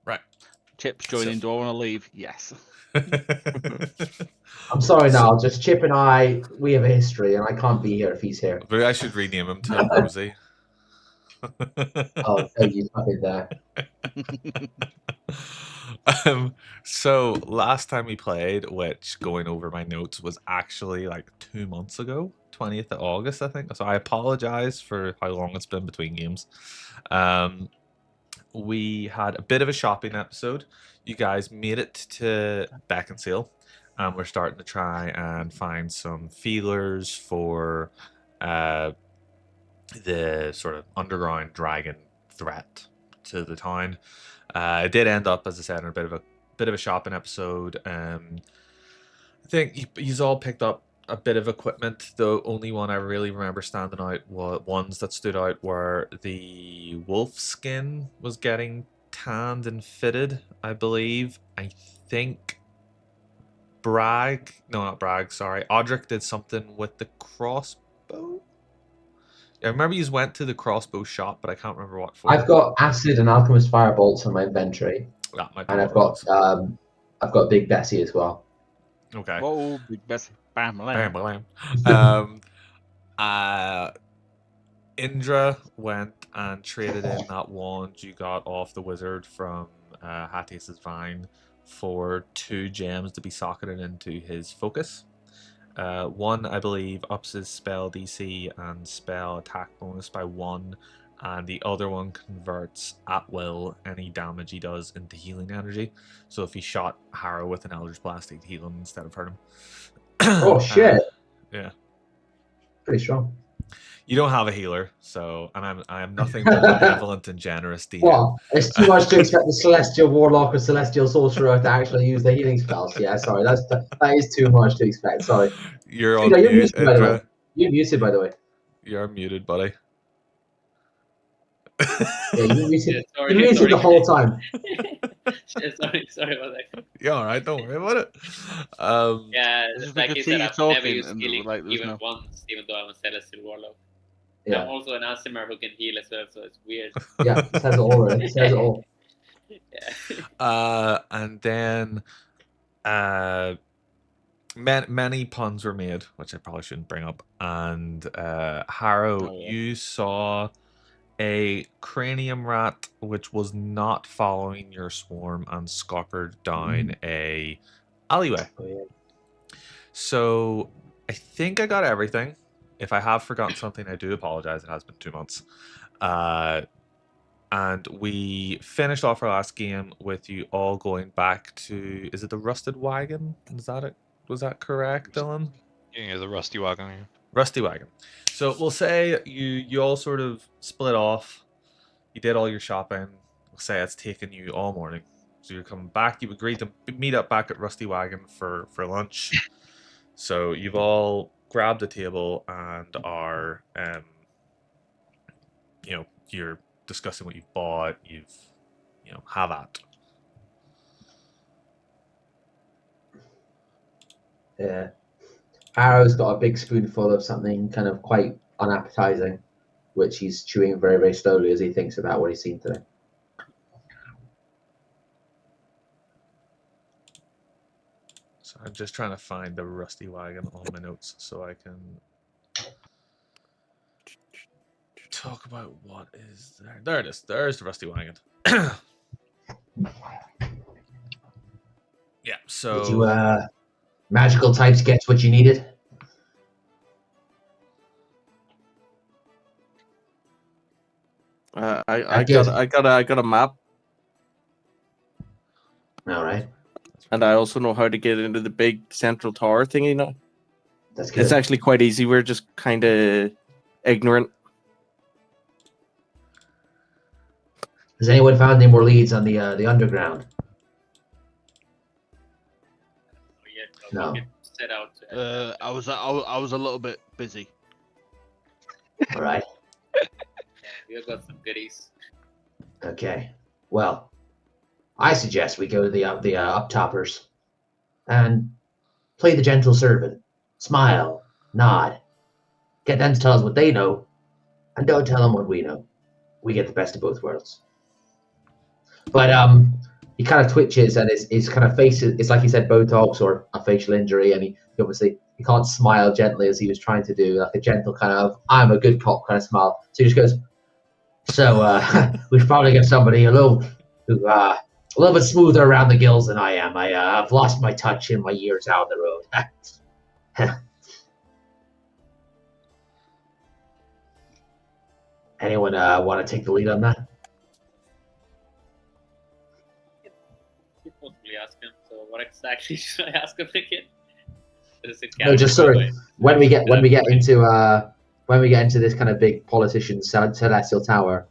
Right. Chip's joining. Do I want to leave? Yes. I'm sorry, Niall. Just Chip and I, we have a history, and I can't be here if he's here. Maybe I should rename him to Rosie. Oh, no, you stuck it there. So last time we played, which going over my notes was actually like 2 months ago, 20th of August, I think. So I apologize for how long it's been between games. We had a bit of a shopping episode. You guys made it to Beckinsale, and we're starting to try and find some feelers for the sort of underground dragon threat to the town. It did end up, as I said, in a bit of a shopping episode. I think you've all picked up a bit of equipment. The only one I really remember standing out ones that stood out were the wolf skin was getting tanned and fitted, I believe. I think Audric did something with the crossbow. I remember you went to the crossbow shop, but I can't remember what for. I've got acid and alchemist firebolts in my inventory, and I've got Big Bessie as well. Okay. Whoa, Big Bessie! Bam, bam. Indra went and traded in that wand you got off the wizard from Hatius's Vine for 2 gems to be socketed into his focus. One, I believe, ups his spell DC and spell attack bonus by 1, and the other one converts at will any damage he does into healing energy. So if he shot Harrow with an Eldritch Blast, he'd heal him instead of hurt him. Oh shit! Yeah, pretty strong. You don't have a healer, so I am nothing but benevolent and generous. DM. Well, it's too much to expect the Celestial Warlock or Celestial Sorcerer to actually use the healing spells. Yeah, sorry, that is too much to expect. Sorry. You're on mute, muted, by the way. You're muted, by the way. You're muted, buddy. Yeah, you're muted. You're muted the whole time. sorry about that. Yeah, all right, don't worry about it. Yeah, just like you said, I've never used and, healing like, even once, even though I'm a Celestial Warlock. Yeah. I'm also an Aasimar who can heal as well, so it's weird. Yeah, it says it all, right? It says it all. Yeah. And then many puns were made, which I probably shouldn't bring up. And Harrow, you saw a cranium rat which was not following your swarm and scuppered down a alleyway. Oh, yeah. So I think I got everything. If I have forgotten something, I do apologize. It has been 2 months. And we finished off our last game with you all going back to, is it the Rusted Wagon? Is that it? Was that correct, Dylan? Yeah, the Rusty Wagon. Yeah. Rusty Wagon. So we'll say you all sort of split off. You did all your shopping. We'll say it's taken you all morning. So you're coming back. You've agreed to meet up back at Rusty Wagon for lunch. So you've all grabbed a table and are, you're discussing what you've bought. Have at. Yeah. Harrow's got a big spoonful of something kind of quite unappetizing, which he's chewing very, very slowly as he thinks about what he's seen today. So I'm just trying to find the Rusty Wagon on my notes so I can talk about what is there. There it is. There's the Rusty Wagon. Yeah, so... Did you, magical types get what you needed? I got a map. All right. And I also know how to get into the big central tower thingy now. That's good. It's actually quite easy. We're just kind of ignorant. Has anyone found any more leads on the underground? No. Set out. I was a little bit busy. All right. We've got some goodies. Okay. Well, I suggest we go to the up-toppers and play the gentle servant. Smile, nod, get them to tell us what they know, and don't tell them what we know. We get the best of both worlds. But he kind of twitches, and his kind of face is, it's like he said, Botox or a facial injury, and he obviously he can't smile gently as he was trying to do, like a gentle kind of "I'm a good cop" kind of smile. So he just goes, "So we should probably get somebody a little bit smoother around the gills than I am. I've lost my touch in my years out on the road." Anyone want to take the lead on that? You possibly ask him. So what exactly should I ask him again? Is it No, just character, by the sorry. way? When we get into this kind of big politician celestial tower,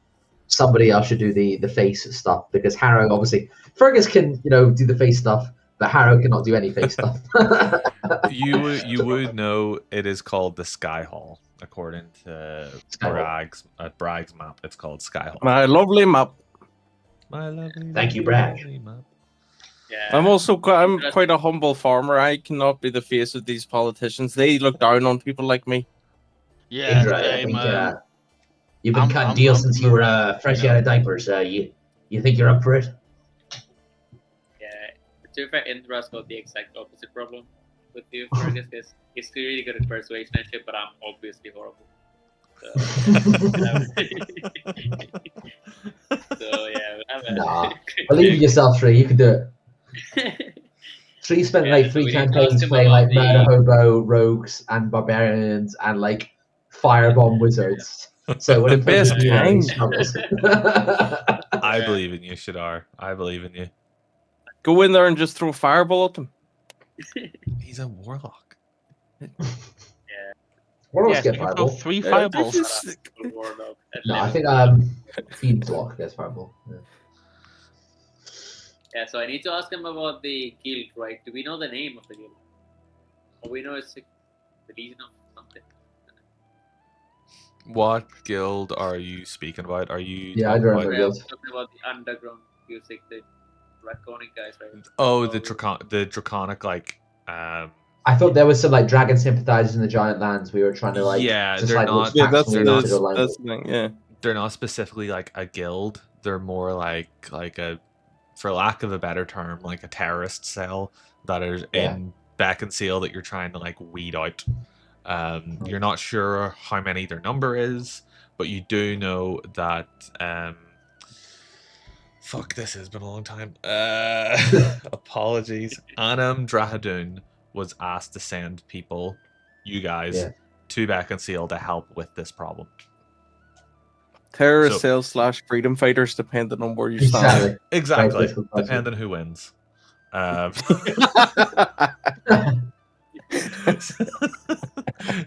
somebody else should do the face stuff, because Harrow, obviously Fergus can do the face stuff, but Harrow cannot do any face stuff. You would know it is called the Sky Hall according to Sky Hall. Bragg's map. It's called Sky Hall. My lovely map. My lovely, Thank you, Bragg. lovely map. Yeah. I'm quite a humble farmer. I cannot be the face of these politicians. They look down on people like me. Yeah, Indra, I same. think you've been cutting I'm deals since you were more, fresh out of diapers. You think you're up for it? Yeah. To be fair, Indra's got the exact opposite problem with you, Fergus, because he's really good at persuasion and shit, but I'm obviously horrible. So, so yeah, we'll have a Nah. Believe in yourself, Tree. You can do it. Tree spent Yeah, like so 3 we need to ask campaigns him playing about like the- murder hobo, rogues, and barbarians, and like firebomb wizards. So when The it comes best to you, he kind. struggles. I Yeah. believe in you, Shadar. I believe in you. Go in there and just throw fireball at them. He's a warlock. Warlocks Yes, get we can throw fireball. 3 fireballs. this is- Warlock at No, I level think Fiend Block gets fireball. Yeah. Yeah, so I need to ask him about the guild, right? Do we know the name of the guild? Or we know it's like the Legion of something. What guild are you speaking about? Are you Yeah, I talking don't about- remember. We're guild. talking about the underground music, the draconic guys, right? Oh, So- the draconic I thought there was some like dragon sympathizers in the Giant Lands. We were trying to like Yeah, decide they're which not- Yeah, faction that's we wanted to align with. the thing. Yeah. they're not specifically like a guild. They're more like a, for lack of a better term, like a terrorist cell that is Yeah. in Beaconsfield that you're trying to like weed out. You're not sure how many their number is, but you do know that fuck, this has been a long time. Apologies. Anam Drahadun was asked to send people, you guys, Yeah. to Beaconsfield to help with this problem. Terrorist So- cells / freedom fighters, depending on where you stand. Exactly. Exactly. difficult question. Depending who wins.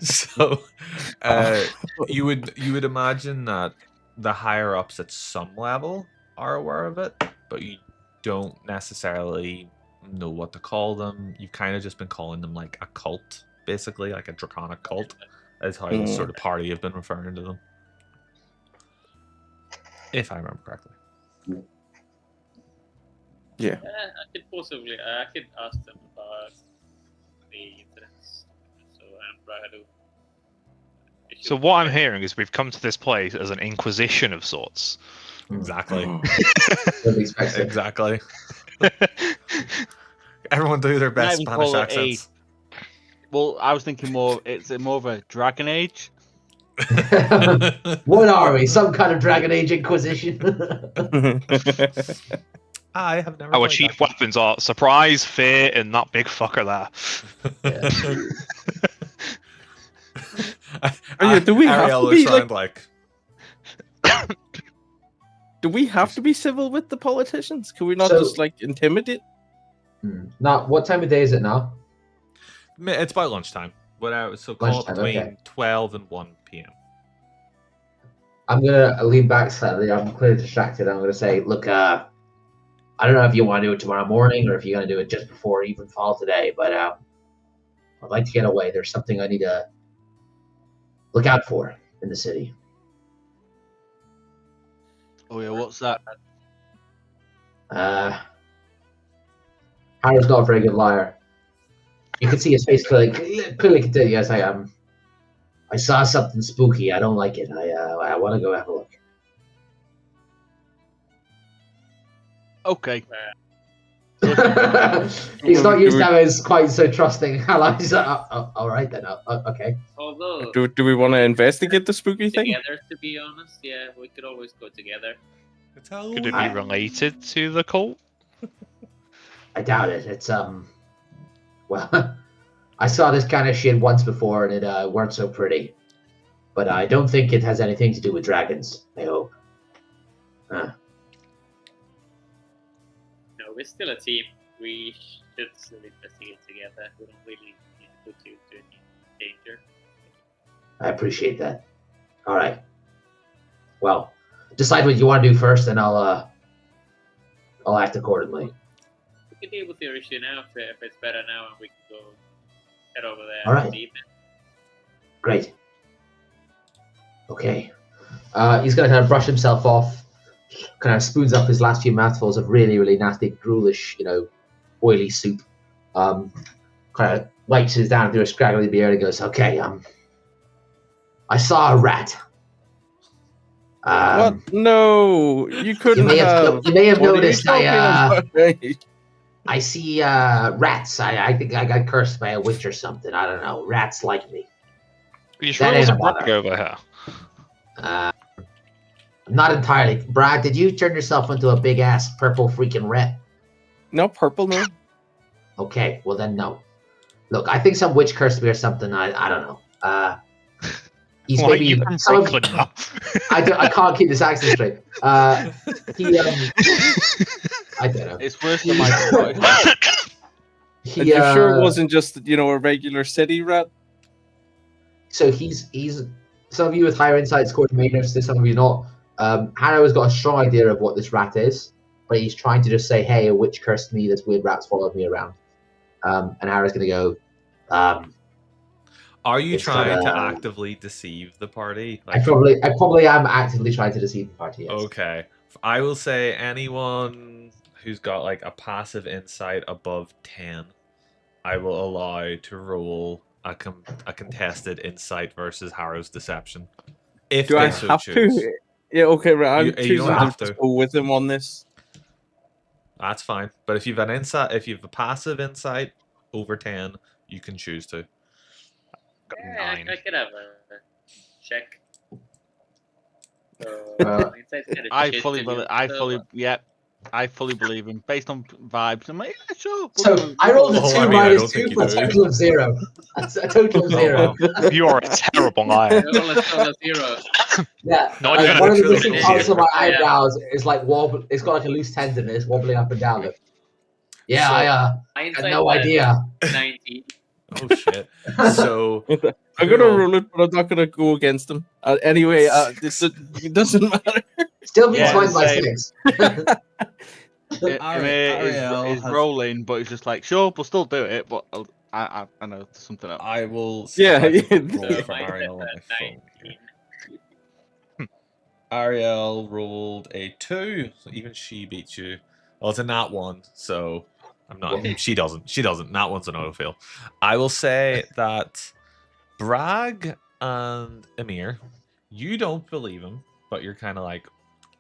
So you would imagine that the higher ups at some level are aware of it, but you don't necessarily know what to call them. You've kind of just been calling them like a cult, basically, like a draconic cult, is how the sort of party have been referring to them. If I remember correctly. Yeah. I could ask them about the incidents. So I'm trying to. So what I'm hearing is we've come to this place as an inquisition of sorts. Exactly. Don't expect it. Exactly. Everyone do their best even Spanish call it accents. Well, I was thinking it's more of a Dragon Age. What are we? Some kind of Dragon Age Inquisition? I have never. Our played chief that. weapons are surprise, fear, and that big fucker there. Oh, yeah, do we have Ariel to looks be, around like, Do we have to be civil with the politicians? Can we not So- just like intimidate? Now, what time of day is it now? it's about lunchtime. So call it Lunchtime, between okay. 12 and 1 p.m. I'm gonna lean back slightly. I'm clearly distracted. I'm gonna say, look, I don't know if you want to do it tomorrow morning or if you're gonna do it just before evenfall today, but I'd like to get away. There's something I need to look out for in the city. Oh yeah, what's that? Harrow's not a very good liar. You can see his face clearly can tell, yes, I saw something spooky. I don't like it. I want to go have a look. Okay. He's not used to having quite so trusting allies. All right then. Okay. Although Do we want to investigate the spooky thing? together, to be honest, yeah, we could always go together. It's Could it be Halloween. related to the cult? I doubt it. It's well, I saw this kind of shit once before, and it weren't so pretty. But I don't think it has anything to do with dragons. I hope. No, we're still a team. We should still investigate together. We don't really need to put you to any danger. I appreciate that. All right. Well, decide what you want to do first, and I'll act accordingly. We can deal with your issue now if it's better now, and we can go head over there. All right. this evening. Great. Okay. He's gonna kind of brush himself off, kind of spoons up his last few mouthfuls of really, really nasty, gruelish, oily soup. Kind of wipes his down through a scraggly beard and goes, "Okay, I saw a rat. What? No, you couldn't You may have What are you noticed talking about? I see rats. I think I got cursed by a witch or something. I don't know. Rats like me. Are you sure That it was ain't a a bother. brick over here? Not entirely. Brad, did you turn yourself into a big ass purple freaking rat? No, purple, no. Okay, well then no. Look, I think some witch cursed me or something. I don't know. He's Why are maybe you from some of- Brooklyn now? I can't keep this accent straight. He I don't know. It's worse than my voice. He, And you sure it wasn't just a regular city rat? So he's some of you with higher insight score may notice this, some of you not. Harrow's got a strong idea of what this rat is, but he's trying to just say, "Hey, a witch cursed me. This weird rat's followed me around." And Harrow's gonna go. Are you It's trying to kinda- actively deceive the party? I probably am actively trying to deceive the party. Yes. Okay. I will say anyone who's got like a passive insight above 10, I will allow to roll a contested insight versus Harrow's deception. If Do they I so have choose. to? Yeah, okay, right. I'm You don't choosing have to to. go with him on this. That's fine. But if you've an insight, if you've a passive insight over 10, you can choose to. Got Yeah, 9. I could have a check. So, insight's kinda I shit fully to believe. do, so- I fully believe him. Based on vibes, I'm like, yeah, sure. So I rolled a Oh, 2 I mean, I minus don't 2 think you for a do. total of 0. That's a total of 0. Oh, you are a terrible liar. Roll a zero. Yeah, Not like, even one of the literally missing an parts of my idiot. eyebrows is like wobble. It's got like a loose tendon. It's wobbling up and down. Look. Yeah, So- I My had insight no was idea. 19. Oh shit. So I'm gonna Cool. rule it, but I'm not gonna go against him. Anyway, it doesn't matter. Still beats Yeah, mine by same. 6. Ariel Is has- rolling, but it's just like, sure, we'll still do it. But I know there's something else. I will see Yeah, if I can yeah. roll So for my Ariel on insight's my at phone. 19. Ariel rolled a 2, so even she beats you. Well, it's a nat 1, so I'm not. She doesn't. She doesn't. Nat 1's an autofill. I will say that Bragg and Emir, you don't believe him, but you're kind of like,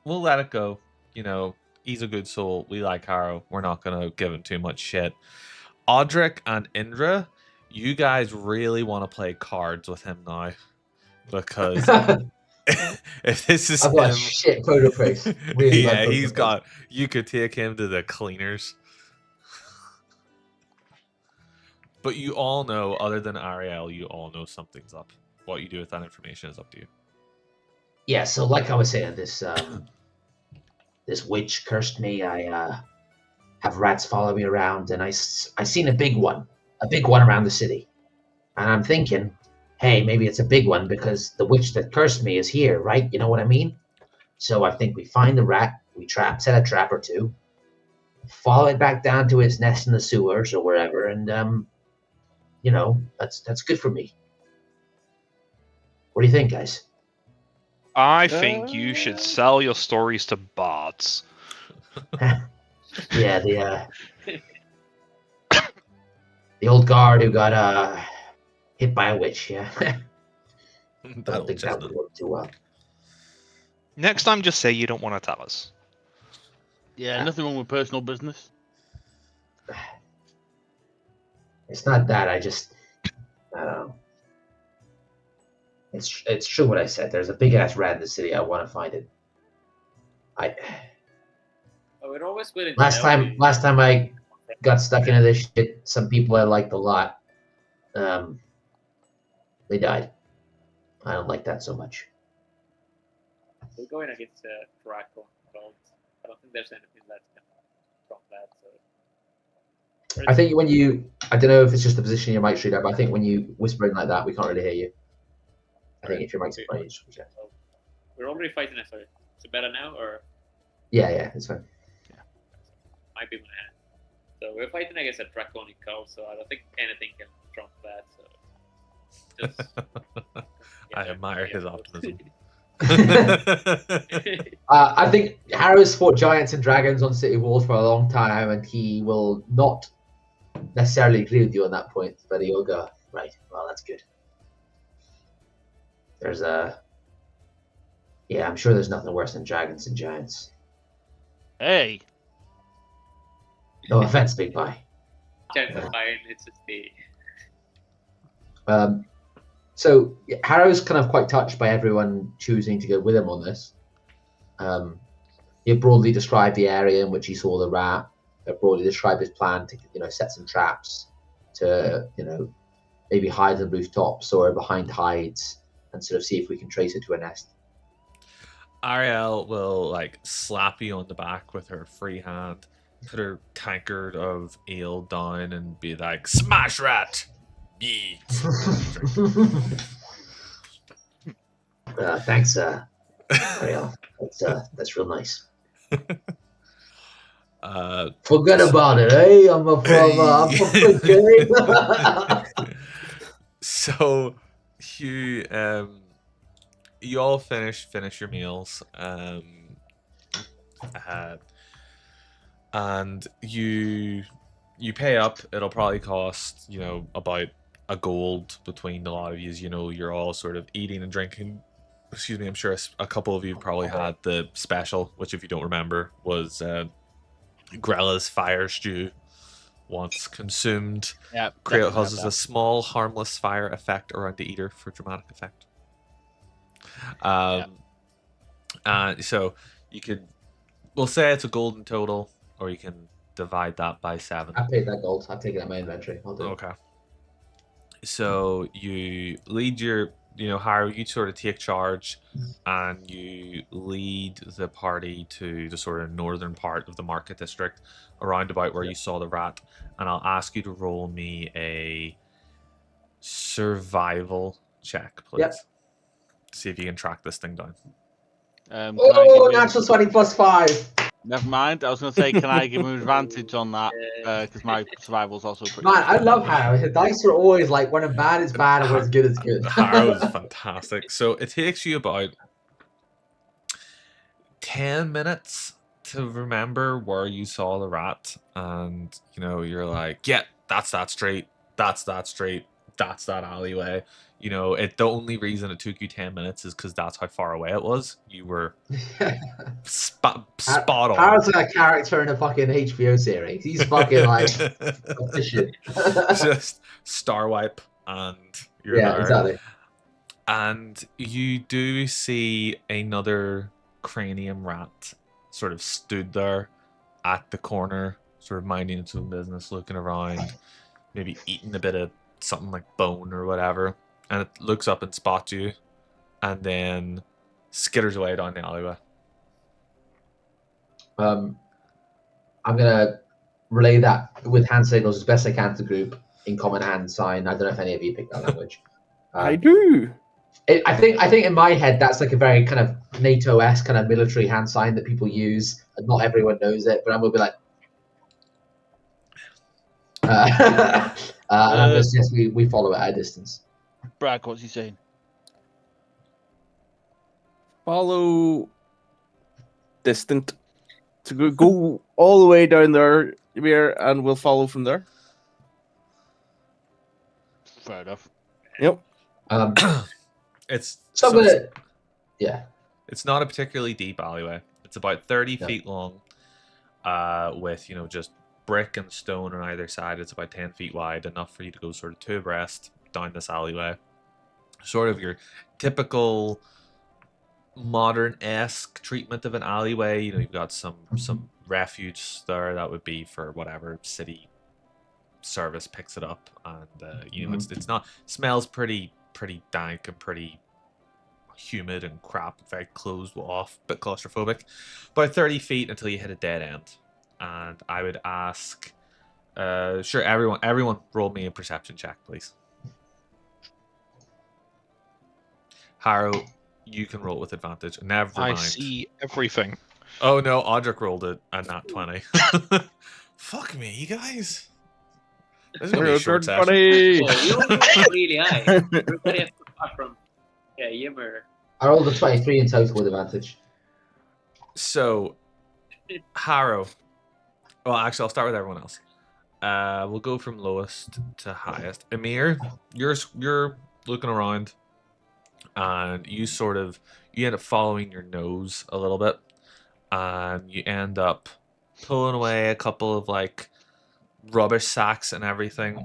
we'll let it go. You know, he's a good soul. We like Harrow. We're not gonna give him too much shit. Audric and Indra, you guys really want to play cards with him now, because if this is I've got a him, shit poker face. Really bad yeah, poker he's face. got. You could take him to the cleaners. But you all know, other than Ariel, you all know something's up. What you do with that information is up to you. Yeah, so like I was saying, this witch cursed me. I have rats follow me around, and I seen a big one around the city, and I'm thinking, hey, maybe it's a big one because the witch that cursed me is here, right? You know what I mean? So I think we find the rat, we set a trap or two, follow it back down to its nest in the sewers or wherever, and that's good for me. What do you think, guys? I think you should sell your stories to bards. Yeah, the old guard who got hit by a witch. Yeah, That don't old think that chestnut. would work too well. Next time, just say you don't want to tell us. Yeah, nothing wrong with personal business. It's not that. I don't know. It's true what I said. There's a big ass rat in the city. I want to find it. Oh, we're always willing to Last help time you. I got stuck into this shit, some people I liked a lot, they died. I don't like that so much. We're going against Draco cult. I don't think there's anything that can stop that. So I think when you, I don't know if it's just the position your mic straight up, but I think when you whisper in like that, we can't really hear you. I think if your mic's in front of you, yeah. we're already fighting it. Sorry. Is it better now or Yeah, it's fine. might be my hand? So we're fighting against a draconic cult, so I don't think anything can trump that. So just, I admire his optimism. I think Harrow's fought giants and dragons on city walls for a long time, and he will not necessarily agree with you on that point, but he'll go, right, well, that's good. There's yeah, I'm sure there's nothing worse than dragons and giants. Hey. No offense, Big Pie. Chance of fire, it's just the So Harrow's kind of quite touched by everyone choosing to go with him on this. He broadly described the area in which he saw the rat. Broadly described his plan to, set some traps to, maybe hide on rooftops or behind hides and sort of see if we can trace it to a nest. Ariel will slap you on the back with her free hand, put her tankard of ale down, and be like, "Smash rat!" Yeet. Thanks, Ariel. That's real nice. Forget about it, eh? I'm from good. So you all finish your meals, and you pay up. It'll probably cost about a gold between a lot of you. You're all sort of eating and drinking. Excuse me, I'm sure a couple of you probably had the special, which if you don't remember was Grella's fire stew. Once consumed, causes a small harmless fire effect around the eater for dramatic effect. So you could, we'll say it's a gold in total, or you can divide that by 7. I paid that gold. I've taken it in my inventory. I'll do it. Okay. So you lead your, Harrow, you sort of take charge and you lead the party to the sort of northern part of the market district, around about where you saw the rat. And I'll ask you to roll me a survival check, please. Yep. See if you can track this thing down. Natural 20 plus 5. Never mind. I was going to say, can I give him advantage on that? Because my survival's also pretty Man, good. I love Harrow. His dice are always like, when it's bad, it's bad, and when it's good, it's good. Harrow's fantastic. So it takes you about 10 minutes to remember where you saw the rat, and you're like, yeah, that's that street, that's that street, that's that alleyway. The only reason it took you 10 minutes is because that's how far away it was. You were spot on. Harrow's like a character in a fucking HBO series. He's fucking like efficient. Just star wipe and you're there. Exactly. And you do see another cranium rat sort of stood there at the corner, sort of minding its own business, looking around, maybe eating a bit of something like bone or whatever. And it looks up and spots you, and then skitters away down the alleyway. I'm gonna relay that with hand signals as best I can to the group in common hand sign. I don't know if any of you pick that language. I do. I think in my head that's like a very kind of NATO-esque kind of military hand sign that people use, and not everyone knows it. But I'm gonna be like, and I'm gonna suggest we follow it at a distance. Bragg, what's he saying? Follow distant to go all the way down there, and we'll follow from there. Fair enough. Yep. It's It's not a particularly deep alleyway. It's about 30 feet long, with just brick and stone on either side. It's about 10 feet wide, enough for you to go sort of two abreast down this alleyway. Sort of your typical modern-esque treatment of an alleyway. You know, you've got some refuge there that would be for whatever city service picks it up, and you know, it's not, smells pretty dank and pretty humid and crap, very closed off, bit claustrophobic. About 30 feet until you hit a dead end. And I would ask, sure, everyone roll me a perception check, please. Harrow, you can roll with advantage. Never mind. I see everything. Oh no, Audric rolled it at nat 20. Fuck me, you guys. This is gonna be a short session. Oh, you're really high. Everybody apart from Yimmer. I rolled a 23 in total with advantage. So, Harrow. Well, actually, I'll start with everyone else. We'll go from lowest to highest. Amir, you're looking around, and you end up following your nose a little bit, and you end up pulling away a couple of like rubbish sacks and everything,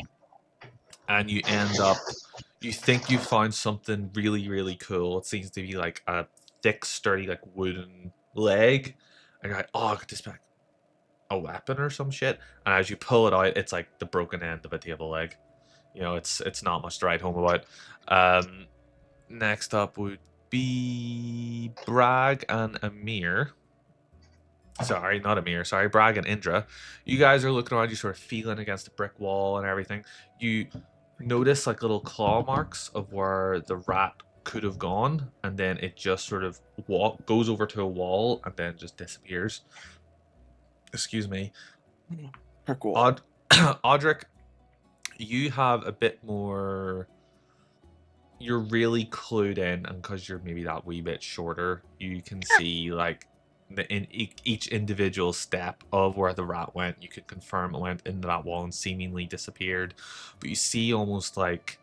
and you end up, you think you found something really, really cool. It seems to be like a thick, sturdy, like wooden leg, and you're like, oh, I got this back. A weapon or some shit, and as you pull it out, it's like the broken end of a table leg. You know, it's not much to write home about. Next up would be Bragg and Amir. Sorry, not Amir. Sorry, Bragg and Indra. You guys are looking around. You sort of feeling against a brick wall and everything. You notice like little claw marks of where the rat could have gone, and then it just sort of goes over to a wall and then just disappears. Excuse me. Audric, you have a bit more. You're really clued in, and because you're maybe that wee bit shorter, you can see like in each individual step of where the rat went. You could confirm it went into that wall and seemingly disappeared, but you see almost like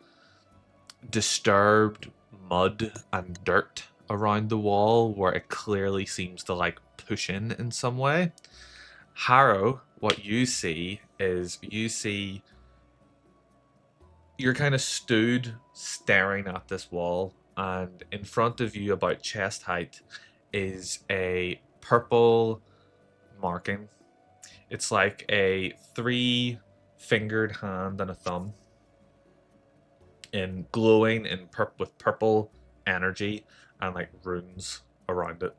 disturbed mud and dirt around the wall where it clearly seems to like push in some way. Harrow, what you see is you're kind of stood staring at this wall, and in front of you, about chest height, is a purple marking. It's like a 3-fingered hand and a thumb, in glowing in with purple energy and like runes around it.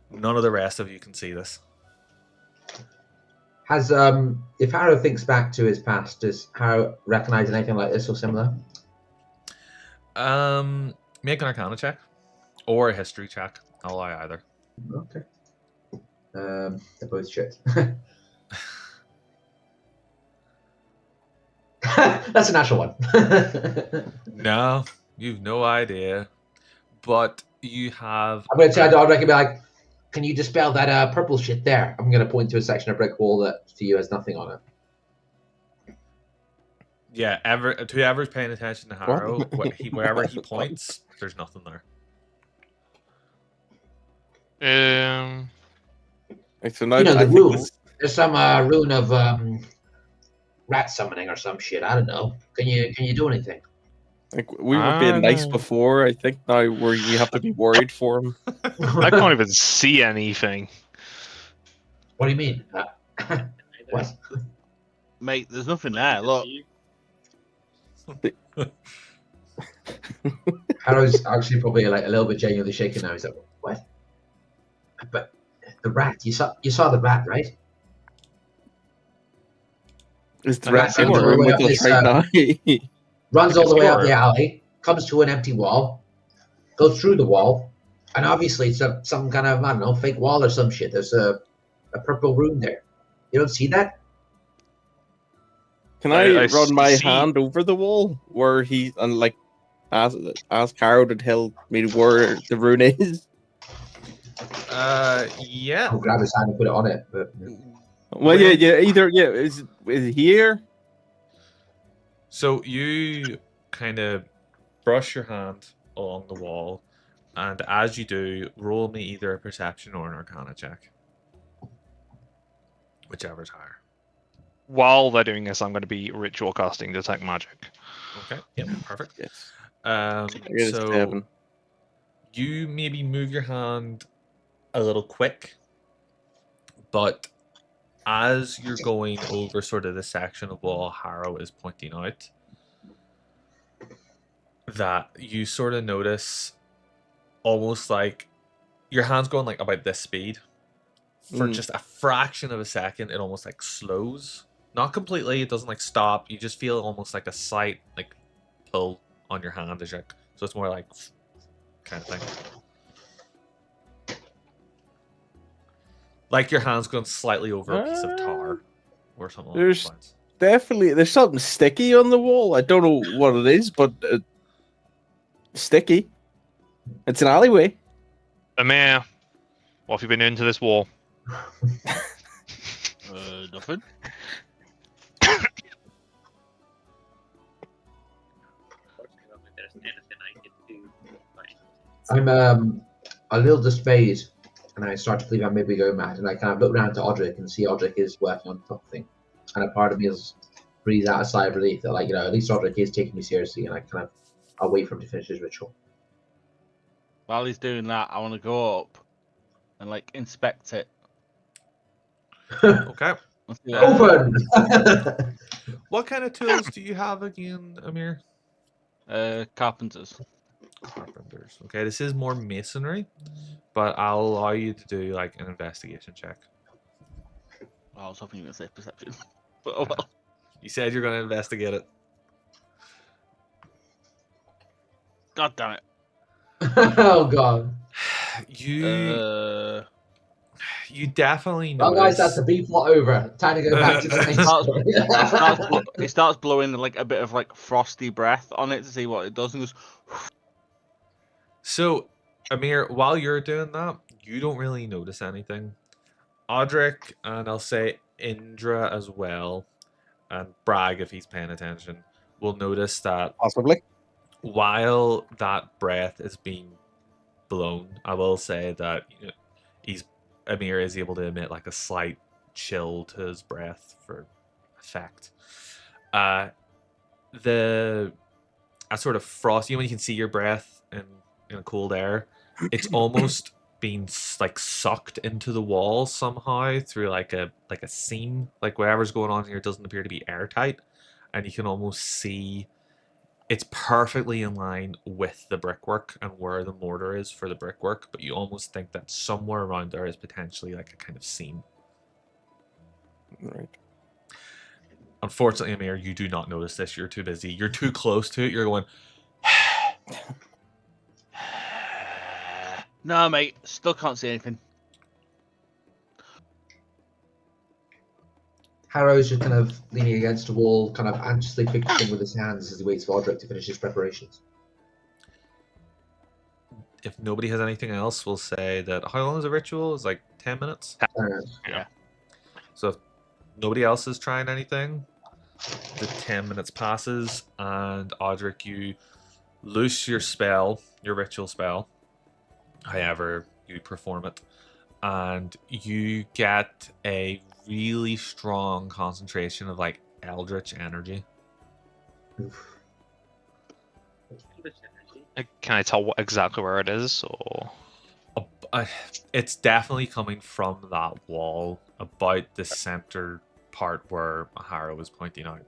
None of the rest of you can see this. Has if Harrow thinks back to his past, does Harrow recognize anything like this or similar? Make an Arcana check or a History check. I'll allow either. Okay. They're both shit. That's a natural one. No, you've no idea, but you have. I'm going to tell Audric and be like, "Can you dispel that purple shit there?" I'm going to point to a section of brick wall that to you has nothing on it. Yeah, whoever's paying attention to Harrow, wherever he points, there's nothing there. So now You know, I the think rune. this- There's some rune of rat summoning or some shit. I don't know. Can you do anything? like we were being nice before. I think now we have to be worried for him. I can't even see anything. What do you mean? What? Mate, there's nothing there. Look. Harrow's actually probably like a little bit genuinely shaken now. He's like, "What? But the rat? You saw the rat, right? Is the And rat that's in the room with this, us right now? Runs all the way up Sure. the alley, comes to an empty wall, goes through the wall, and obviously it's some kind of, I don't know, fake wall or some shit. There's a purple rune there. You don't see that? Can I I run my see- hand over the wall where he and like ask Harrow to tell me where the rune is? Yeah. I'll grab his hand and put it on it. But Well, yeah. Either is it here? So you kind of brush your hand along the wall, and as you do, roll me either a perception or an Arcana check, whichever's higher. while they're doing this, I'm going to be ritual casting detect magic. Okay. Yep. Perfect. Yes. Um, I get a so 7. you maybe move your hand a little quick, but as you're going over sort of the section of wall Harrow is pointing out, that you sort of notice almost like your hand's going like about this speed. For just a fraction of a second, it almost like slows. Not completely, it doesn't like stop. You just feel almost like a slight like pull on your hand as you're like, so it's more like kind of thing. Like your hand's going slightly over a piece of tar or something along those lines. Definitely, there's something sticky on the wall. I don't know what it is, but sticky. It's an alleyway. Amir, what have you been into this wall? Nothing. Unfortunately, there's anything I can do. Fine. I'm a little dismayed, and I start to believe I may be going mad. And I kind of look around to Odric and see Odric is working on something. And a part of me is breathes out a sigh of relief that, like, at least Odric is taking me seriously, and I'll wait for him to finish his ritual. While he's doing that, I want to go up and like inspect it. Okay. Open. What kind of tools do you have again, Amir? Carpenters. Carpenters. Okay, this is more masonry, but I'll allow you to do like an investigation check. Oh, I was hoping you were going to say perception. But oh well. You said you're going to investigate it. God damn it. Oh god. You definitely Well, notice. guys, that's the B plot over. Time to go back to the main story. He starts blowing like a bit of like frosty breath on it to see what it does, and goes. So, Amir, while you're doing that, you don't really notice anything. Audric, and I'll say Indra as well, and Bragg, if he's paying attention, will notice that Possibly. while that breath is being blown, I will say that Amir is able to emit like a slight chill to his breath for effect. A sort of frost. When you can see your breath in cold air, it's almost being like sucked into the wall somehow through like a seam. Like whatever's going on here doesn't appear to be airtight, and you can almost see it's perfectly in line with the brickwork and where the mortar is for the brickwork, but you almost think that somewhere around there is potentially like a kind of seam. Right. Unfortunately, Amir, you do not notice this. You're too busy. You're too close to it. You're going. No, mate. Still can't see anything. Harrow's just kind of leaning against a wall, kind of anxiously fidgeting with his hands as he waits for Odric to finish his preparations. If nobody has anything else, we'll say that how long is a ritual? It's like 10 minutes. Yeah. So if nobody else is trying anything, the 10 minutes passes, and Audric, you loose your spell, your ritual spell, however you perform it, and you get a really strong concentration of like eldritch energy. Can I tell exactly where it is? Or It's definitely coming from that wall about the center part where Harrow was pointing out.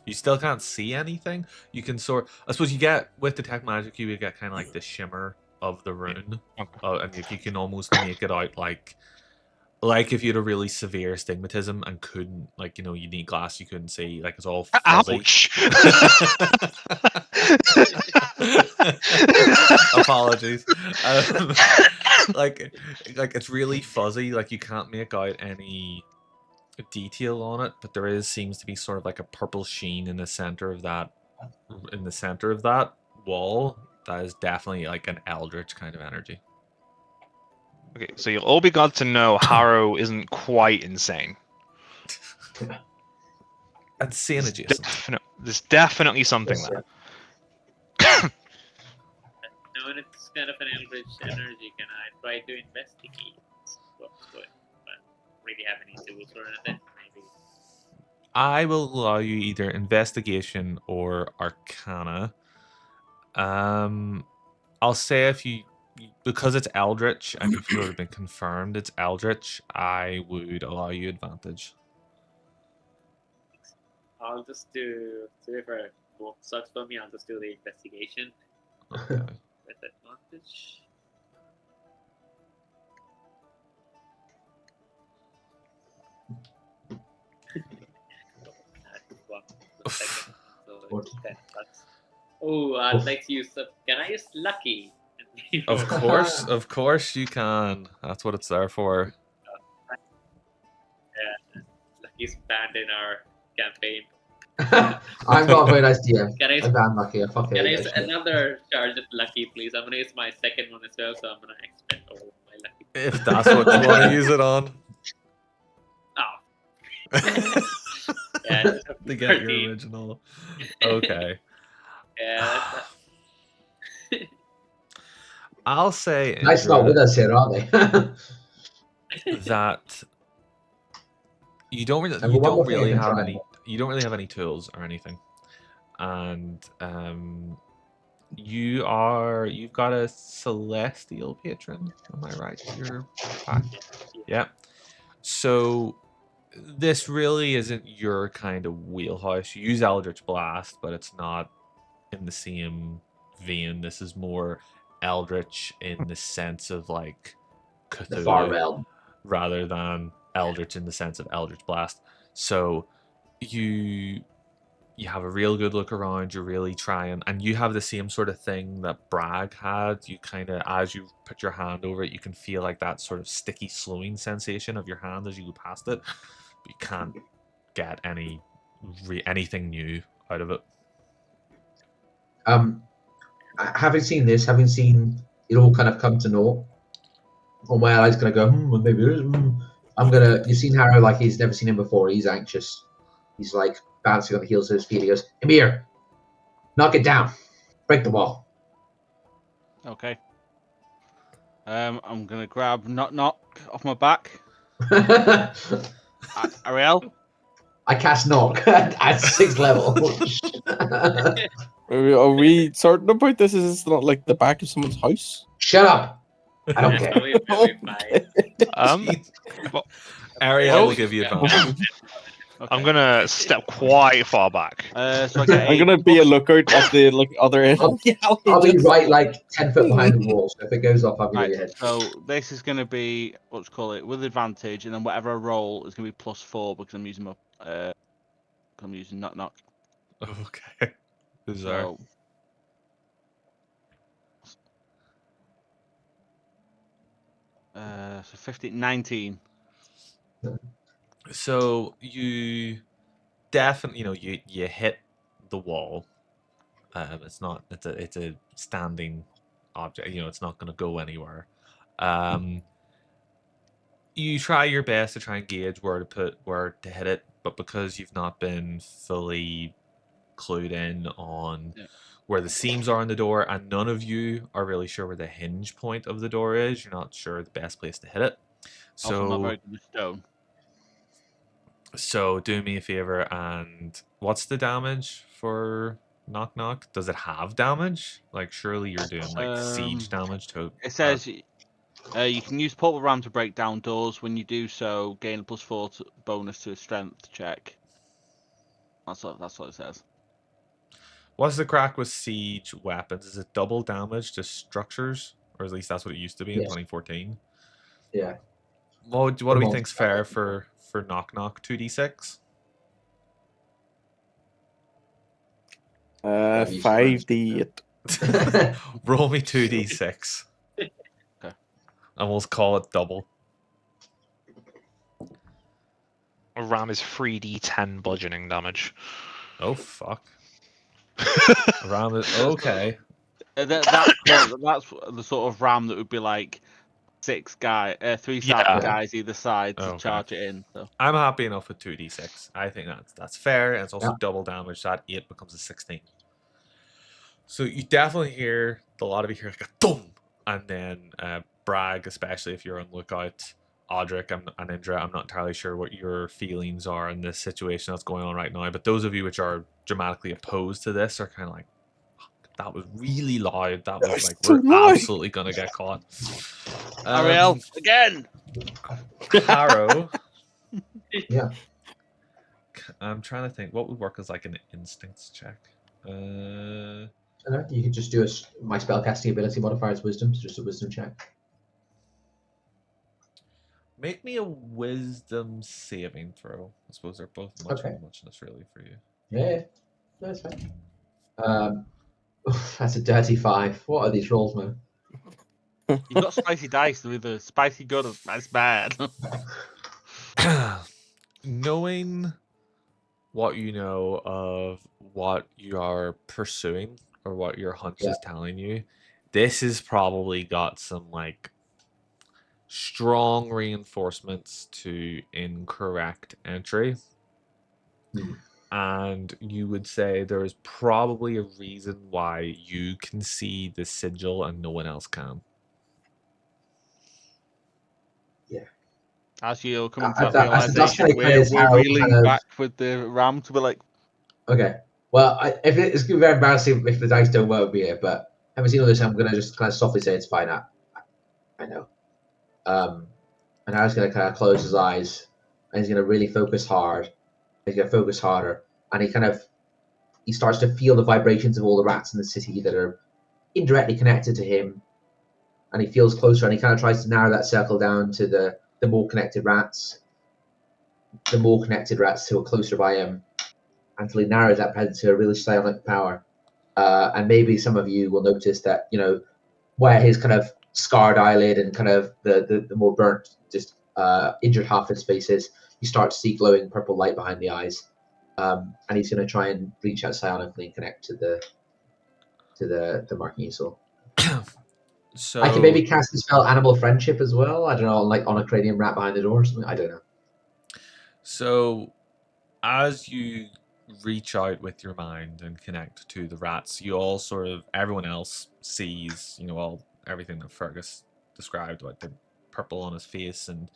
You still can't see anything. You can I suppose you get with detect magic, you would get kind of like the shimmer of the rune, and if you can almost make it out like if you had a really severe stigmatism and couldn't, like, you need glass, you couldn't see, like it's all fuzzy. ouch! Apologies. Like it's really fuzzy. Like you can't make out any detail on it, but there seems to be sort of like a purple sheen in the center of that wall. That is definitely like an eldritch kind of energy. Okay, so you'll all be glad to know Harrow isn't quite insane. Insane adjacent. There's definitely something Yes, there. Knowing it's kind of an eldritch energy, can I try to investigate what's going on? But really have any tools or anything? Maybe I will allow you either investigation or arcana. I'll say if you because it's eldritch and you've sort of been confirmed it's eldritch, I would allow you advantage. I'll just do. So if it sucks for me, I'll just do the investigation Okay. with advantage. One second. So What? that sucks. Oh, I'd like to use. Can I use lucky? Of course you can. That's what it's there for. Yeah, lucky's banned in our campaign. I'm not a very nice DM. Can I? I'm bad lucky. I fucking Can I hate use that shit. another charge at lucky, please? I'm gonna use my second one as well, so I'm gonna expend all my lucky. If that's what you want to use it on. Oh. Yeah, To get your 13. original. Okay. Yeah. I'll say Nice not with Indra, us here, aren't they? that you don't really And one more thing I can have try. any tools or anything. And you've got a celestial patron, am I right? Your pack? Yeah. So this really isn't your kind of wheelhouse. You use Eldritch Blast, but it's not in the same vein. This is more Eldritch in the sense of like The far Cthulhu realm. rather than Eldritch in the sense of Eldritch Blast. So you have a real good look around, you're really trying, and you have the same sort of thing that Bragg had. You kind of, as you put your hand over it, you can feel like that sort of sticky slowing sensation of your hand as you go past it, but you can't get anything new out of it. Having seen this, having seen it all kind of come to naught, on my ally's gonna go, well, maybe it is. I'm gonna. You've seen Harrow, like he's never seen him before. He's anxious. He's like bouncing on the heels of his feet. He goes, "Come here, knock it down, break the wall." Okay. I'm gonna grab knock off my back. Ariel. I cast knock at 6th level. Are we certain about this? Is this not like the back of someone's house? Shut up! I don't That's care. probably very fine. Ariel will give you advantage. Okay. I'm gonna step quite far back. So I get I'm gonna be a lookout at the other end. I'll- of the alley, I'll be just- right like 10 foot behind the wall. So if it goes off, I'm gonna be Right, ahead. so this is going to be, let's call it, with advantage, and then whatever I roll is going to be +4 because I'm using knock. Okay. Bizarre. So 15, 19. So you definitely, you hit the wall. It's a standing object. It's not going to go anywhere. You try your best to try and gauge where to hit it, but because you've not been fully clued in on where the seams are on the door, and none of you are really sure where the hinge point of the door is, you're not sure the best place to hit it. Also, I'm not very good with stone. So do me a favor, and what's the damage for knock knock? Does it have damage? Like surely you're doing like siege damage to It says you can use portable ram to break down doors. When you do so, gain a +4 bonus to a strength check. That's what it says. What's the crack with siege weapons? Is it double damage to structures? Or at least that's what it used to be in Yes. 2014. Yeah. What do we think's fair for knock knock? 2d6? 5d8. Roll me 2d6. Okay. And we'll call it double. A ram is 3d10 bludgeoning damage. Oh fuck. Ram is okay. That's the sort of ram that would be like 3 guys either side to charge it in. So. I'm happy enough with 2d6. I think that's fair, and it's also Yeah. double damage. So that 8 becomes a 16. So you definitely hear a lot of you hear like a thump, and then Bragg, especially if you're on lookout, Audric and Indra, I'm not entirely sure what your feelings are in this situation that's going on right now, but those of you which are dramatically opposed to this are kind of like, that was really loud. That was like, we're absolutely going to get caught. Ariel, again! Harrow. Yeah. I'm trying to think what would work as like an instincts check. I don't know, you could just do my spellcasting ability modifier is wisdom, so just a wisdom check. Make me a wisdom saving throw. I suppose they're both muchness really for you. Yeah, that's fine. That's a dirty 5. What are these rolls, man? You got spicy dice with a spicy good. That's bad. Knowing what you know of what you are pursuing or what your hunch is telling you, this has probably got some like strong reinforcements to incorrect entry. And you would say there is probably a reason why you can see the sigil and no one else can. Yeah. As you're coming to that As the dust realization, kind of clears, we're Harold reeling kind of... back with the ram to be like, Okay. Well, if it's going to be very embarrassing if the dice don't work with me, but having seen all this, I'm going to just kind of softly say it's fine. I know. And Harry's going to kind of close his eyes, and he's going to really focus hard. He's going to focus harder, and he starts to feel the vibrations of all the rats in the city that are indirectly connected to him, and he feels closer, and he kind of tries to narrow that circle down to the more connected rats, who are closer by him, until he narrows that presence to a really silent power. And maybe some of you will notice that, where his kind of scarred eyelid and kind of the more burnt, just injured half of his face is, you start to see glowing purple light behind the eyes. And he's going to try and reach out psionically and connect to the marking easel. So I can maybe cast the spell Animal Friendship as well. I don't know, like on a cranium rat behind the door or something. I don't know. So as you reach out with your mind and connect to the rats, you all sort of, everyone else sees, everything that Fergus described, like the purple on his face and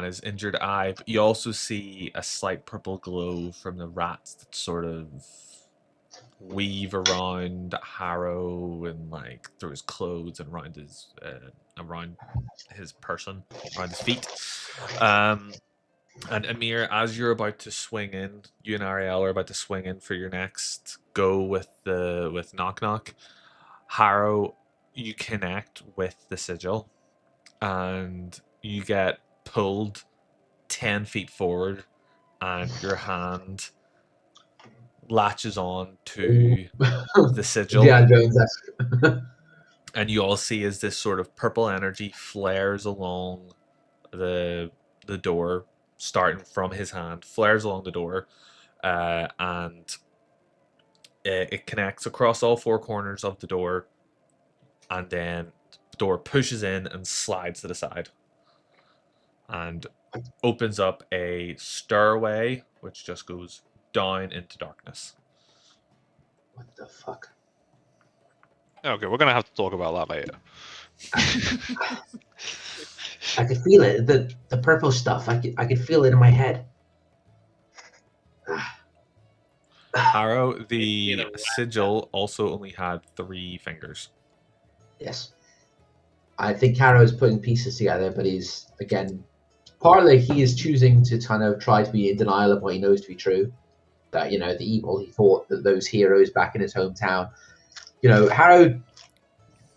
his injured eye. But you also see a slight purple glow from the rats that sort of weave around Harrow and like through his clothes and around his person, around his feet. And Amir, as you're about to swing in, you and Ariel are about to swing in for your next go with Knock Knock. Harrow, you connect with the sigil, and you get pulled 10 feet forward, and your hand latches on to the sigil. Yeah, Jones. And you all see as this sort of purple energy flares along the door, starting from his hand, flares along the door, and it connects across all four corners of the door, and then the door pushes in and slides to the side and opens up a stairway which just goes down into darkness. What the fuck? Okay, we're gonna have to talk about that later. I could feel it. The purple stuff. I could feel it in my head. Harrow, the sigil also only had 3 fingers. Yes. I think Harrow's putting pieces together, but he's, again, partly he is choosing to kind of try to be in denial of what he knows to be true. That, the evil, he thought that those heroes back in his hometown. Harrow,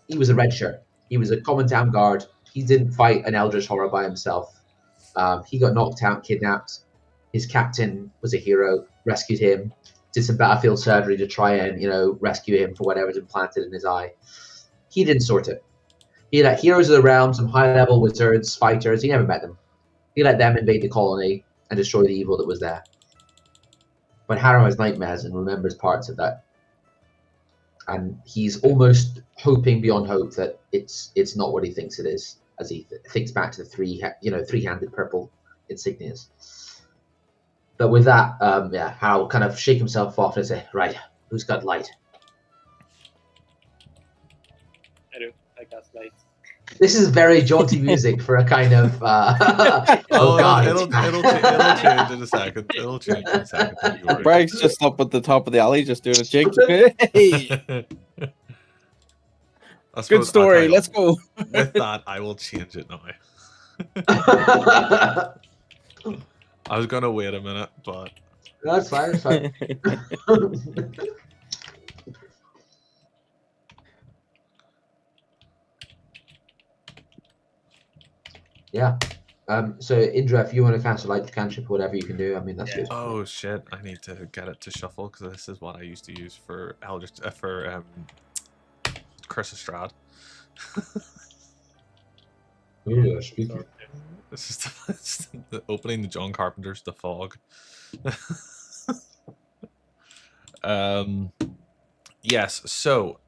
he was a red shirt. He was a common town guard. He didn't fight an eldritch horror by himself. He got knocked out, kidnapped. His captain was a hero, rescued him, did some battlefield surgery to try and, rescue him for whatever's implanted in his eye. He didn't sort it. He let heroes of the realm, some high-level wizards, fighters, he never met them. He let them invade the colony and destroy the evil that was there. But Harrow has nightmares and remembers parts of that. And he's almost hoping beyond hope that it's not what he thinks it is, as he thinks back to the three-handed purple insignias. But with that, Harrow will kind of shake himself off and say, right, who's got light? I do. I cast light. This is very jaunty music for a kind of. Oh God! it'll change in a second. It'll change in a second. Don't you worry. Bragg's just up at the top of the alley, just doing a jig. Hey, I good suppose, I'll tell story. you Let's what, go. with that, I will change it now. I was gonna wait a minute, but That's fine. That's fine. Yeah. So Indra, if you want to cast a light cantrip or whatever you can do, I mean that's Yeah. yours. oh shit, I need to get it to shuffle because this is what I used to use for Curse of Strahd. Ooh, spooky. This is it's the opening the John Carpenter's The Fog. Yes, so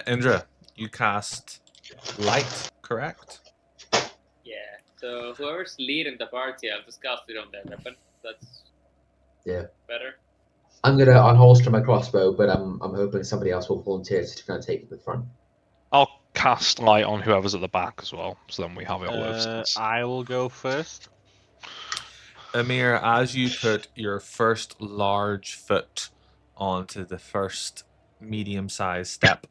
Indra, you cast light, correct? Yeah. So whoever's leading the party, I'll just cast it on their weapon. That's better. I'm gonna unholster my crossbow, but I'm hoping somebody else will volunteer to kind of take the front. I'll cast light on whoever's at the back as well, so then we have it all over sense. I will go first. Amir, as you put your first large foot onto the first medium-sized step,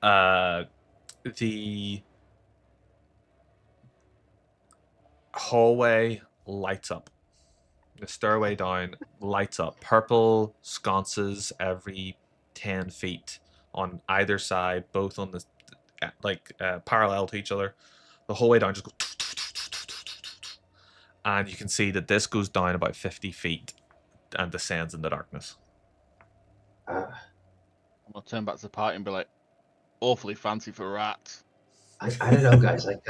the hallway lights up. The stairway down lights up. Purple sconces every 10 feet on either side, both on the parallel to each other. The whole way down just goes, and you can see that this goes down about 50 feet and descends in the darkness. Uh, I'll turn back to the party and be like, awfully fancy for rats. I don't know, guys. Like,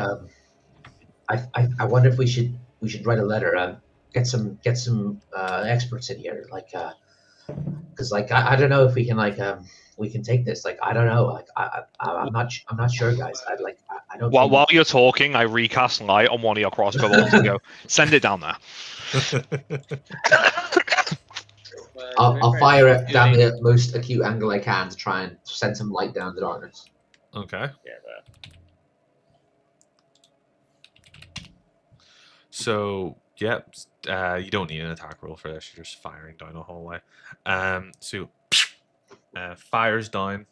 I wonder if we should write a letter. Get some experts in here. Like, because like I don't know if we can we can take this. Like, I don't know. Like, I'm not sure, guys. I don't. While think... you're talking, I recast light on one of your crossbow bolts and go, send it down there. But I'll remember, fire it's it down doing- the most acute angle I can to try and send some light down the darkness. Okay. Yeah, but So, yeah, you don't need an attack roll for this. You're just firing down the hallway. So, fires down,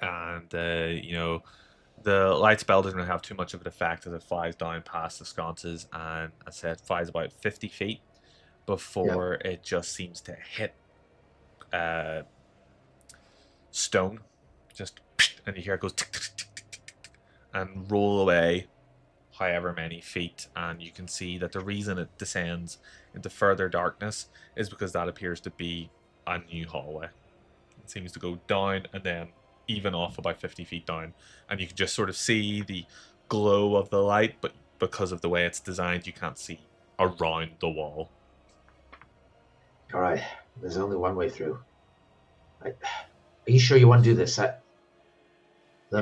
and the light spell doesn't really have too much of an effect as it flies down past the sconces, and as I said, flies about 50 feet before it just seems to hit stone, just and you hear it goes tick, tick, tick, tick, tick, tick, and roll away however many feet, and you can see that the reason it descends into further darkness is because that appears to be a new hallway. It seems to go down and then even off about 50 feet down, and you can just sort of see the glow of the light, but because of the way it's designed, you can't see around the wall. All right, there's only one way through. Are you sure you want to do this? Look,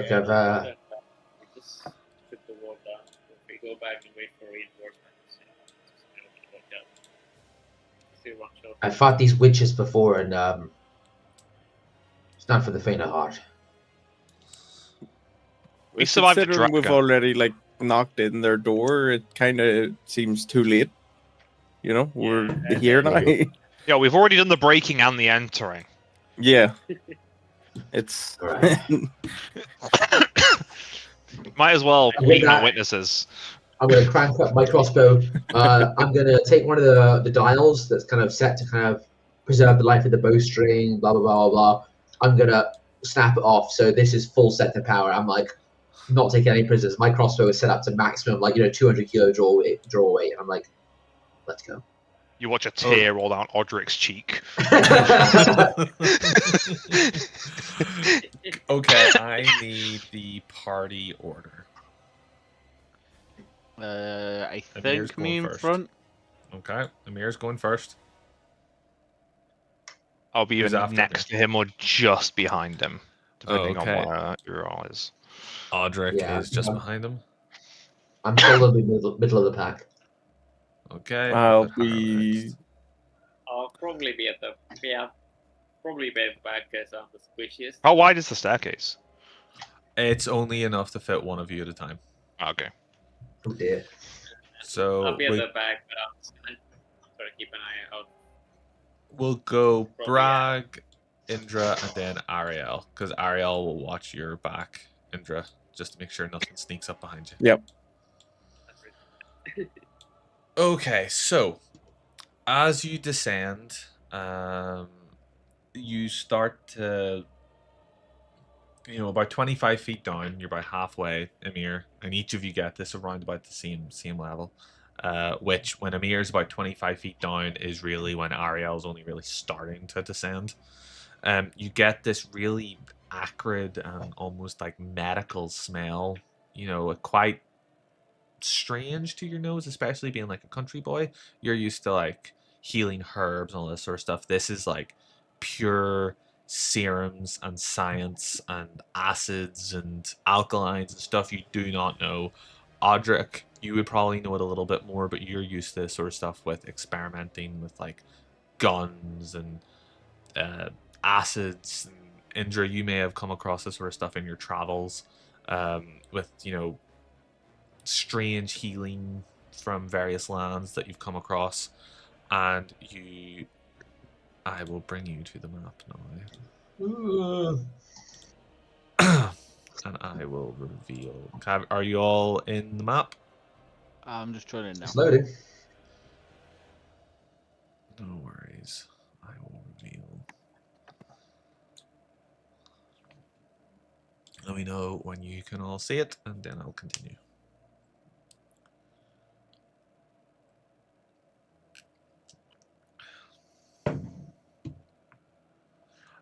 yeah, I've we just put the wall down. If we go back and wait for reinforcements, just look out. Still one shot. I fought these witches before, and it's not for the faint of heart. We survived the Considering we've dragon. already like knocked in their door, it kind of seems too late. You know, we're Yeah, here now. Yeah, we've already done the breaking and the entering. Yeah, it's All right. Might as well With lean on that- witnesses. I'm going to crank up my crossbow. I'm going to take one of the dials that's kind of set to kind of preserve the life of the bowstring, blah, blah, blah, blah, blah. I'm going to snap it off. So this is full set to power. I'm like, not taking any prisoners. My crossbow is set up to maximum, 200 kilo draw weight. And I'm like, let's go. You watch a tear roll down Odric's cheek. Okay, I need the party order. I Amir's think me going in first. front. Okay, Amir's going first. I'll be Who's either after next to him or just behind him, depending okay. on where your eye is. Odric Yeah, is just I'm- behind him. I'm still in the middle of the pack. Okay. I'll we'll put Hara be next. I'll probably be at the probably be at the back because I'm the squishiest. How wide is the staircase? It's only enough to fit one of you at a time. Okay. Oh dear. So I'll be at the back, but I'm just gonna sort of keep an eye out. we'll go Probably, Bragg, Indra, and then Ariel, because Ariel will watch your back, Indra, just to make sure nothing sneaks up behind you. Yep. Okay, so as you descend, you start to, about 25 feet down. You're about halfway, Amir, and each of you get this around about the same level. Which, when Amir's about 25 feet down, is really when Ariel's only really starting to descend. You get this really acrid and almost like medical smell. Quite strange to your nose, especially being like a country boy. You're used to like healing herbs and all this sort of stuff. This is like pure serums and science and acids and alkalines and stuff you do not know. Audric, you would probably know it a little bit more, but you're used to this sort of stuff with experimenting with like guns and acids. And Indra, you may have come across this sort of stuff in your travels, with strange healing from various lands that you've come across, and I will bring you to the map now. And I will reveal. Are you all in the map? I'm just trying it now. It's loading. No worries. I will reveal. Let me know when you can all see it, and then I'll continue.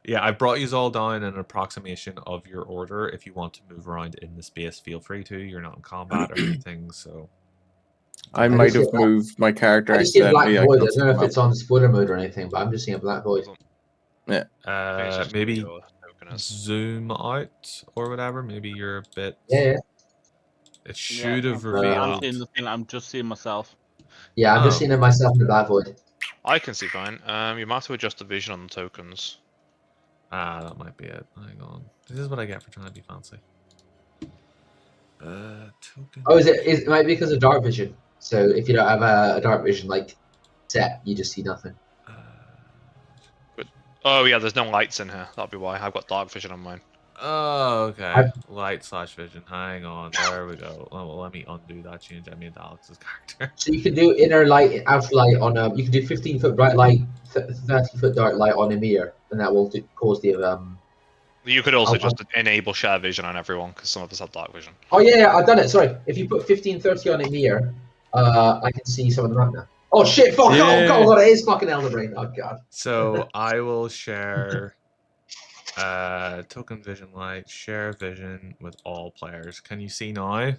Yeah, I brought you all down an approximation of your order. If you want to move around in the space, feel free to. You're not in combat or anything, so. I I might just have see a black- moved my character I just see a black accidentally. void. I can't don't know if see it's on spoiler mode or anything, but I'm just seeing a black void. Maybe Token is. zoom out or whatever. Maybe you're a bit. Yeah. It should have I'm revealed. seeing the thing. I'm just seeing myself. Yeah, I'm just Oh. seeing it myself in the black void. I can see fine. You might have to adjust the vision on the tokens. That might be it. Hang on. This is what I get for trying to be fancy. Token. Oh, it might be because of dark vision. So if you don't have a dark vision like set, you just see nothing. Oh yeah, there's no lights in here. That'll be why. I've got dark vision on mine. Oh, okay. Light/vision. Hang on. There we go. Oh, well, let me undo that change I made to Alex's character. So you can do inner light, outer light on you can do 15-foot bright light, 30-foot dark light on Emir, and that will cause the You could also I'll- just enable share vision on everyone because some of us have dark vision. Oh yeah, I've done it. Sorry, if you put 15-30 on Emir, I can see some of the map now. Oh shit! Fuck! Yeah. Oh god, it is fucking Elder Brain. Oh god. So I will share token vision light, share vision with all players. Can you see now?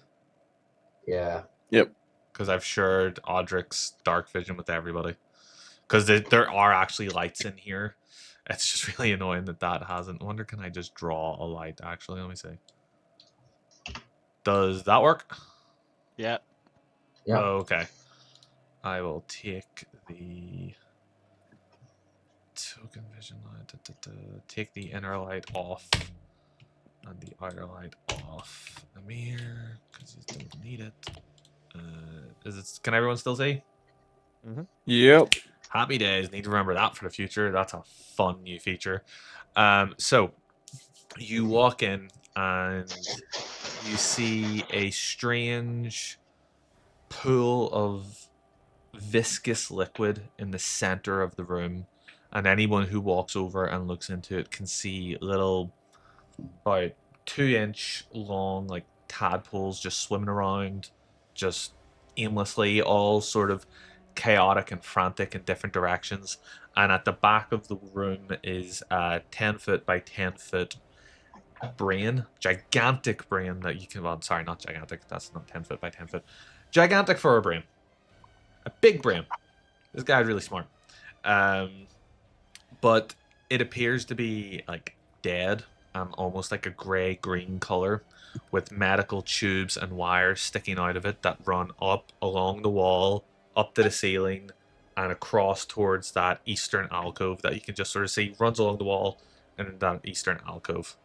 Yeah. Because I've shared Audric's dark vision with everybody. Because there are actually lights in here. It's just really annoying that hasn't. I wonder, can I just draw a light? Actually, let me see. Does that work? Yeah. Yeah. Okay. I will take the token vision light. Take the inner light off and the outer light off. Amir, because you don't need it. Can everyone still see? Yep. Happy days. Need to remember that for the future. That's a fun new feature. So you walk in and you see a strange pool of viscous liquid in the center of the room, and anyone who walks over and looks into it can see little, about 2-inch long, like tadpoles just swimming around, just aimlessly, all sort of chaotic and frantic in different directions. And at the back of the room is a 10-foot by 10-foot brain, gigantic brain that you can. Well, sorry, not gigantic. That's not 10 foot by 10 foot. Gigantic for a brain, a big brain. This guy's really smart. But it appears to be like dead and almost like a grey green color, with medical tubes and wires sticking out of it that run up along the wall, up to the ceiling, and across towards that eastern alcove that you can just sort of see runs along the wall and in that eastern alcove.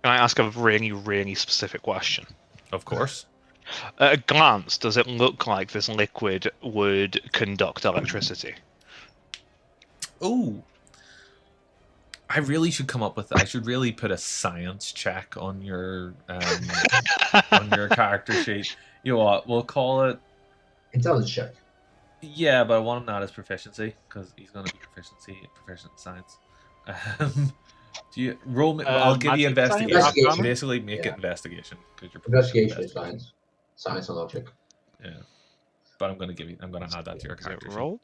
Can I ask a really, really specific question? Of course. At a glance, does it look like this liquid would conduct electricity? Ooh. I really should come up with. I should really put a science check on your character sheet. You know what? We'll call it. Intelligence check. Yeah, but I want him not as proficiency because he's going to be proficient in science. Do you roll me? I'll give you Magic science? investigation. Investigation. Basically, make Yeah. it investigation because you're proficient in Investigation is science. Science and logic. Yeah, but I'm going to add that to your Is it character sheet. roll?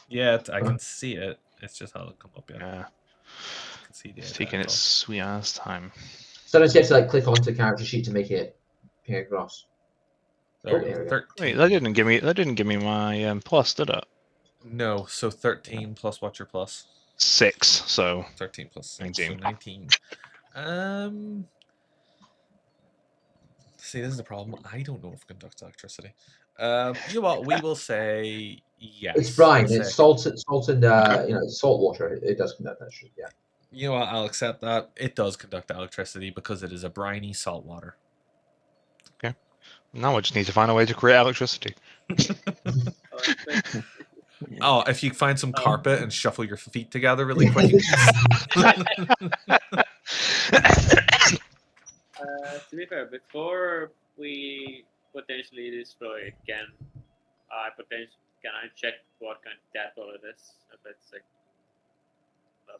Yeah, I can see it. It's just how it'll come up. Yeah, Yeah. I can see the It's taking its sweet ass time. Sometimes you have to like click onto character sheet to make it ping across. There Oh, you there go. we go. 13. Wait, that didn't give me my plus, did it? No, so 13 plus what's your plus? 6. So 13 plus 6, 19. so 19. See, this is the problem. I don't know if it conducts electricity. You know what? We will say yes. It's brine. We'll It's say- salt and salt water. It does conduct that shit. Yeah. You know what? I'll accept that. It does conduct electricity because it is a briny salt water. Now I just need to find a way to create electricity. Oh, if you find some carpet and shuffle your feet together really quick. To be fair, before we potentially destroy it, can I check what kind of tadpole it is? If it's like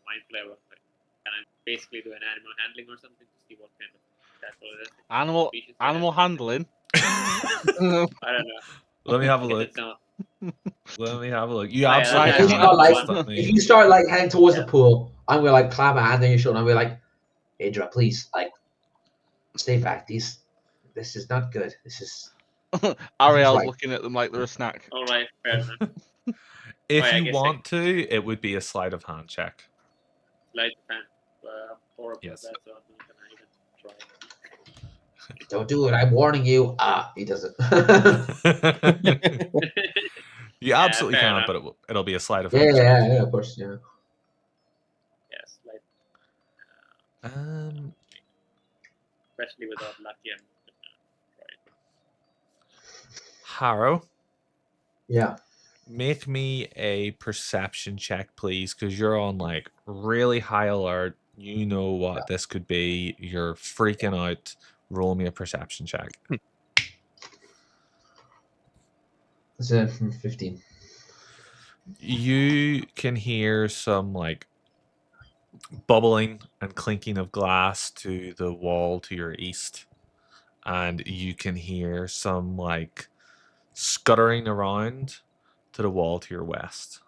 mind flavor, can I basically do an animal handling or something to see what kind of tadpole it is? Animal handling. I don't know. Let me have a If look. it's not- Let me have a look. You Oh, yeah, absolutely that's can. actually Just not let If me- you start like heading towards Yeah. the pool, I'm gonna like clap a hand on your shoulder and I'll be like, Indra, please, like, stay back. This is not good. This is Ariel's Right. looking at them like they're a snack. All right, fair enough. If I you guess want to, it would be a sleight of hand check. Light fan. Horrible Yes. at that, so I'm not gonna even try. don't do it. I'm warning you. Ah, he doesn't. You absolutely fair can, enough. but it'll be a sleight of yeah, hand check. yeah, of course, yeah. Yes, like Um, especially without lucky and right. Harrow, Yeah. make me a perception check, please, because you're on like really high alert. You know what this could be. You're freaking out. Roll me a perception check. It's 15. You can hear some like bubbling and clinking of glass to the wall to your east, and you can hear some like scuttering around to the wall to your west.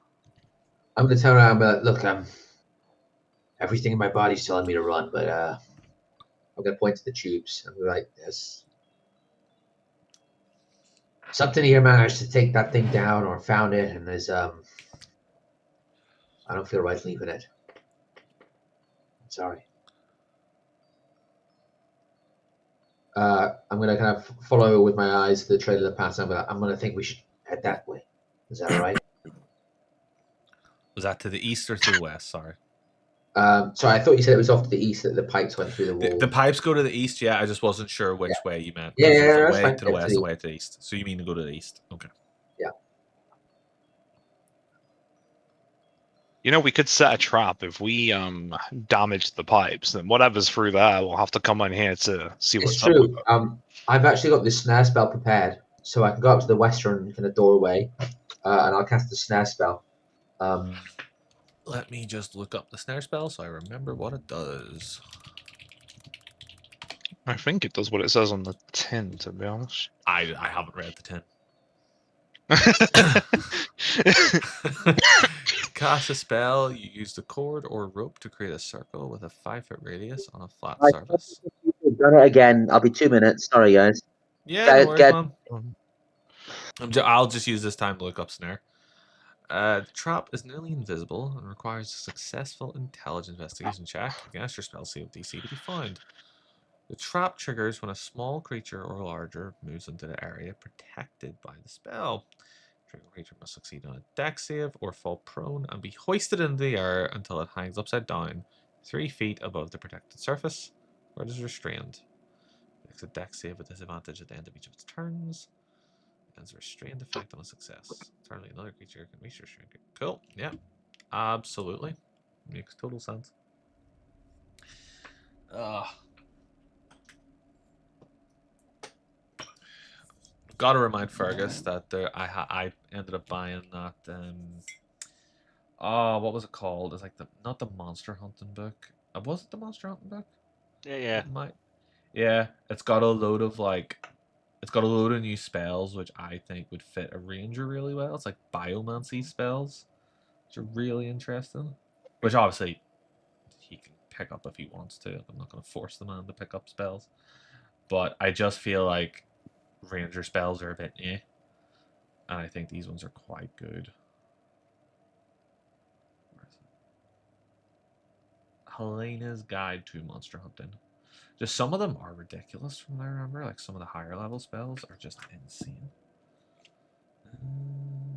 I'm gonna turn around and be like, look, everything in my body's telling me to run, but I'm gonna point to the tubes and be like, there's something here managed to take that thing down or found it, and there's I don't feel right leaving it. I'm sorry. I'm gonna kind of follow with my eyes the trail of the path. I'm gonna think we should head that way. Is that all right? Was that to the east or to the west? Sorry. Sorry, I thought you said it was off to the east that the pipes went through the wall. The pipes go to the east, yeah. I just wasn't sure which way you meant. Yeah, 'cause yeah, there's a that's way fine. to the Yeah, west, to a the way to the east. So you mean to go to the east? Okay. You know, we could set a trap if we damage the pipes. Then whatever's through there will have to come in here to see It's what's up. true. I've actually got this snare spell prepared, so I can go up to the western kind of doorway, and I'll cast the snare spell. Let me just look up the snare spell so I remember what it does. I think it does what it says on the tin, to be honest. I haven't read the 10. Cast a spell. You use the cord or rope to create a circle with a 5-foot radius on a flat surface. Done it again. I'll be 2 minutes. Sorry, guys. Yeah, no worries, man. I'll just use this time to look up snare. The trap is nearly invisible and requires a successful intelligence investigation check against your spell save DC to be found. The trap triggers when a small creature or larger moves into the area protected by the spell. The creature must succeed on a dex save or fall prone and be hoisted into the air until it hangs upside down 3 feet above the protected surface. Where does restrained? Makes a dex save with disadvantage at the end of each of its turns. Has a restrained effect on a success. Eternally, another creature can reach restrained. Cool. Yeah. Absolutely. Makes total sense. Gotta remind Fergus that I ended up buying that what was it called? It's like not the monster hunting book. Was it the monster hunting book? Yeah. It might. Yeah, it's got a load of new spells which I think would fit a ranger really well. It's like biomancy spells, which are really interesting. Which obviously he can pick up if he wants to. I'm not going to force the man to pick up spells, but I just feel like ranger spells are a bit and I think these ones are quite good. Helena's Guide to Monster Hunting. Just some of them are ridiculous from what I remember. Like some of the higher level spells are just insane.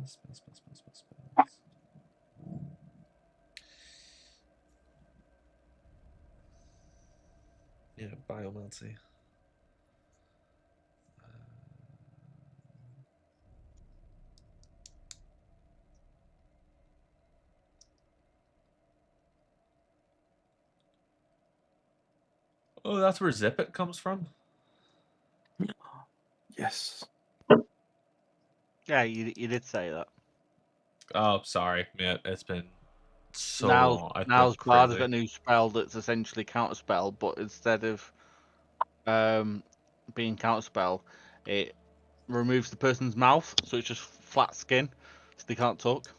Spells. Yeah, biomancy. Oh, that's where Zip It comes from? Yes. Yeah, you did say that. Oh, sorry, man. It's been so now long. I've now been Bard has crazy. got a new spell that's essentially counterspell, but instead of being counterspell, it removes the person's mouth, so it's just flat skin, so they can't talk.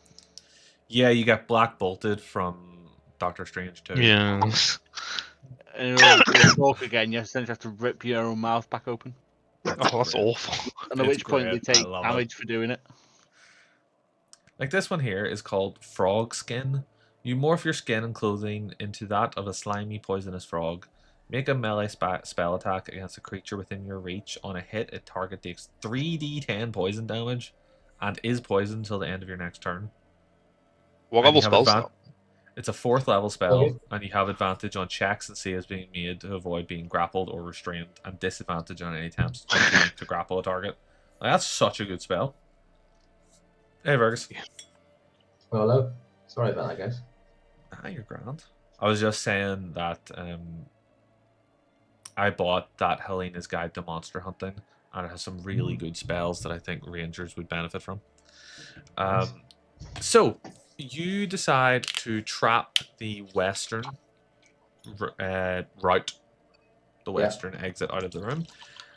Yeah, you get Black Bolted from Doctor Strange too. Yeah. And in order to talk again, you essentially have to rip your own mouth back open. Oh, that's great. awful. And at It's which point they great. I take love it. damage for doing it. Like this one here is called Frog Skin. You morph your skin and clothing into that of a slimy, poisonous frog. Make a melee spell attack against a creature within your reach. On a hit, a target takes 3d10 poison damage and is poisoned until the end of your next turn. What And level you have spells that? It's a 4th level Okay. spell, and you have advantage on checks and saves being made to avoid being grappled or restrained, and disadvantage on any attempts to grapple a target. Like, that's such a good spell. Hey, Fergus. Well, hello. Sorry about that, guys. You're grand. I was just saying that I bought that Helena's Guide to Monster Hunting, and it has some really good spells that I think Rangers would benefit from. Nice. So, you decide to trap the western route, the western exit out of the room,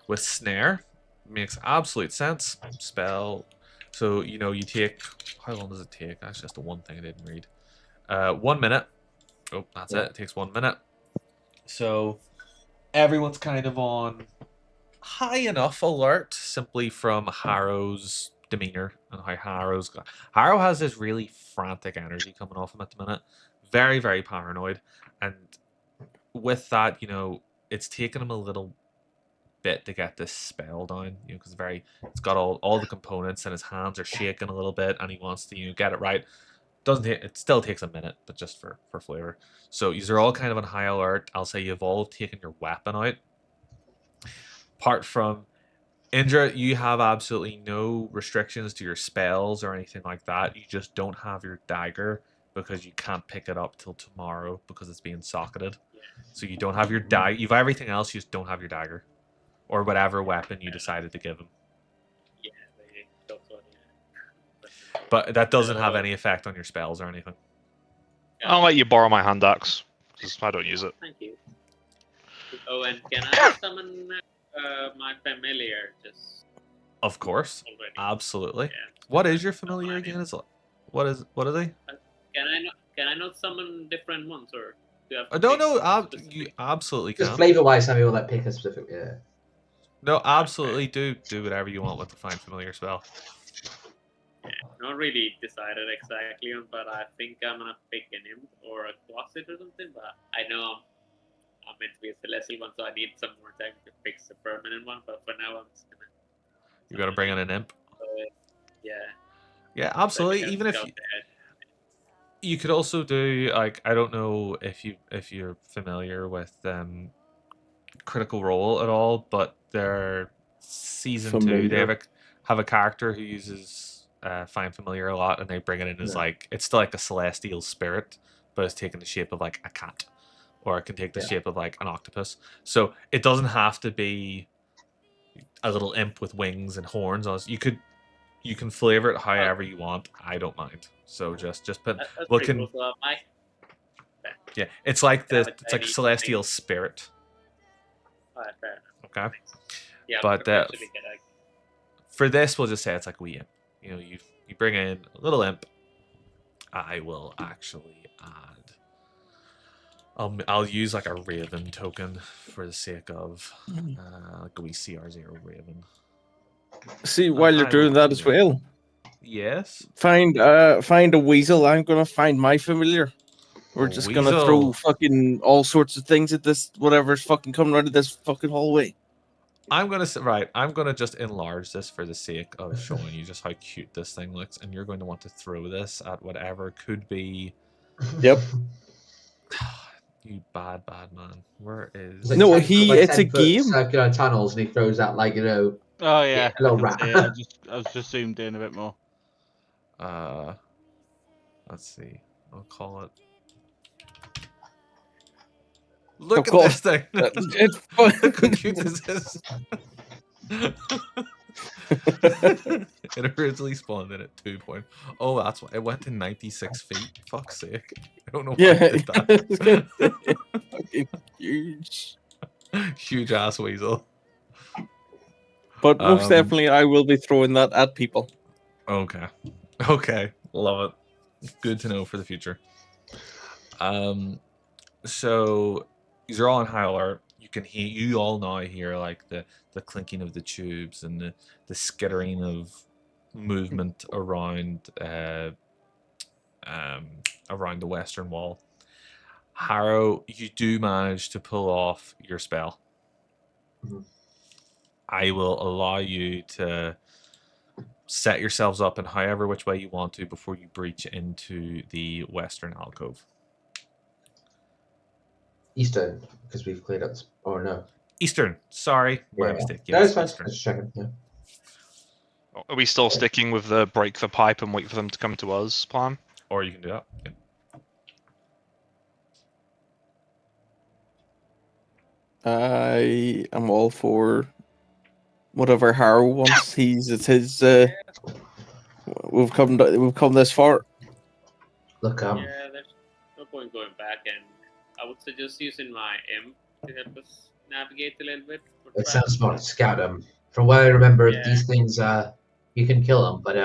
with Snare. Makes absolute sense. Spell. So, you take. How long does it take? That's just the one thing I didn't read. 1 minute. Oh, that's it. It takes 1 minute. So everyone's kind of on high enough alert simply from Harrow's demeanor and how Harrow has this really frantic energy coming off him at the minute. Very, very paranoid. And with that, it's taken him a little bit to get this spell down, because it's got all the components and his hands are shaking a little bit and he wants to, get it right. It still takes a minute, but just for flavor. So you're all kind of on high alert. I'll say you've all taken your weapon out. Apart from Indra, you have absolutely no restrictions to your spells or anything like that. You just don't have your dagger because you can't pick it up till tomorrow because it's being socketed. So you don't have your dagger. You've everything else, you just don't have your dagger. Or whatever weapon you decided to give him. Yeah, they don't want But that doesn't have any effect on your spells or anything. I'll let you borrow my hand axe, because I don't use it. Thank you. Oh, and can I summon my familiar just Of course. already? Absolutely. Yeah. What is your familiar again? What are they? Can I not summon different ones, or do you have I to don't pick know. one You specific? absolutely Just can. flavor-wise, some people that pick a specific. Yeah. No, absolutely do whatever you want with the find familiar spell. Not really decided exactly on, but I think I'm gonna pick an imp or a closet or something. But I know I'm meant to be a celestial one, so I need some more time to fix a permanent one. But for now, I'm just gonna. You got to bring in an imp. Yeah. Yeah, absolutely. Like, Even if you could also do, like, I don't know if you're familiar with Critical Role at all, but they're season 2. They Familiar. have a character who uses Find Familiar a lot, and they bring it in as Yeah. like it's still like a celestial spirit, but it's taking the shape of like a cat, or it can take the Yeah. shape of like an octopus. So it doesn't have to be a little imp with wings and horns on it. You can flavor it however you want. I don't mind. So just put That's what pretty can cool. So yeah. It's like have the a it's like tiny celestial thing. spirit. Alright, fair enough. Okay, Yeah, but potentially get a for this, we'll just say it's like a wee imp. You know, you bring in a little imp. I will actually add. I'll use like a raven token for the sake of like a wee CR0 raven. See, while you're I will doing that do as well, Yes. find a weasel. I'm gonna find my familiar. We're A just gonna throw weasel. fucking all sorts of things at this whatever's fucking coming out of this fucking hallway. I'm gonna just enlarge this for the sake of showing you just how cute this thing looks, and you're going to want to throw this at whatever could be. Yep. You bad man. Where is? It's like No, 10 foot by it's 10 a foot game. circular tunnels, and he throws out like Oh yeah, a little I rat. can see it. I was just zoomed in a bit more. Let's see. I'll call it. Look Of at course. this thing. It's Look fun. how cute is this? It originally spawned in at 2 point. Oh, that's why it went to 96 feet. Fuck's sake. I don't know why Yeah, I did that. fucking huge. Huge ass weasel. But most Um, definitely, I will be throwing that at people. Okay. Okay. Love it. Good to know for the future. So these are all on high alert. You all now hear like the clinking of the tubes and the skittering of movement around around the western wall. Harrow, you do manage to pull off your spell. Mhm. I will allow you to set yourselves up in however which way you want to before you breach into the western alcove. Eastern, because we've cleared up. Oh no. Eastern. Sorry, my Yeah. mistake. No, Yes, it's fine. Eastern. Just checking. Yeah. Are we still sticking with the break the pipe and wait for them to come to us plan? Or you can do that. Yeah. I am all for whatever Harrow wants. It's his. We've come this far. Look, yeah, there's no point going back, and I would suggest using my imp to help us navigate a little bit. for it travel. sounds smart. Scout them. From what I remember, Yeah. these things, you can kill them, but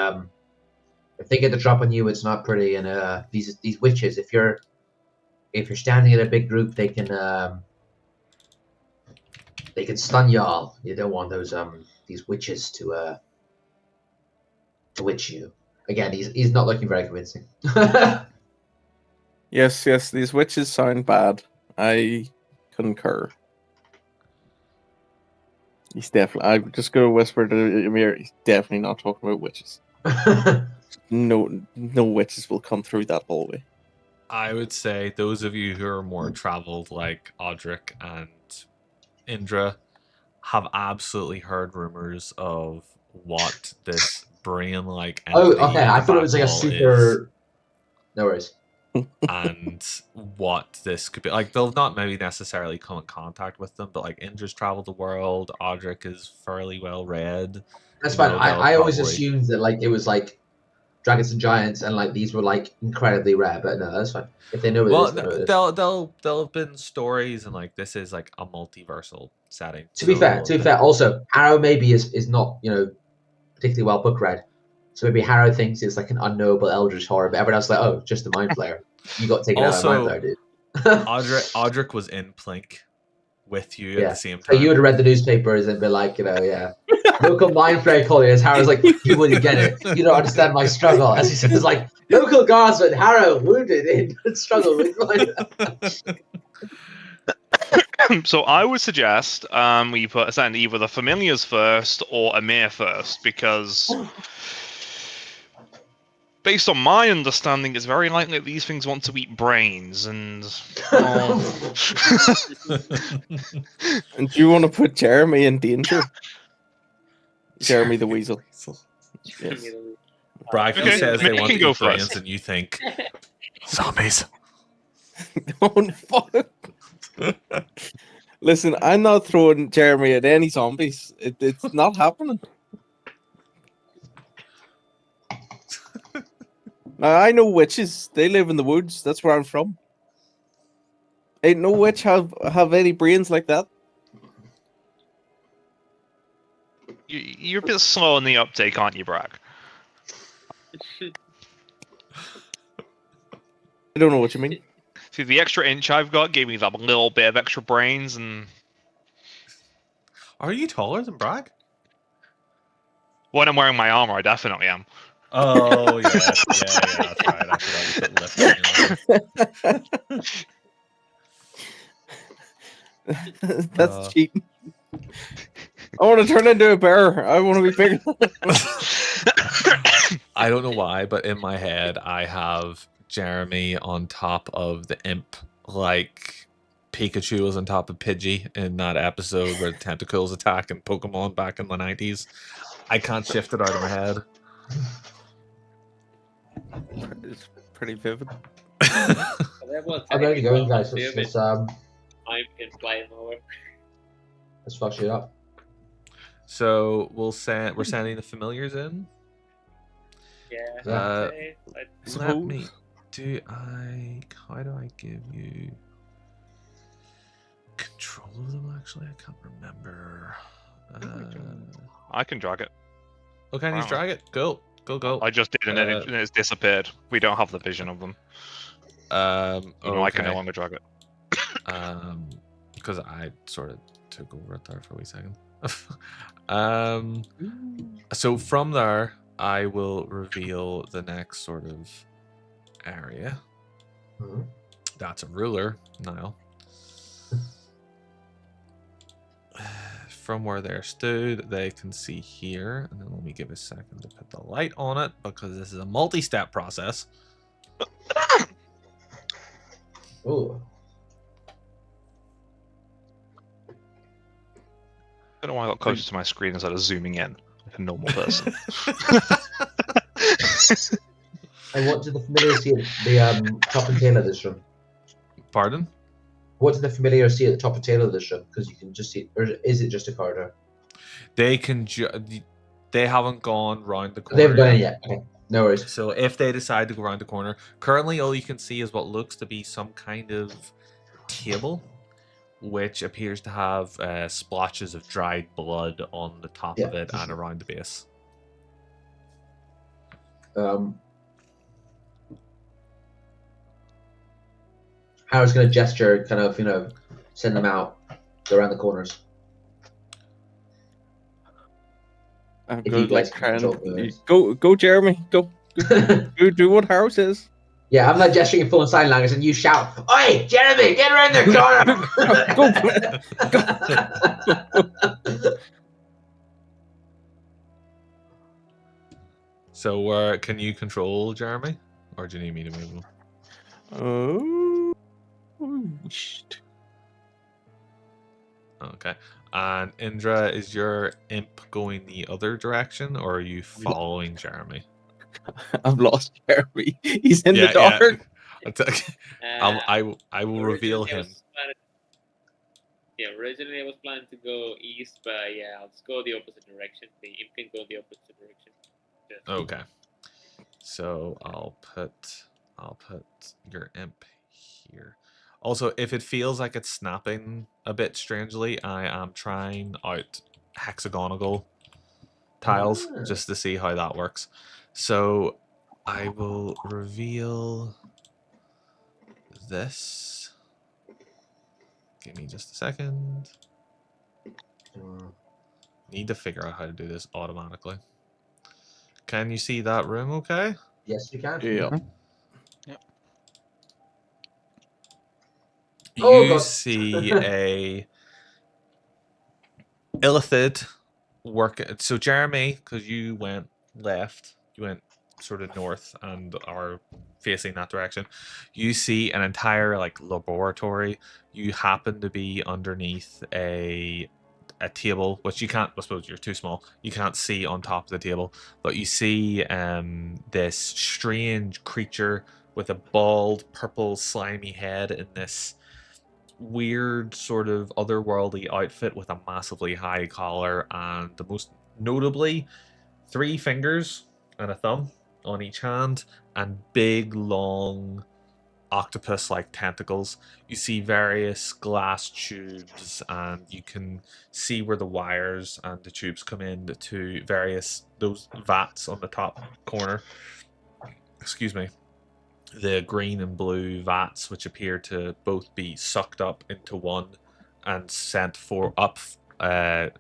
if they get the drop on you, it's not pretty. And these witches, if you're standing in a big group, they can stun y'all. You don't want these witches to witch you. Again, he's not looking very convincing. Yes, these witches sound bad. I concur. He's definitely. I'm just gonna whisper to Amir. He's definitely not talking about witches. No witches will come through that hallway. I would say those of you who are more traveled, like Audric and Indra, have absolutely heard rumors of what this brain-like Oh, entity okay. in I the thought it back was like a wall super. No worries. and what this could be. Like, they'll not maybe necessarily come in contact with them, but like Indra's traveled the world. Audric is fairly well read. That's You fine. know, I, they'll I always probably- assumed that like it was like dragons and giants, and like these were like incredibly rare. But no, that's fine. If they know what Well, it is, they know what it is. they'll have been stories, and like this is like a multiversal setting. To be fair, also Harrow maybe is not particularly well book read, so maybe Harrow thinks it's like an unknowable eldritch horror, but everyone else is like, oh, just a mind flayer. You got taken out of mind Also, flayer, dude. Audric was in Plink with you at the same So time. you would have read the newspapers and been like, local mind flayer colliers. Harrow's like, you wouldn't get it. You don't understand my struggle. As he says, like, local guardsman, Harrow wounded in struggle with mind. So I would suggest we send either the familiars first or Amir first, because Based on my understanding, it's very likely that these things want to eat brains, and well, And do you want to put Jeremy in danger? Jeremy the Weasel. Yes. Bragg, he Okay, says maybe they you want can to go eat brains, first. and you think zombies. Oh, fuck. Listen, I'm not throwing Jeremy at any zombies. It's not happening. Now, I know witches. They live in the woods. That's where I'm from. Ain't no witch have any brains like that. You're a bit slow in the uptake, aren't you, Bragg? I don't know what you mean. See, the extra inch I've got gave me that little bit of extra brains, and Are you taller than Bragg? when I'm wearing my armor, I definitely am. Oh yeah, that's right. I forgot you put lift on your arm. That's cheating. I want to turn into a bear. I want to be bigger. I don't know why, but in my head, I have Jeremy on top of the imp, like Pikachu was on top of Pidgey in that episode where the tentacles attack in Pokemon back in the 90s. I can't shift it out of my head. It's pretty vivid. I'm ready to go, guys. Let's I can fly him over. let's fuck shit up. So we're sending the familiars in. Yeah. Okay, Let me. How do I give you control of them? Actually, I can't remember. I can drag it. Okay, can you drag it? Go. I just did, and then it's disappeared. We don't have the vision of them. I can no longer drag it. Because I sort of took over it there for a wee second. So from there, I will reveal the next sort of area. Mm-hmm. That's a ruler, Niall. From where they're stood, they can see here. And then let me give a second to put the light on it because this is a multi-step process. Ooh. I don't know why I got closer to my screen instead of zooming in like a normal person. And what did the familiar see at the top and tail of this room? Pardon? What did the familiar see at the top and tail of this room? Because you can just see, or is it just a corridor? They can. They haven't gone round the corner. They haven't done it yet. Okay, no worries. So if they decide to go around the corner, currently all you can see is what looks to be some kind of table, which appears to have splotches of dried blood on the top of it and around the base. Howard's going to gesture, kind of, send them out, go around the corners. I'm If good, you guys like can trying. control Go, Jeremy. Go. Do what Harold says. Yeah, I'm not gesturing in full sign language, and you shout, "Oi, Jeremy, get around the corner!" Go. So can you control Jeremy? Or do you need me to move him? Oh, shit. Okay. And Indra, is your imp going the other direction, or are you following Jeremy? I've lost Jeremy. He's in the dark. I will reveal him. Originally I was planning to go east, but yeah, I'll just go the opposite direction. The imp can go the opposite direction. Okay. So I'll put your imp here. Also, if it feels like it's snapping a bit strangely, I am trying out hexagonal tiles just to see how that works. So I will reveal this. Give me just a second. Need to figure out how to do this automatically. Can you see that room okay? Yes, you can. Yeah. You see a Illithid work. So Jeremy, because you went left, you went sort of north and are facing that direction. You see an entire like laboratory. You happen to be underneath a table, which you can't. I suppose you're too small. You can't see on top of the table, but you see this strange creature with a bald, purple, slimy head in this weird sort of otherworldly outfit with a massively high collar and the most notably 3 fingers and a thumb on each hand and big long octopus like tentacles. You see various glass tubes and you can see where the wires and the tubes come in to various those vats on the top corner. Excuse me. The green and blue vats, which appear to both be sucked up into one and sent for up,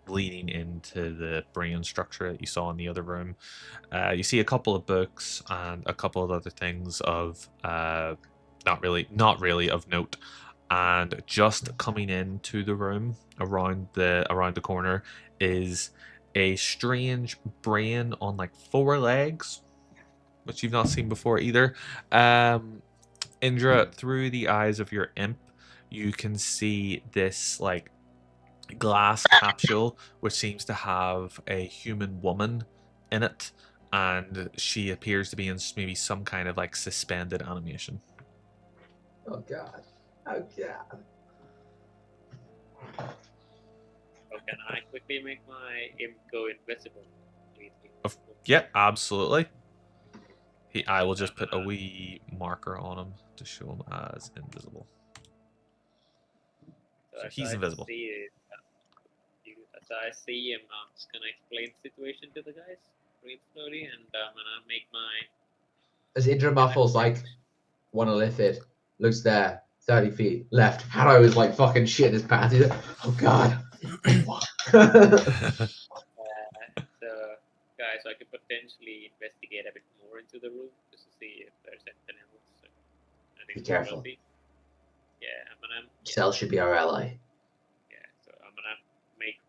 leading into the brain structure that you saw in the other room. You see a couple of books and a couple of other things of not really of note. And just coming into the room around the corner is a strange brain on like 4 legs, which you've not seen before either. Indra, through the eyes of your imp, you can see this like glass capsule which seems to have a human woman in it, and she appears to be in maybe some kind of like suspended animation. Oh god. Oh god. Or can I quickly make my imp go invisible? Yeah, absolutely. I will just put a wee marker on him to show him as invisible. So he's invisible. As I see him, I'm just gonna explain the situation to the guys real slowly, and I'm gonna make my. As Indra muffles like want to lift it, looks there, 30 feet left. Harrow is like fucking shit in his pants. He's like, oh god. So, guys, I could potentially investigate a bit more into the room just to see if there's anything else. So, I think Be careful. Yeah, I'm gonna. Cell should be our ally. Yeah, so I'm gonna make.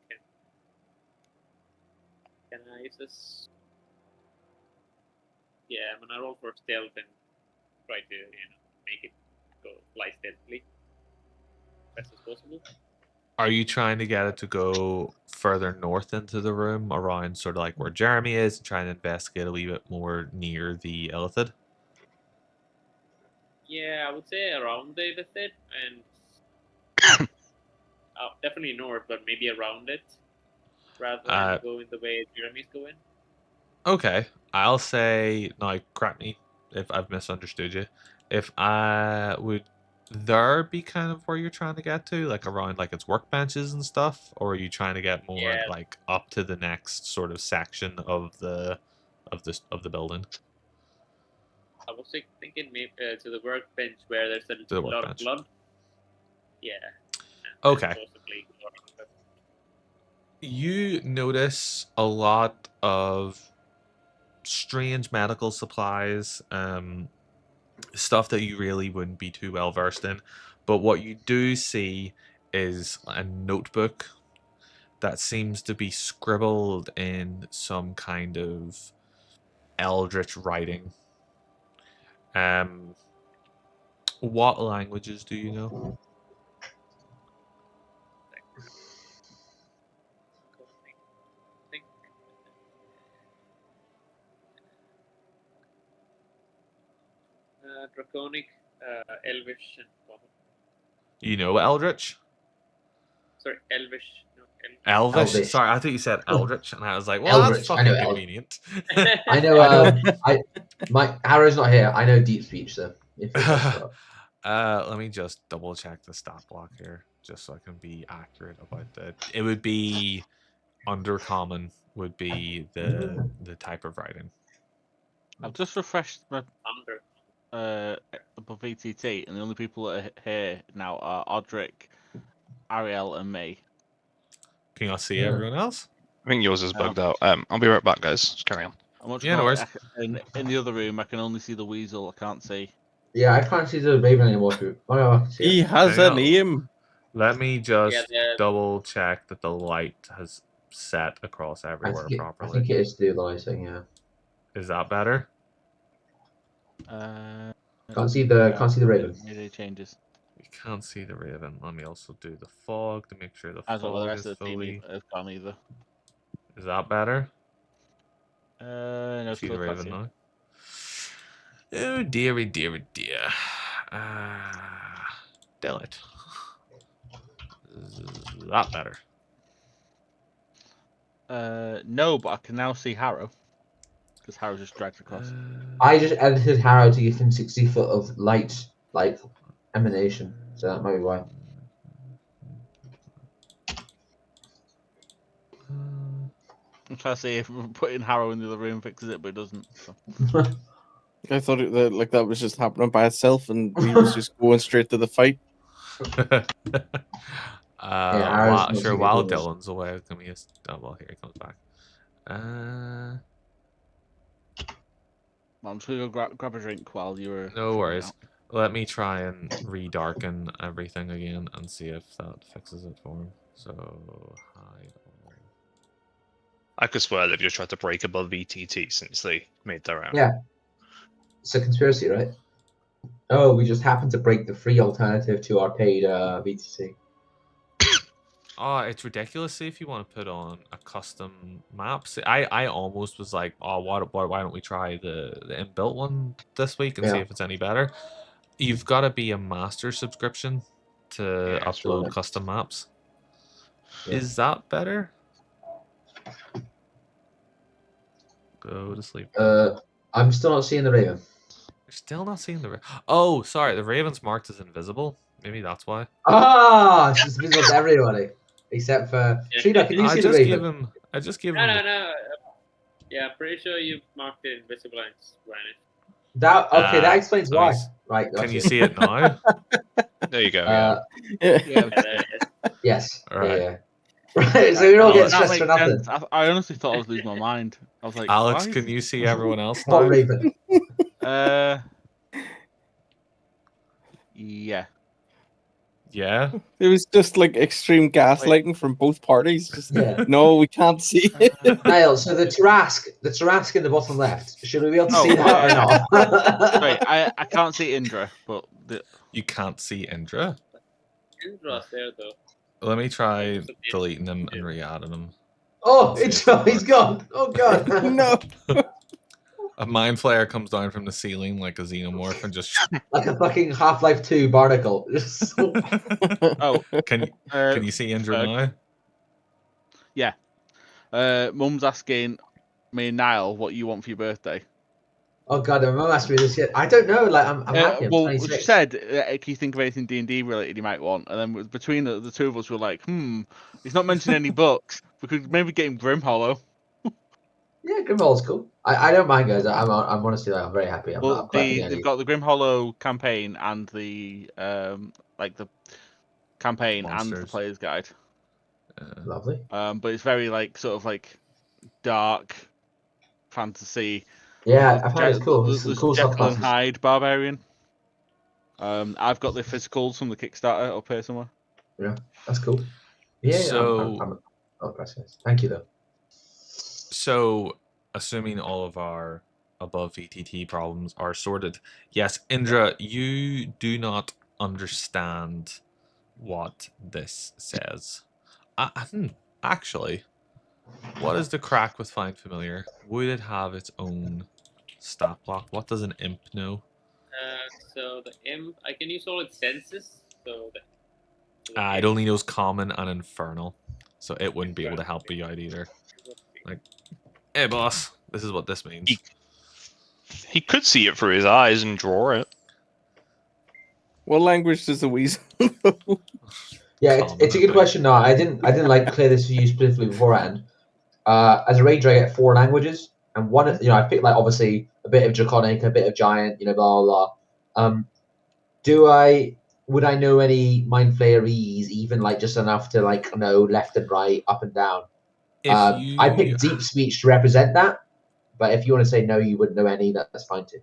Can I use this? Yeah, I'm gonna roll for stealth and try to make it go fly stealthily, best as possible. Are you trying to get it to go further north into the room, around sort of like where Jeremy is, and trying to investigate a wee bit more near the Illithid? Yeah, I would say around the Illithid, and definitely north, but maybe around it, rather than going the way Jeremy's going. Okay, I'll say now. Correct me if I've misunderstood you. If I would, there be kind of where you're trying to get to, like around like its workbenches and stuff, or are you trying to get more Yeah. like up to the next sort of section of the building? I was thinking maybe to the workbench where there's a the lot of workbench. blood. Yeah. Okay. Possibly. You notice a lot of strange medical supplies, stuff that you really wouldn't be too well versed in. But what you do see is a notebook that seems to be scribbled in some kind of eldritch writing. What languages do you know? Draconic, Elvish, and common. You know Eldritch? Sorry, Elvish. No, Elvish? Elvish. Sorry, I thought you said Eldritch, and I was like, well, Eldritch. that's I know fucking Eld- convenient. I know. My Harrow's not here. I know deep speech, so if it does come up. Let me just double check the stat block here, just so I can be accurate about that. It would be undercommon would be the type of writing. I've just refreshed my Under. above VTT, and the only people that are here now are Odric, Ariel, and me. Can you see Yeah. everyone else? I think yours is bugged out. I'll be right back, guys. Just carry on. I'm much Yeah, no more, worries. in the other room, I can only see the weasel. I can't see. Yeah, I can't see the Raven anymore. Oh no, I can see He it. has Hang a on. name. Let me just Yeah, double check that the light has set across I everywhere think properly. it is the lighting. Yeah. Is that better? Can't see the raven. Made any changes. We can't see the raven. Let me also do the fog to make sure the As well, the fog rest is of the team fully. have gone either. Is that better? No, See still the can't raven see him. now. Oh dearie, dearie, dear. Damn it. Is that better? No, but I can now see Harrow because Harrow just dragged across. I just edited Harrow to give him 60 foot of light, like emanation. So that might be why. I'm trying to see if putting Harrow in the other room fixes it, but it doesn't. So. I thought that was just happening by itself, and we was just going straight to the fight. Arrow's not Sure, seeing while it. Dylan's away, can we just... Oh, well, here he comes back. I'm just gonna go grab a drink while you were. No worries. Let me try and redarken everything again and see if that fixes it for him. So, hide all. I could swear they've just tried to break above VTT since they made their own. Yeah. It's a conspiracy, right? Oh, we just happened to break the free alternative to our paid VTC. Oh, it's ridiculous. See if you want to put on a custom map. See, I almost was like, oh, why don't we try the inbuilt one this week and see Yeah. if it's any better? You've got to be a master subscription to Yeah, upload sure. custom maps. Yeah. Is that better? Go to sleep. I'm still not seeing the raven. You're still not seeing the. Oh, sorry. The raven's marked as invisible. Maybe that's why. Ah, it's just visible to everybody except for Yeah. Shrina. Can you I see the just raven? give him. I just give No, him. no, no. Yeah, I'm pretty sure you marked it invisible and it's vanished. That okay? That explains let me why. s- Right. Can you gotcha. see it now? There you go. Yeah. Yeah. Yeah, there it is. Yes. All right. Yeah. Right. So you're all I'll getting let- stressed for makes nothing. sense. I honestly thought I was losing my mind. I was like, Alex, why can is you see everyone else What now? raven? Yeah. Yeah. It was just like extreme gaslighting from both parties. Just Yeah. no, we can't see it. Niall, so the Tarask in the bottom left. Should we be able to Oh, see that or not? Wait, I can't see Indra, but You can't see Indra. Indra's there though. Let me try Just a bit. deleting him and re-adding him. Oh, See it's if it he's works. gone. Oh god. No. A mind flayer comes down from the ceiling like a xenomorph and just. Like a fucking Half-Life 2 barnacle. oh, Can you see Indra now? Mum's asking me and Niall what you want for your birthday. Oh god, my mum asked me this yet. I don't know. Like I'm happy. I'm Well, 26. she said, "Can you think of anything D&D related you might want?" And then between the two of us, we were like, he's not mentioned any books. We could maybe get him Grim Hollow. Yeah, Grimwall's cool. I don't mind, guys. I'm honestly like, I'm very happy. I'm Well, quite happy. they've got the Grim Hollow campaign and the the campaign and the Monsters. player's guide. Lovely. But it's very like sort of like dark fantasy. Yeah, I find it's cool. There's some There's cool Jekyll and subclasses. Hyde barbarian. I've got the physicals from the Kickstarter up here somewhere. Yeah, that's cool. Yeah, So- I'm impressed, guys. Thank you, though. So, assuming all of our above VTT problems are sorted, yes, Indra, you do not understand what this says. Actually, what is the crack with Find Familiar? Would it have its own stat block? What does an imp know? So the imp, I can use all its senses. So the It imp only knows common and infernal, so it wouldn't be able to Infernal. help you out either. would be- Like- Hey, boss, this is what this means. He could see it through his eyes and draw it. What language does the weasel? Yeah, Common, it's a I good think. question. No, I didn't like clear this for you specifically beforehand. As a ranger, I get 4 languages, and one, I picked like obviously a bit of draconic, a bit of giant, blah blah blah. Would I know any mind flayerese, even like just enough to like know left and right, up and down? I picked deep speech to represent that, but if you want to say no, you wouldn't know any. That's fine too.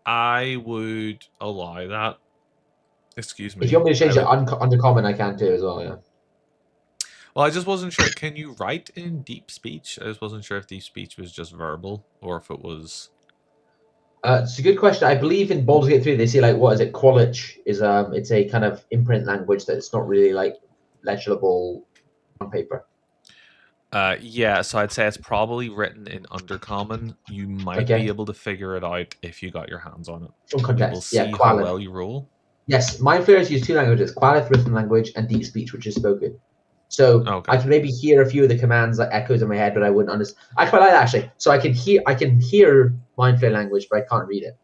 I would allow that. Excuse me. If you want me to change I it would- undercommon, I can too as well. Yeah. Well, I just wasn't sure. Can you write in deep speech? I just wasn't sure if deep speech was just verbal or if it was. It's a good question. I believe in Baldur's Gate 3 they say like what is it? Qualich is it's a kind of imprint language that's not really like legible on paper. Yeah, so I'd say it's probably written in Undercommon. You might Okay. be able to figure it out if you got your hands on it. From We will context. Yeah, see how Qualith. well you roll. Yes, Mind Flayers use two languages: Qualith written language and Deep Speech, which is spoken. So Okay. I can maybe hear a few of the commands like echoes in my head, but I wouldn't understand. I quite like that actually. So I can hear Mind Flayer language, but I can't read it.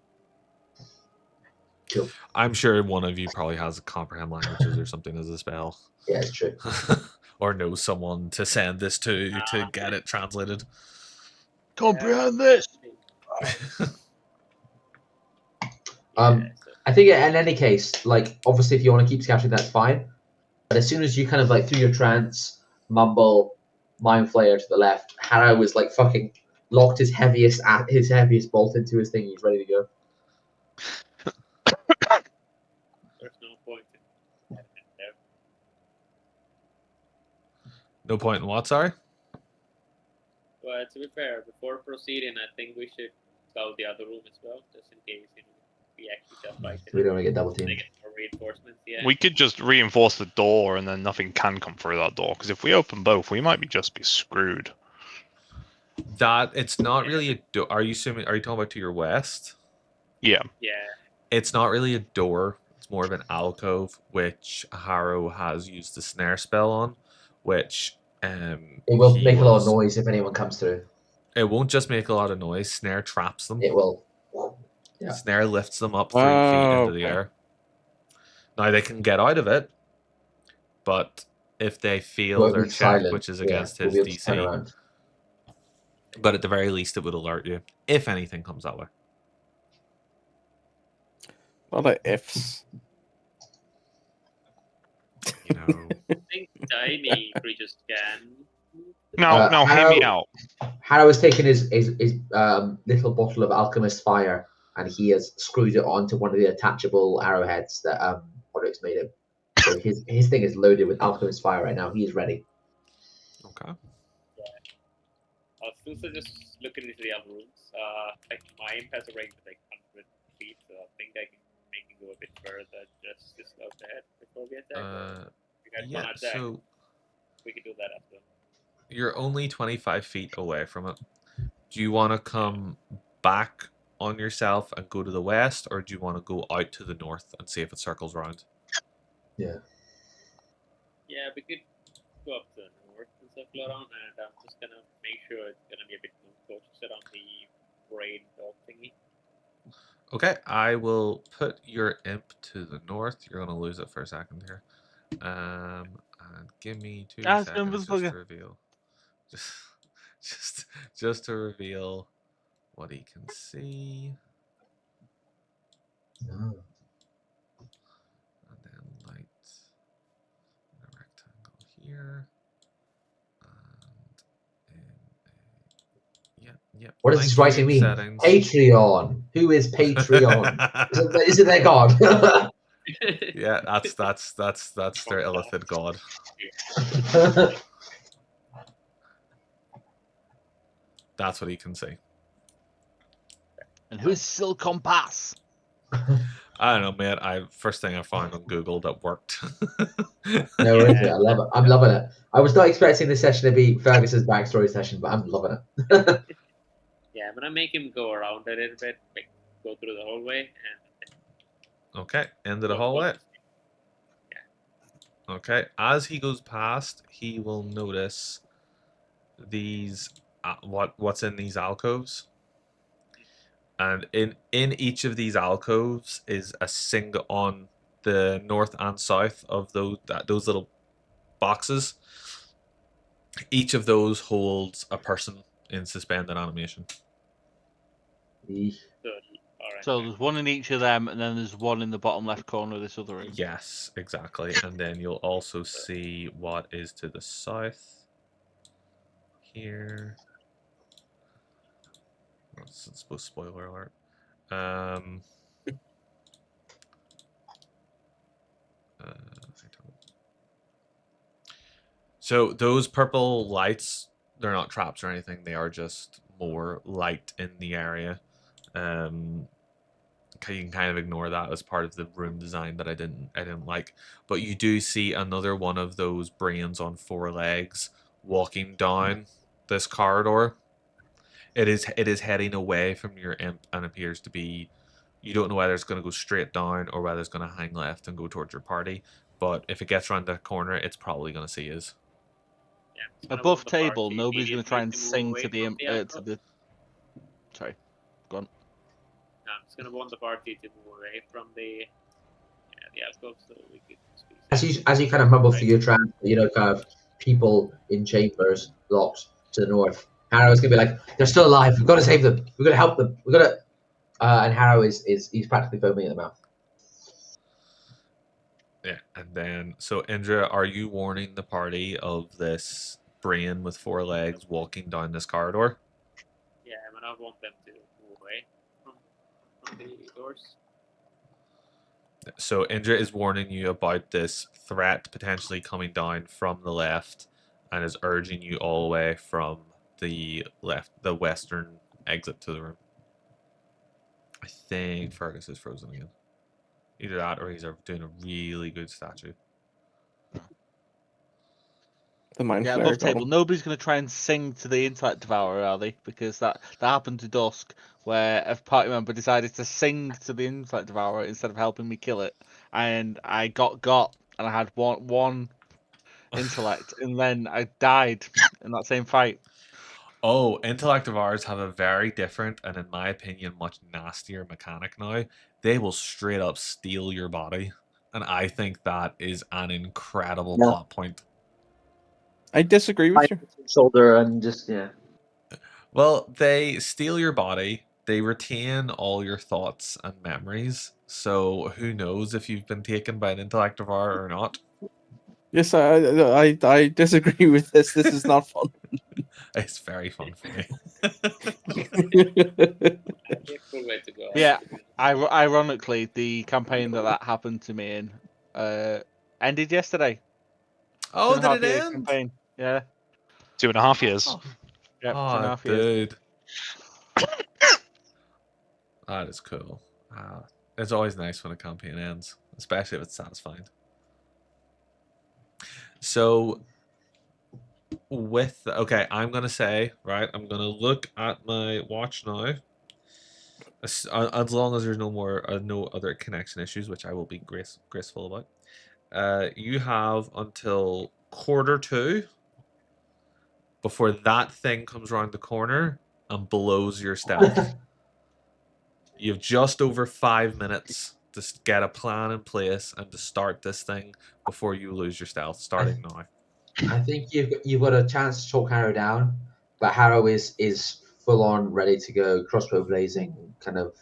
Cool. I'm sure one of you probably has comprehend languages or something as a spell. Yeah, it's true. Or knows someone to send this to get it translated. Comprehend this. I think in any case, like obviously if you want to keep scouting, that's fine. But as soon as you kind of like through your trance mumble Mind Flayer to the left, Harrow was like fucking locked his heaviest bolt into his thing. He's ready to go. There's no point in there. No point in what, sorry? But to be fair, before proceeding, I think we should scout the other room as well, just in case we actually just like We don't want to get double teamed. get more reinforcements. Yeah. We could just reinforce the door, and then nothing can come through that door. Because if we open both, we might just be screwed. That it's not really a door. Are you talking about to your west? Yeah. Yeah. It's not really a door. It's more of an alcove, which Harrow has used the snare spell on, which it will make a lot of noise if anyone comes through. It won't just make a lot of noise. Snare traps them. It will. Yeah. Snare lifts them up 3 feet into the air. Now they can get out of it, but if they fail their check, which is against his DC, but at the very least it would alert you if anything comes that way. What are ifs? You know. I think tiny creatures can. No, hear me out. Harrow has taken his little bottle of alchemist fire and he has screwed it onto one of the attachable arrowheads that Podrick's made him. So his thing is loaded with alchemist fire right now. He is ready. Okay. Yeah. I'll still suggest looking into the other rooms. Like my imp has a range of like 100 feet, so I think I can make it go a bit further just to slow ahead before we attack. Yeah, so we can do that as well. You're only 25 feet away from it. Do you want to come back on yourself and go to the west, or do you want to go out to the north and see if it circles around? Yeah. Yeah, we could go up to the north and circle around, and I'm just gonna make sure it's gonna be a bit more cautious around the brain dog thingy. Okay, I will put your imp to the north. You're gonna lose it for a second here. And give me 2 seconds just to reveal. Just to reveal what he can see. No. And then light in a rectangle here. And yeah. What does this writing mean? Settings. Patreon. Who is Patreon? Is it their god? Yeah, that's their illithid god. That's what he can see. And who's Silicon Pass? I don't know, man. First thing I found on Google that worked. No, I love it. I'm loving it. I was not expecting this session to be Fergus's backstory session, but I'm loving it. Yeah, I'm gonna make him go around a little bit, like go through the hallway and. Okay, into the hallway. Yeah. Okay, as he goes past, he will notice these what's in these alcoves, and in each of these alcoves is a single on the north and south of those little boxes. Each of those holds a person in suspended animation. So there's one in each of them, and then there's one in the bottom left corner of this other room. Yes, exactly. And then you'll also see what is to the south here. That's supposed to spoiler alert. So those purple lights, they're not traps or anything. They are just more light in the area. Um, you can kind of ignore that as part of the room design that I didn't like. But you do see another one of those brains on four legs walking down this corridor. It is heading away from your imp and appears to be. You don't know whether it's going to go straight down or whether it's going to hang left and go towards your party. But if it gets around the corner, it's probably going to see us. Yeah, it's gonna Above warn the table, party nobody's going to try and immediately move sing away to the from the to alcove. the. Sorry, go on. No, I'm just gonna want the party to move away from the alcove so we could speak. As you kind of mumble through your trance, kind of people in chambers locked to the north. Harrow's gonna be like, they're still alive. We've got to save them. We've got to help them. We've got to. And Harrow he's practically foaming at the mouth. Yeah, and then so Indra, are you warning the party of this brain with four legs walking down this corridor? Yeah, I'm gonna want them to move away from the doors. So Indra is warning you about this threat potentially coming down from the left, and is urging you all the way from the western exit to the room. I think Fergus is frozen again. Either that, or he's doing a really good statue. The mind Yeah, flare above got table, him. nobody's going to try and sing to the intellect devourer, are they? Because that happened to Dusk, where a party member decided to sing to the intellect devourer instead of helping me kill it, and I got, and I had one intellect, and then I died in that same fight. Oh, intellect of ours have a very different and, in my opinion, much nastier mechanic now. They will straight up steal your body, and I think that is an incredible Yeah. plot point. I disagree with you. Shoulder and just Well, they steal your body, they retain all your thoughts and memories, so who knows if you've been taken by an intellect of ours or not. Yes, I disagree with this. This is not fun. It's very fun for me. That'd be a cool way to go. Yeah, to be honest. ironically, the campaign that happened to me in ended yesterday. Oh, 2.5 did it year end? campaign. Yeah, 2.5 years. Oh, yep, oh, 2.5 years. dude. That is cool. It's always nice when a campaign ends, especially if it's satisfying. So, okay, I'm gonna say, right, I'm gonna look at my watch now. As long as there's no other connection issues, which I will be graceful about. You have until 1:45 before that thing comes around the corner and blows your stealth. You have just over 5 minutes to get a plan in place and to start this thing before you lose your stealth, starting now. I think you've got a chance to talk Harrow down, but Harrow is full on ready to go, crossbow blazing, kind of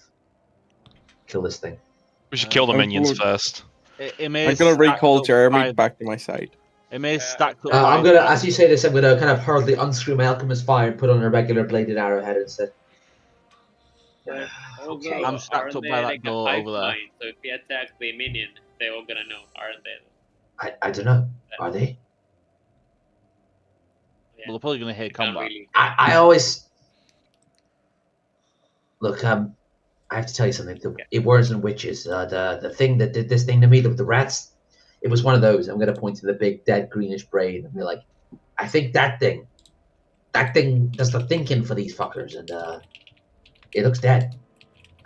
kill this thing. We should kill the I'm minions going- first. I'm gonna recall Jeremy back to my side. It stacked up. I'm gonna, as you say this, I'm gonna kind of hurriedly unscrew my alchemist fire and put on a regular bladed arrowhead instead. Also, Okay. I'm stacked aren't up they by that like a door hive over there. mind? So if we attack the minion, they're all gonna know, aren't they? I don't know. Are they? Yeah. Well, they're probably going to hear We can't combat. really. I always look. I have to tell you something. The Words and Witches, the thing that did this thing to me, the rats. It was one of those. I'm gonna point to the big dead greenish brain and be like, I think that thing does the thinking for these fuckers, and it looks dead.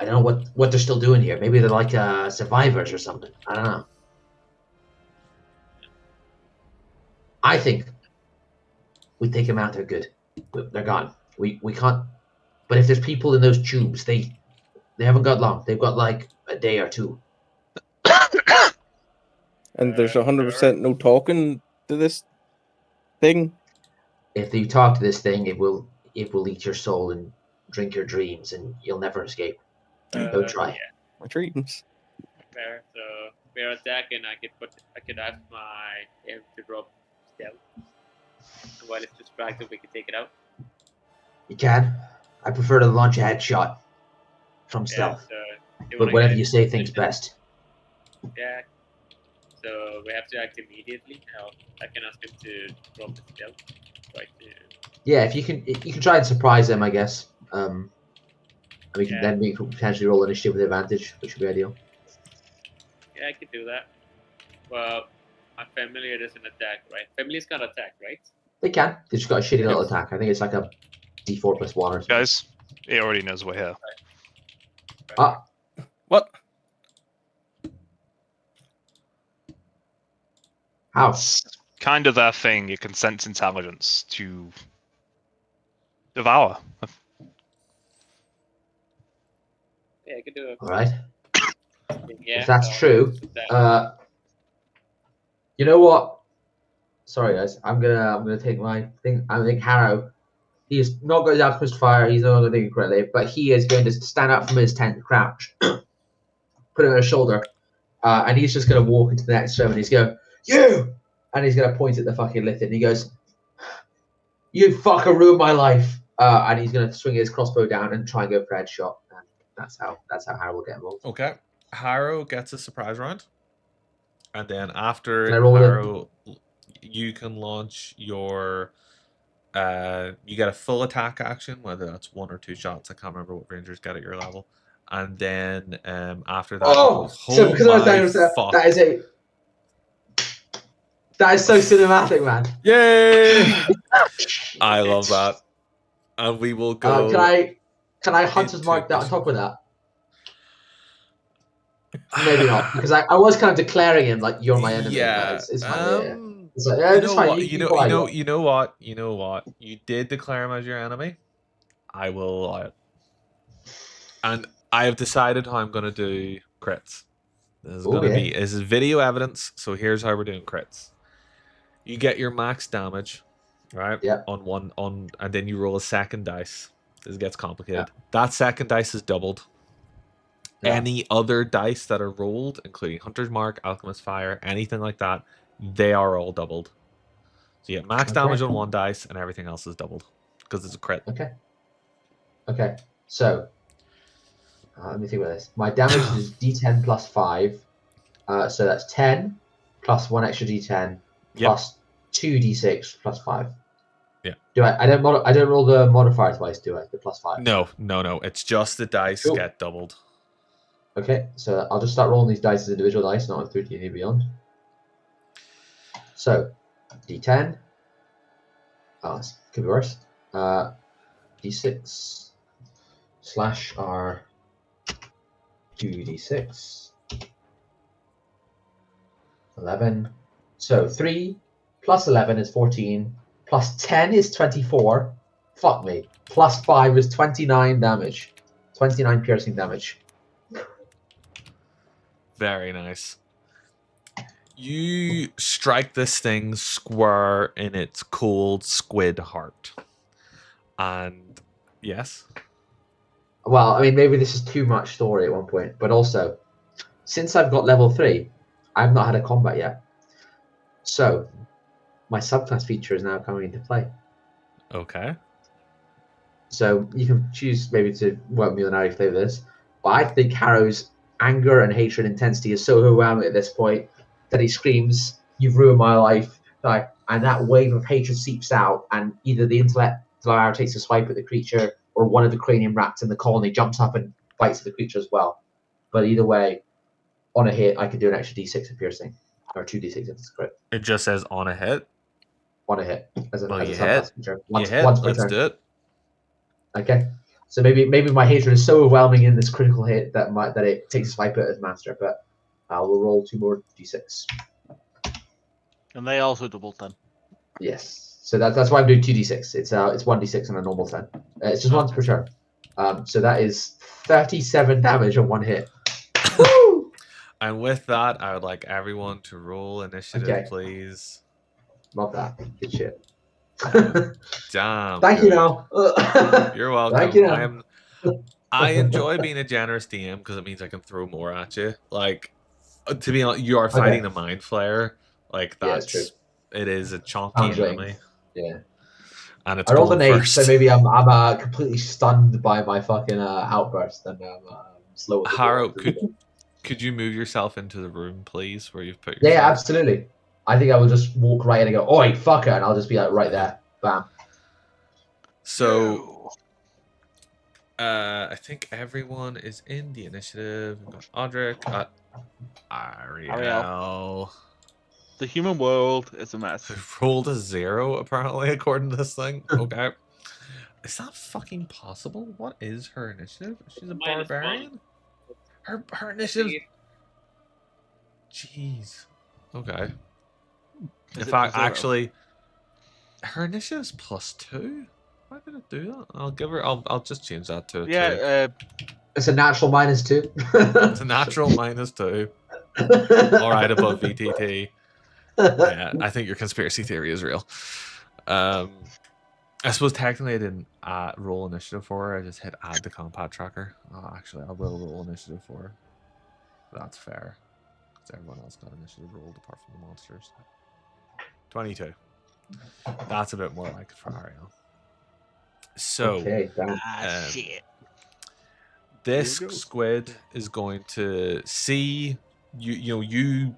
I don't know what they're still doing here. Maybe they're like survivors or something. I don't know. I think we take them out. They're good. They're gone. We can't. But if there's people in those tubes, they haven't got long. They've got like a day or two. And there's 100% no talking to this thing. If you talk to this thing, it will eat your soul and drink your dreams, and you'll never escape. Don't try. Yeah, My dreams. fair. So we're attacking. I could ask my imp to drop stealth. And while it's distracted, we can take it out. You can. I prefer to launch a headshot from Yeah. stealth. So But wanna whatever get you say, things position? best. Yeah. So we have to act immediately. I can ask him to drop the stealth. Try to. Yeah, if you can try and surprise them, I guess. And we can potentially roll initiative with advantage, which would be ideal. Yeah, I could do that. Well, my familiar doesn't attack, right? Familiars can't attack, right? They can. They just got a shitty little attack. I think it's like a D4 +1 or something. Guys, he already knows we're here. Ah, What? how? It's kind of their thing. You can sense intelligence to devour. Yeah, I could do it. All right. Yeah, If that's I'll true, do that. you know what? Sorry, guys. I'm gonna take my thing. I think Harrow. He's not got his alchemist fire. He's not going to do it correctly, but he is going to stand up from his tent, crouch, put it on his shoulder, and he's just going to walk into the next room and he's going, "You!" And he's going to point at the fucking Lithin. And he goes, "You fucker ruined my life!" And he's going to swing his crossbow down and try and go for a headshot. And that's how Harrow will get involved. Okay. Harrow gets a surprise round. And then after Can I roll Harrow, you can launch your... you get a full attack action, whether that's 1 or 2 shots. I can't remember what rangers get at your level. And then after that, Oh, so because I was down with that, that is so cinematic, man. Yay! I love that. And we will go. Can I Hunter's Mark that on top of that? Maybe not, because I was kind of declaring him like you're my enemy. Yeah, but it's fine. Yeah. It's like, you it's know fine. what? You know what? You did declare him as your enemy. I will allow it. And I have decided how I'm going to do crits. This is going to be this is video evidence. So here's how we're doing crits. You get your max damage, right? Yeah. On and then you roll a second dice. This gets complicated. Yeah. That second dice is doubled. Yeah. Any other dice that are rolled, including Hunter's Mark, Alchemist Fire, anything like that, they are all doubled. So you get max damage on one dice, and everything else is doubled because it's a crit. Okay. So let me think about this. My damage is D10 plus 5. So that's 10 plus 1 extra D10 plus 2d6 plus 5. Yeah. I don't roll the modifier twice, do I? The plus 5. No. It's just the dice get doubled. Okay, so I'll just start rolling these dice as individual dice, not on 13 and beyond. So D10. Oh, this could be worse. D6 slash R 2d6. 11. So 3 plus 11 is 14. Plus 10 is 24. Fuck me. Plus 5 is 29 damage. 29 piercing damage. Very nice. You strike this thing square in its cold squid heart. And yes. Well, I mean, maybe this is too much story at one point, but also, since I've got level 3, I've not had a combat yet. So, my subclass feature is now coming into play. Okay. So, you can choose maybe to work me on how you play this. But I think Harrow's anger and hatred intensity is so overwhelming at this point that he screams, "You've ruined my life." And that wave of hatred seeps out, and either the intellect devourer takes a swipe at the creature, or one of the cranium rats in the colony jumps up and bites at the creature as well. But either way, on a hit, I can do an extra d6 of piercing, or 2d6 if it's crit. It just says on a hit. On a hit, as a hit. Feature. Once per Let's turn. do it. Okay. So maybe my hatred is so overwhelming in this critical hit that it takes a swipe at his master, but I will roll 2 more d6. And they also doubled then. Yes. So that's why I'm doing 2d6. It's 1d6 on a normal turn. It's just once per turn. So that is 37 damage on one hit. Woo! And with that, I would like everyone to roll initiative, please. Love that. Good shit. Damn. Thank you now. You're welcome. Thank you now. I enjoy being a generous DM because it means I can throw more at you. Like, to be honest, you are fighting the Mind Flayer. Like, that's it is a chunky enemy. Yeah. And it's I rolled an 8, first. so maybe I'm completely stunned by my fucking outburst, and I'm slow. Harrow, could you move yourself into the room, please, where you've put yourself? Yeah, absolutely. I think I will just walk right in and go, "Oi, fucker," and I'll just be like right there. Bam. So, I think everyone is in the initiative. We've got Audric, Ariel. The human world is a mess. Rolled a 0, apparently, according to this thing. Okay. Is that fucking possible? What is her initiative? She's a -1. barbarian? Her I initiative. think Jeez. Okay. In Is it fact, to 0? actually, her initiative's +2. Why did it do that? I'll give her. I'll just change that to a 2. Yeah, It's a natural -2. It's a natural -2. All right, above VTT. Yeah, I think your conspiracy theory is real. I suppose technically I didn't roll initiative for her. I just hit add to combat tracker. Oh, actually, I will roll initiative for her. That's fair. Because everyone else got initiative rolled apart from the monsters. 22. That's a bit more like it for Ariel. So, Okay, damn. shit. this Here we go. squid is going to see you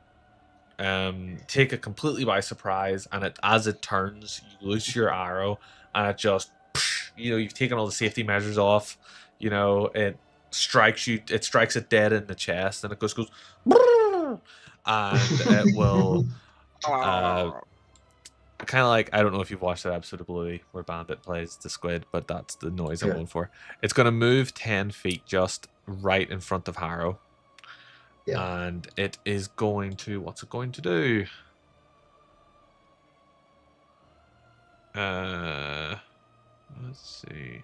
take it completely by surprise, and as it turns, you loose your arrow, and it just, you've taken all the safety measures off. It strikes it dead in the chest, and it goes, and it will, kind of like, I don't know if you've watched that episode of Bluey where Bandit plays the squid, but that's the noise I'm going for. It's going to move 10 feet just right in front of Harrow. Yeah. And it is going to, what's it going to do? Let's see.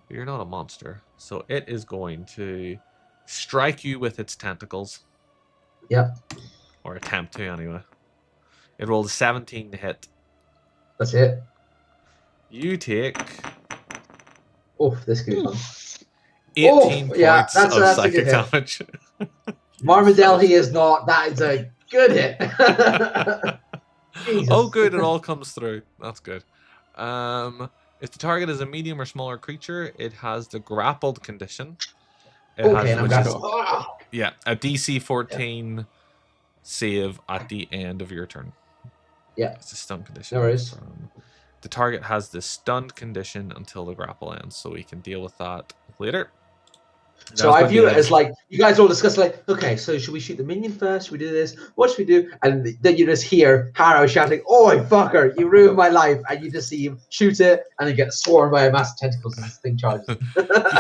You're not a monster. So it is going to strike you with its tentacles. Yep. Or attempt to, anyway. It rolled a 17 to hit. That's it. You take Oh, this could be fun. 18 points that's of a psychic good hit. damage. Marmadel, he is not. That is a good hit. Jesus. Oh, good. It all comes through. That's good. If the target is a medium or smaller creature, it has the grappled condition. It Okay, has, and I'm which gonna is, go. yeah, a DC 14 save at the end of your turn. Yeah. It's a stun condition. No worries. The target has the stunned condition until the grapple ends, so we can deal with that later. So I view it as like, you guys all discuss like, okay, so should we shoot the minion first? Should we do this? What should we do? And then you just hear Harrow shouting, "Oi, fucker, you ruined my life." And you just see him shoot it, and then get swarmed by a massive tentacles as this thing charges. You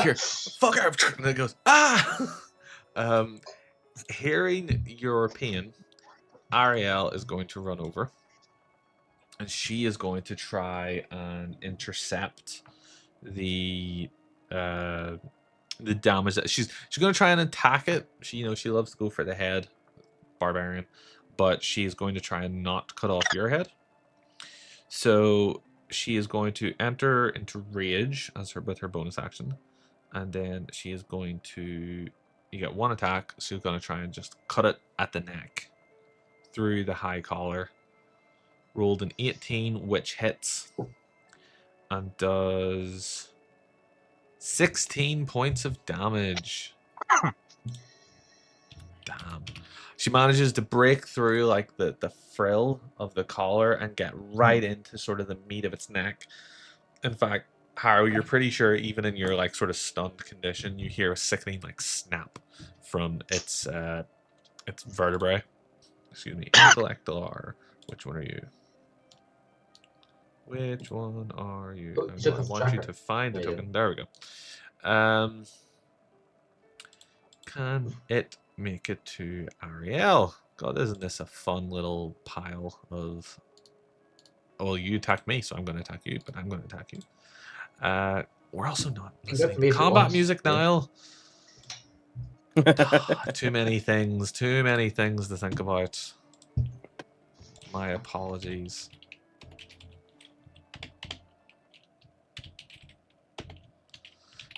hear, "Fucker," and it goes, "Ah!" Hearing your pain, Ariel is going to run over, and she is going to try and intercept the damage that she's going to try and attack it. She loves to go for the head, barbarian, but she's going to try and not cut off your head. So she is going to enter into rage with her bonus action, and then she is going to, you get one attack, so she's going to try and just cut it at the neck through the high collar. Rolled an 18, which hits and does 16 points of damage. Damn. She manages to break through like the frill of the collar and get right into sort of the meat of its neck. In fact, Harrow, you're pretty sure even in your like sort of stunned condition, you hear a sickening like snap from its vertebrae. Excuse me, intellectual. Which one are you? Which one are you? Oh, I want you to find the token. There we go. Can it make it to Ariel? God, isn't this a fun little pile of... Well, you attacked me, so I'm going to attack you, but I'm going to attack you. We're also not listening to combat music, Niall. Too many things to think about. My apologies.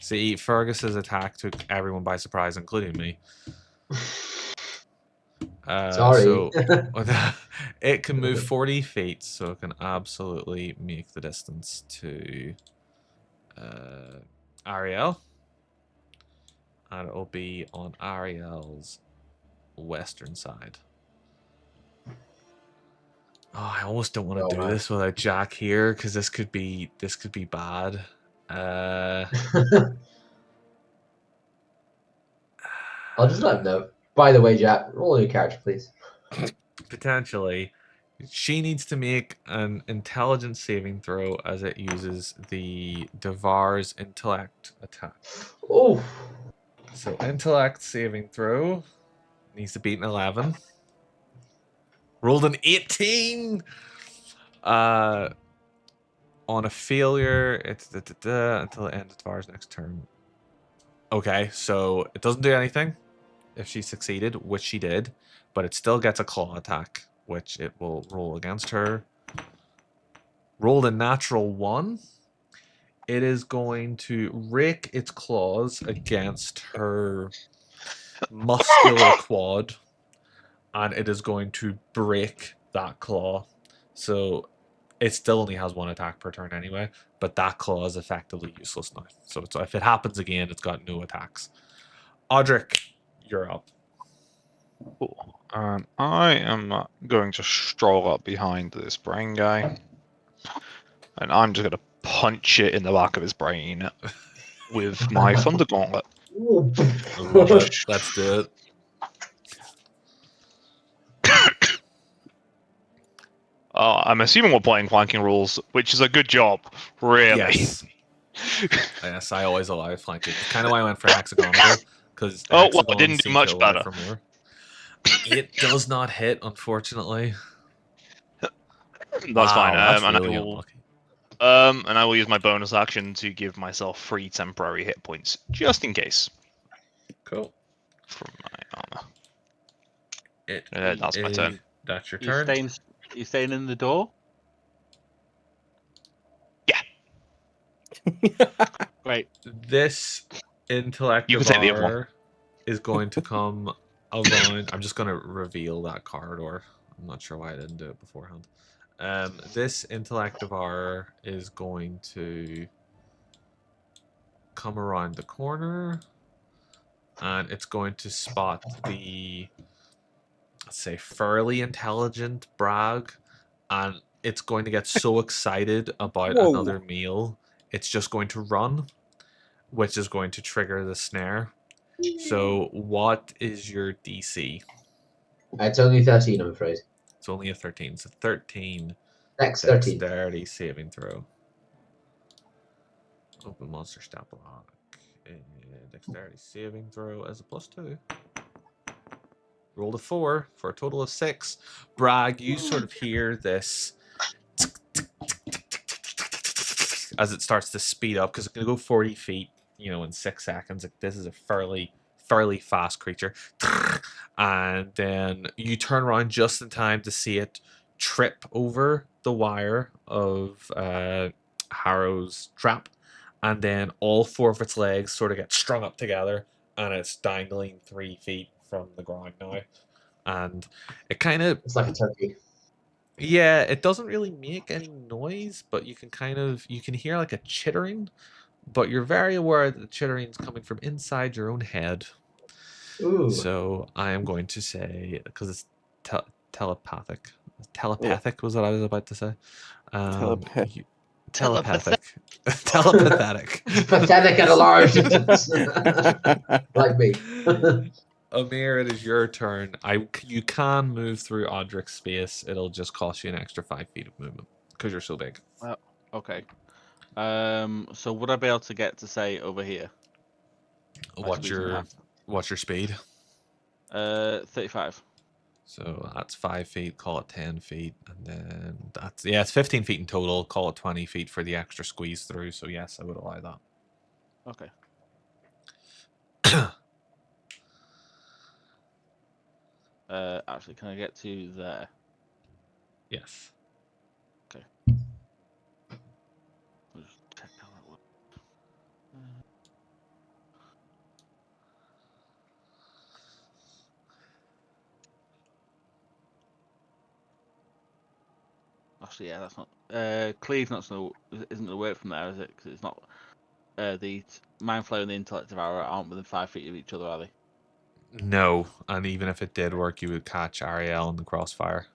See, Fergus's attack took everyone by surprise, including me. Sorry. So it can move 40 feet, so it can absolutely make the distance to Ariel. And it'll be on Ariel's western side. Oh, I almost don't want to do this without Jack here, because this could be bad. I'll just let him know. By the way, Jack, roll your character, please. Potentially, she needs to make an intelligence saving throw as it uses the Devar's intellect attack. Oh, So intellect saving throw needs to beat an 11. Rolled an 18. On a failure, it's until the end of Devar's next turn. Okay, so it doesn't do anything if she succeeded, which she did, but it still gets a claw attack, which it will roll against her. Rolled a natural 1. It is going to rake its claws against her muscular quad, and it is going to break that claw. So it still only has 1 attack per turn anyway, but that claw is effectively useless now. So if it happens again, it's got no attacks. Audric, you're up. Cool. I am going to stroll up behind this brain guy, and I'm just going to punch it in the back of his brain with my thunder gauntlet. I love it. Let's do it. I'm assuming we're playing flanking rules, which is a good job, really. Yes. Yes, I always allow flanking. It's kind of why I went for hexagonal, because Oh, well, I hexagons didn't do see much kill life better. for more. It does not hit, unfortunately. That's fine. That's And really I will, unlucky. and I will use my bonus action to give myself 3 temporary hit points, just in case, Cool. from my armor. It That's my turn. That's your You turn. staying in the door? Yeah. Great. This intellect You of can take the other one. our is going to come around. I'm just going to reveal that corridor. I'm not sure why I didn't do it beforehand. This intellect of our is going to come around the corner, and it's going to spot the, let's say, fairly intelligent Bragg, and it's going to get so excited about Whoa. another meal, it's just going to run, which is going to trigger the snare. So, what is your DC? It's only 13, I'm afraid. It's only a 13. So 13 Next 13. dexterity saving throw. Open monster stat block. Dexterity saving throw as a +2. Rolled a 4 for a total of 6. Bragg, you sort of hear this as it starts to speed up, because it's going to go 40 feet, in 6 seconds. Like, this is a fairly fast creature. And then you turn around just in time to see it trip over the wire of Harrow's trap, and then all 4 of its legs sort of get strung up together, and it's dangling 3 feet from the ground now. And it kind of, It's like a turkey. yeah, it doesn't really make any noise, but you can hear like a chittering, but you're very aware that the chittering is coming from inside your own head. Ooh. So I am going to say, because it's telepathic. Telepathic was what I was about to say. Telepathic. Telepathic. Telepathetic. It's pathetic at a large distance. Like me. Amir, it is your turn. You can move through Audric's space. It'll just cost you an extra 5 feet of movement because you're so big. Okay. So would I be able to get to say over here? What's your speed? 35. So that's 5 feet. Call it 10 feet, and then it's 15 feet in total. Call it 20 feet for the extra squeeze through. So yes, I would allow that. Okay. Actually, can I get to there? Yes. Okay. I'll just check how that works. Actually, yeah, that's not. Cleave isn't going to work from there, is it? Because it's not. The Mind Flayer and the Intellect Devourer aren't within 5 feet of each other, are they? No, and even if it did work, you would catch Ariel in the crossfire.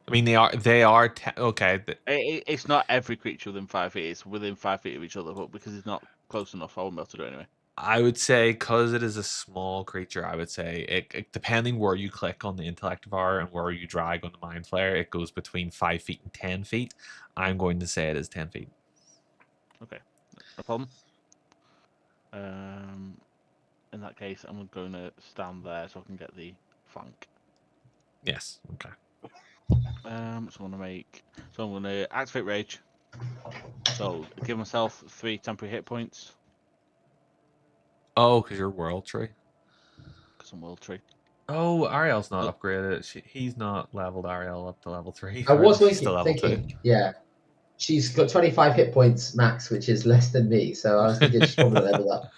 I mean, they are okay. It's not every creature within 5 feet. It's within 5 feet of each other, but because it's not close enough, I won't be able to do it anyway. I would say, because it is a small creature, I would say, depending where you click on the intellect devour and where you drag on the mind flare, it goes between 5 feet and 10 feet. I'm going to say it is 10 feet. Okay, no problem. In that case, I'm going to stand there so I can get the flank. Yes. Okay. So I'm going to activate rage. So give myself 3 temporary hit points Oh, because you're World Tree. because I'm World Tree. Oh, Ariel's not Oh. upgraded. He's not leveled Ariel up to level 3. I was She's still level 2. thinking, yeah, she's got 25 hit points max, which is less than me. So I was thinking she's probably leveled up.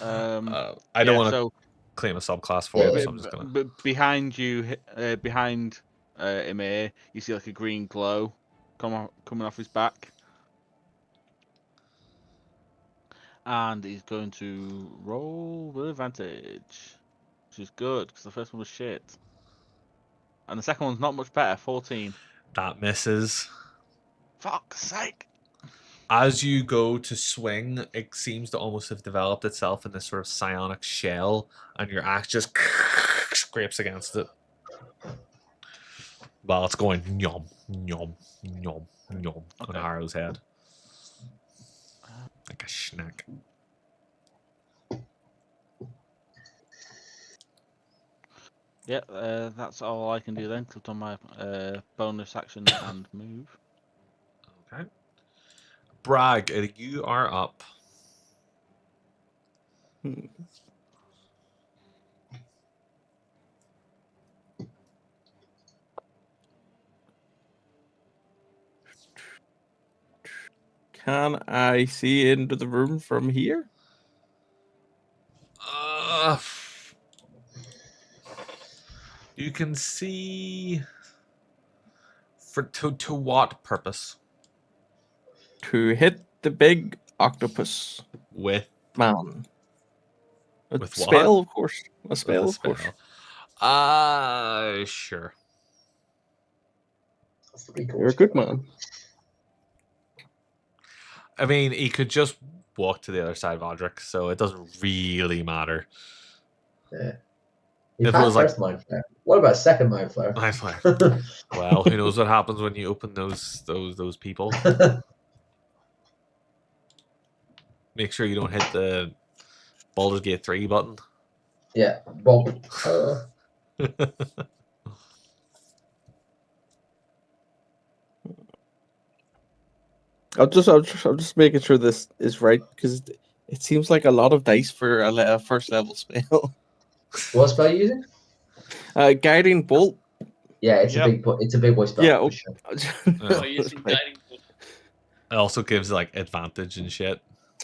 I don't want to So claim a subclass for Yeah, him, yeah. so I'm just gonna. behind you, behind Emir, you see like a green glow coming off his back, and he's going to roll with advantage, which is good because the first one was shit, and the second one's not much better. 14. That misses. Fuck's sake! As you go to swing, it seems to almost have developed itself in this sort of psionic shell, and your axe just scrapes against it. While it's going yum, yum, yum, yum on Okay. Harrow's head. Like a snack. Yeah, that's all I can do then. 'Cause I've done my bonus action and move. Okay. Bragg, you are up. Hmm. Can I see into the room from here? You can see to what purpose? To hit the big octopus With man. A With what? spell, of course. A with spell, a of course. spell. Sure. That's pretty cool. You're a good man. I mean, he could just walk to the other side of Odric, so it doesn't really matter. Yeah. You've If it had was like first mind flare. What about second mind flare? my flare, well, who knows what happens when you open those people? Make sure you don't hit the Baldur's Gate 3 button. Yeah. Bob. I'm just making sure this is right because it seems like a lot of dice for a first level spell. What spell are you using? Guiding bolt. Yeah, it's Yep. it's a big boy spell. Yeah. For sure. Oh, using guiding bolt. It also gives like advantage and shit.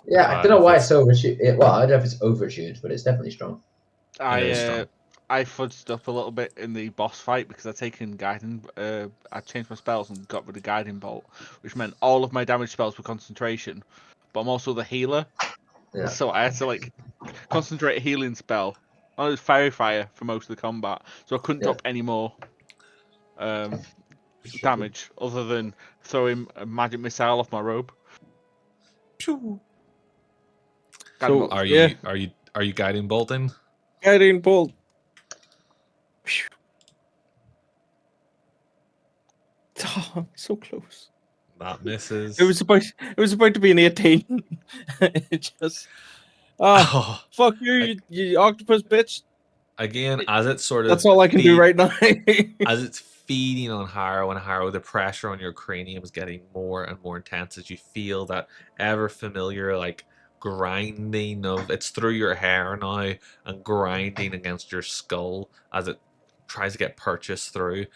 Yeah, I don't know why it's so overtuned. Well, I don't know if it's overtuned, but it's definitely strong. is strong. I fudged up a little bit in the boss fight because I'd taken guiding. I changed my spells and got rid of guiding bolt, which meant all of my damage spells were concentration. But I'm also the healer, Yeah. so I had to like concentrate a healing spell. I was fairy fire for most of the combat, so I couldn't Yeah. drop any more damage other than throwing a magic missile off my robe. Pew. Guiding So bolt was Are good. you guiding bolting? guiding bolt. Oh, so close. That misses. It was about to be an 18. It just Oh, fuck you, you octopus bitch. again, as it's sort of That's all I can do right now. as it's feeding on Harrow and Harrow, the pressure on your cranium is getting more and more intense as you feel that ever familiar like grinding of it's through your hair now and grinding against your skull as it tries to get purchased through.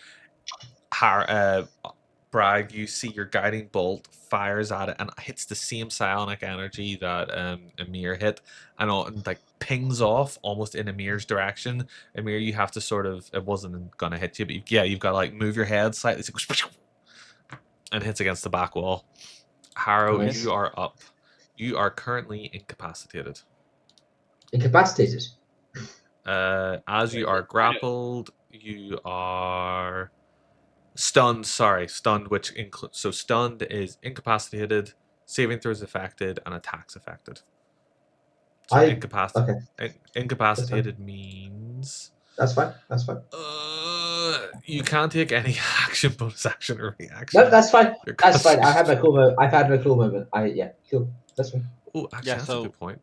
Bragg, you see your guiding bolt fires at it and hits the same psionic energy that Emir hit, and like pings off almost in Emir's direction. Emir, you have to sort of it wasn't gonna hit you, but you've got to like move your head slightly and hits against the back wall. Harrow, Nice. you are up. You are currently incapacitated. Incapacitated. As you are grappled, you are stunned. Sorry, stunned, which includes so stunned is incapacitated, saving throws affected, and attacks affected. So Okay. incapacitated means That's fine. That's fine. you can't take any action, bonus action, or reaction. No, that's fine. Your That's fine. I had my constitution- cool moment. I've had my cool moment. Yeah, cool. That's fine. Oh, actually, Yeah, that's so- a good point.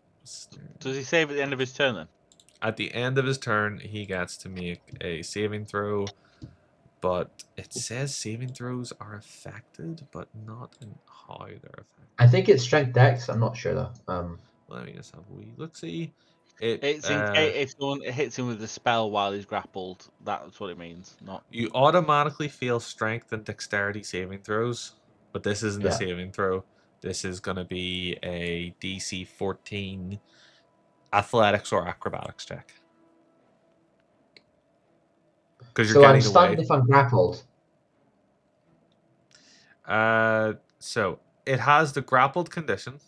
Does he save at the end of his turn then? At the end of his turn, he gets to make a saving throw, but it says saving throws are affected, but not in how they're affected. I think it's strength dex. I'm not sure though. Let me just have a wee look. See, it. It's in case if someone hits him with a spell while he's grappled. That's what it means. Not You automatically fail strength and dexterity saving throws, but this isn't a Yeah. saving throw. This is going to be a DC 14 athletics or acrobatics check. Because you're So I'm getting stunned away. if I'm grappled. So it has the grappled condition.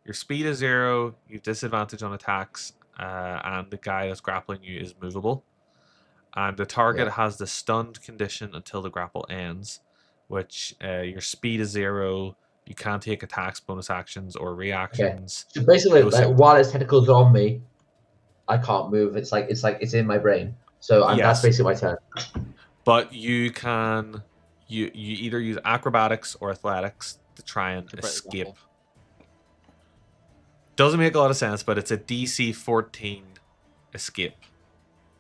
Your speed is 0. You've disadvantage on attacks, and the guy that's grappling you is movable. And the target Yeah. has the stunned condition until the grapple ends, which your speed is 0. You can't take attacks, bonus actions, or reactions. So basically, No like, sip- while its tentacles are on me, I can't move. It's like it's in my brain. So that's Yes. basically my turn. But you can you either use acrobatics or athletics to try and To break the escape. grapple. Doesn't make a lot of sense, but it's a DC 14 escape.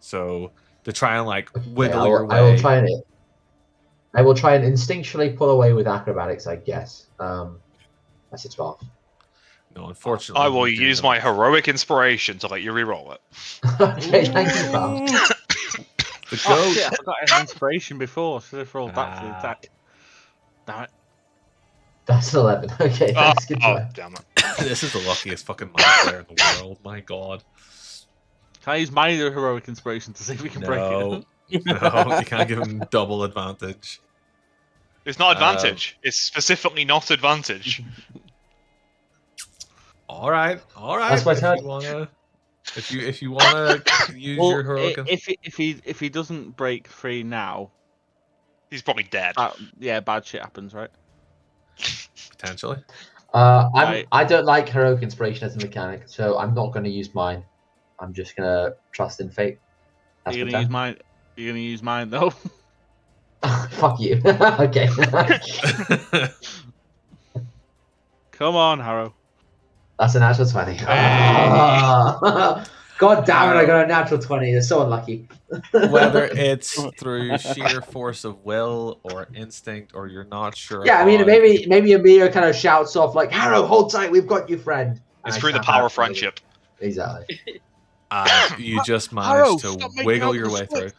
So to try and like wiggle Okay, your way. I will try and instinctually pull away with acrobatics, I guess. That's a 12. No, unfortunately. I will you do use not. my heroic inspiration to let you reroll it. Okay, thank you, pal. The Oh goat. shit! I forgot I had inspiration before. Should have rolled that for the Ah. attack. Damn it! That's an 11. Okay, Oh, thanks. Good try. damn it. This is the luckiest fucking mind player in the world. My god. Can I use my heroic inspiration to see if we can break No. it? No, you can't give him double advantage. It's not advantage. It's specifically not advantage. All right. That's my If turn. you wanna, if you wanna use Well, your heroic, if he doesn't break free now, He's probably dead. bad shit happens, right? potentially. I don't like heroic inspiration as a mechanic, so I'm not going to use mine. I'm just going to trust in fate. That's You're my gonna use turn. mine. You're gonna use mine though. Fuck you. Okay. Come on, Harrow. That's a natural 20. Hey. God damn it, I got a natural 20. It's so unlucky. Whether it's through sheer force of will or instinct, or you're not sure. Yeah, I mean, how maybe Amir kind of shouts off like, "Harrow, hold tight, we've got you, friend." It's And I through the snap power out of friendship. Exactly. you just Harrow, managed to stop making wiggle out your with way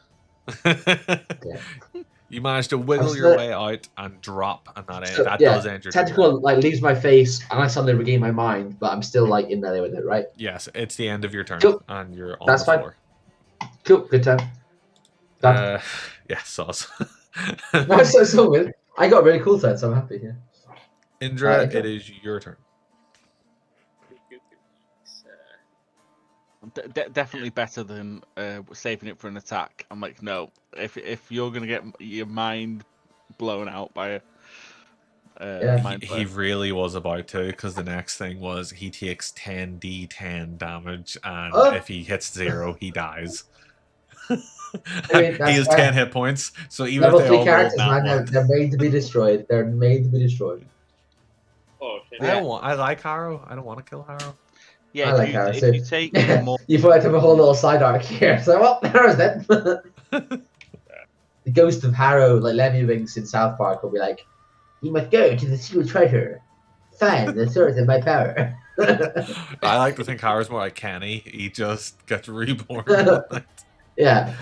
the through. Yeah. You managed to wiggle I'm your still- way out and drop, and So, that yeah, does end your turn. tentacle like leaves my face, and I suddenly regain my mind, but I'm still like in melee with it, right? Yes, it's the end of your turn, Cool. and you're on That's the fine. floor. Cool, good time. Done. Yeah, sauce. No, so good. I got a really cool turn, so I'm happy. Yeah. Indra, Indra. it is your turn. Definitely better than saving it for an attack. I'm like, no. If you're gonna get your mind blown out by a Yeah. mind He really was about to, because the next thing was he takes 10d10 damage, and Oh. if he hits 0, he dies. I mean, He that's has fair. 10 hit points, so even Level if they 3 all rolled characters, that man, one, they're made to be destroyed. They're made to be destroyed. Oh shit. Yeah. I like Harrow. I don't want to kill Harrow. Yeah, I like Harrow, if so- you take more, You thought I'd have a whole little side arc here. So, well, Harrow's dead. The ghost of Harrow, like Lemmy Winks in South Park, will be like, "You must go to the secret treasure. Find the source of my power." I like to think Harrow's more like Kenny. He just gets reborn. Yeah.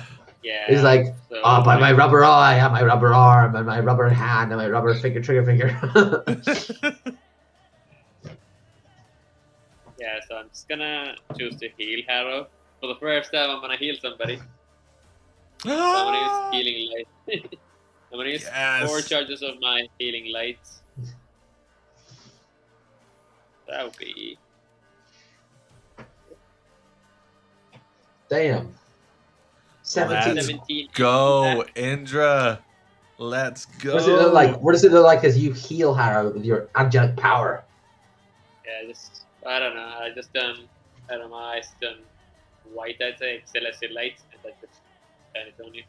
Yeah. He's like, so, "Oh, by my rubber eye, and my rubber arm, and my rubber hand, and my rubber trigger finger." Yeah, so I'm just gonna choose to heal Harrow. For the first time, I'm gonna heal somebody. So I'm gonna use healing light. I'm gonna use Yes. 4 charges of my healing lights. That would be Damn. 17. 17. Go, Indra. Let's go. What does it look like? What does it look like as you heal Harrow with your angelic power? Yeah, I don't know. I just done and my eyes turn white, I'd say, celestial light, and that just shine it on you.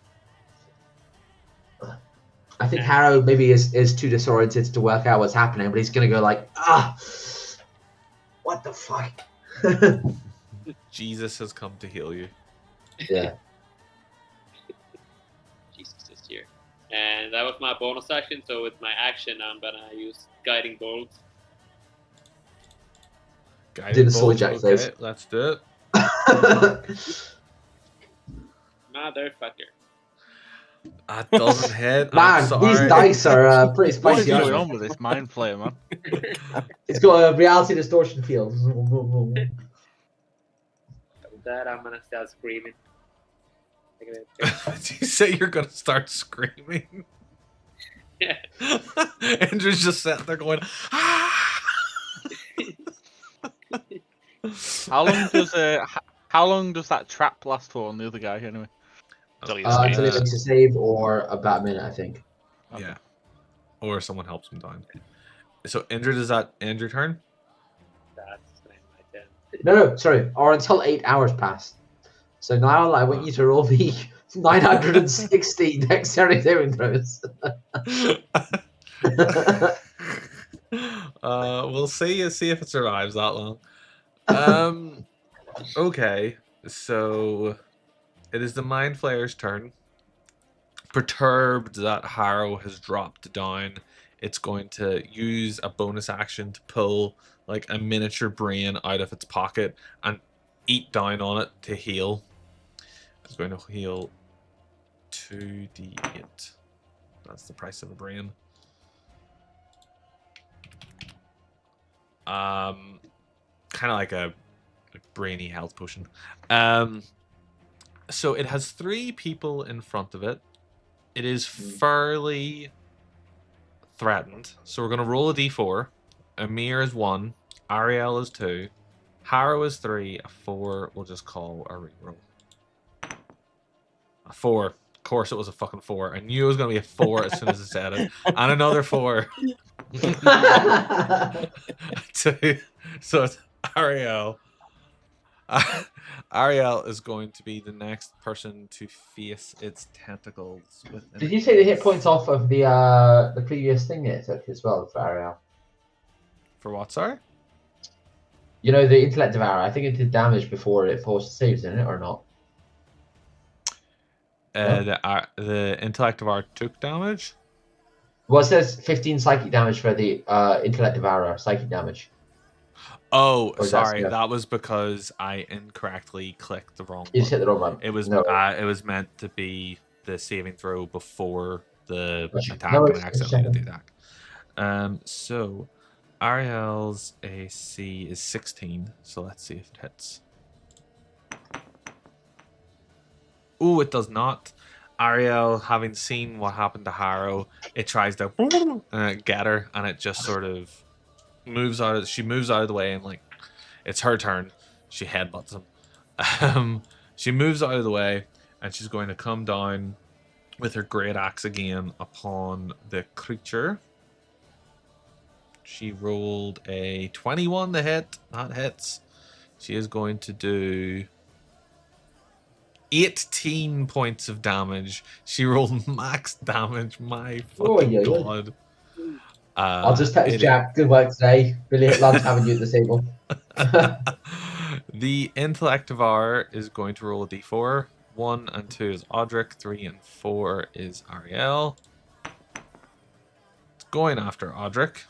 I think Harrow maybe is too disoriented to work out what's happening, but he's gonna go like, what the fuck? Jesus has come to heal you. Yeah. Jesus is here. And that was my bonus action, so with my action, I'm gonna use Guiding Bolt. Guided Soy bolt. Jack Okay, says. let's do it. Motherfucker. That doesn't hit. I'm Man, these sorry. dice are pretty What is spicy, going aren't on with this mind flayer, man? they? It's got a reality distortion field. With that, I'm gonna start screaming. Did you say you're gonna start screaming? Yeah. Andrew's just sitting there going, ah! How long does that trap last for on the other guy anyway? Until he Until he escapes. makes a save or about a minute, I think. Okay. Yeah. Or someone helps him down. So Indra, does that end your turn? That's my turn. No, sorry. Or until 8 hours pass. So now I want you to roll me 960 dexterity saving throws. We'll see if it survives that long. Okay. So it is the Mind Flayer's turn. Perturbed that Harrow has dropped down, it's going to use a bonus action to pull like a miniature brain out of its pocket and eat down on it to heal. It's going to heal 2d8. That's the price of a brain. Kind of like a brainy health potion. So it has 3 people in front of it. It is fairly threatened. So we're going to roll a d4. Amir is 1. Ariel is 2. Harrow is 3. A 4 we'll just call a reroll. A 4. Of course it was a fucking 4. I knew it was going to be a 4 as soon as I said it. And another 4. 2. So it's Ariel. Ariel is going to be the next person to face its tentacles. Did you say the hit points off of the previous thing it took as well for Ariel? For what, sorry? You know, the Intellect Devourer, I think it did damage before it forced saves, didn't it, or not? The Intellect of Art took damage? Well, it says 15 psychic damage for the Intellect Devourer, psychic damage. Oh, Or sorry. that's- That was because I incorrectly clicked the wrong You just hit one. the wrong one. It was No. it was meant to be the saving throw before the Gotcha. attack, No, and it's I accidentally did the checking. attack. So Ariel's AC is 16, so let's see if it hits. Ooh, it does not. Ariel, having seen what happened to Harrow, it tries to get her, and it just sort of moves out of. She moves out of the way, and like, it's her turn. She headbutts him. She moves out of the way, and she's going to come down with her great axe again upon the creature. She rolled a 21 to hit. That hits. She is going to do 18 points of damage. She rolled max damage. My fucking god. I'll just text Jack. Good work today. Really loved having you at the table. The Intellect of R is going to roll a d4. 1 and 2 is Audric. 3 and 4 is Ariel. It's going after Audric.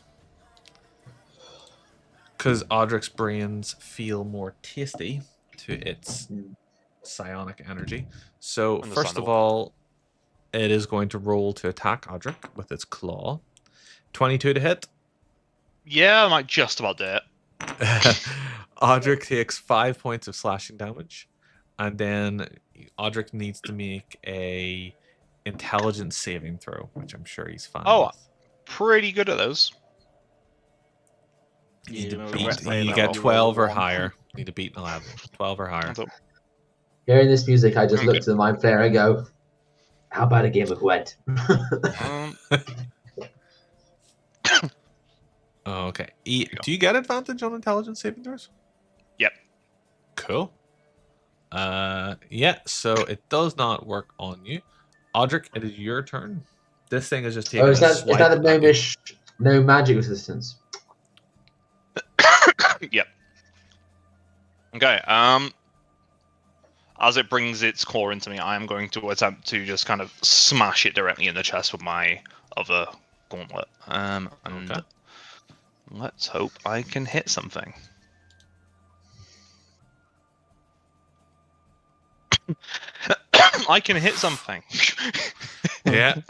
Because Audric's brains feel more tasty to its psionic energy. So, first of all, it is going to roll to attack Audric with its claw. 22 to hit. Yeah, I might just about do it. Audric takes 5 points of slashing damage. And then Audric needs to make a intelligence saving throw, which I'm sure he's fine with. Pretty good at those. You Yeah, get 12 or higher. You need to beat an 11. 12 or higher. Hearing this music, I just look to the Mind Flayer and go, how about a game of Gwent? Okay. Do you get advantage on intelligence saving throws? Yep. Cool. Yeah, so it does not work on you. Audric, it is your turn. This thing is just taking Oh, a is that swipe the at you. gnomish no magic resistance? Yep. Okay. As it brings its claw into me, I am going to attempt to just kind of smash it directly in the chest with my other gauntlet. And Okay. let's hope I can hit something. I can hit something. Yeah,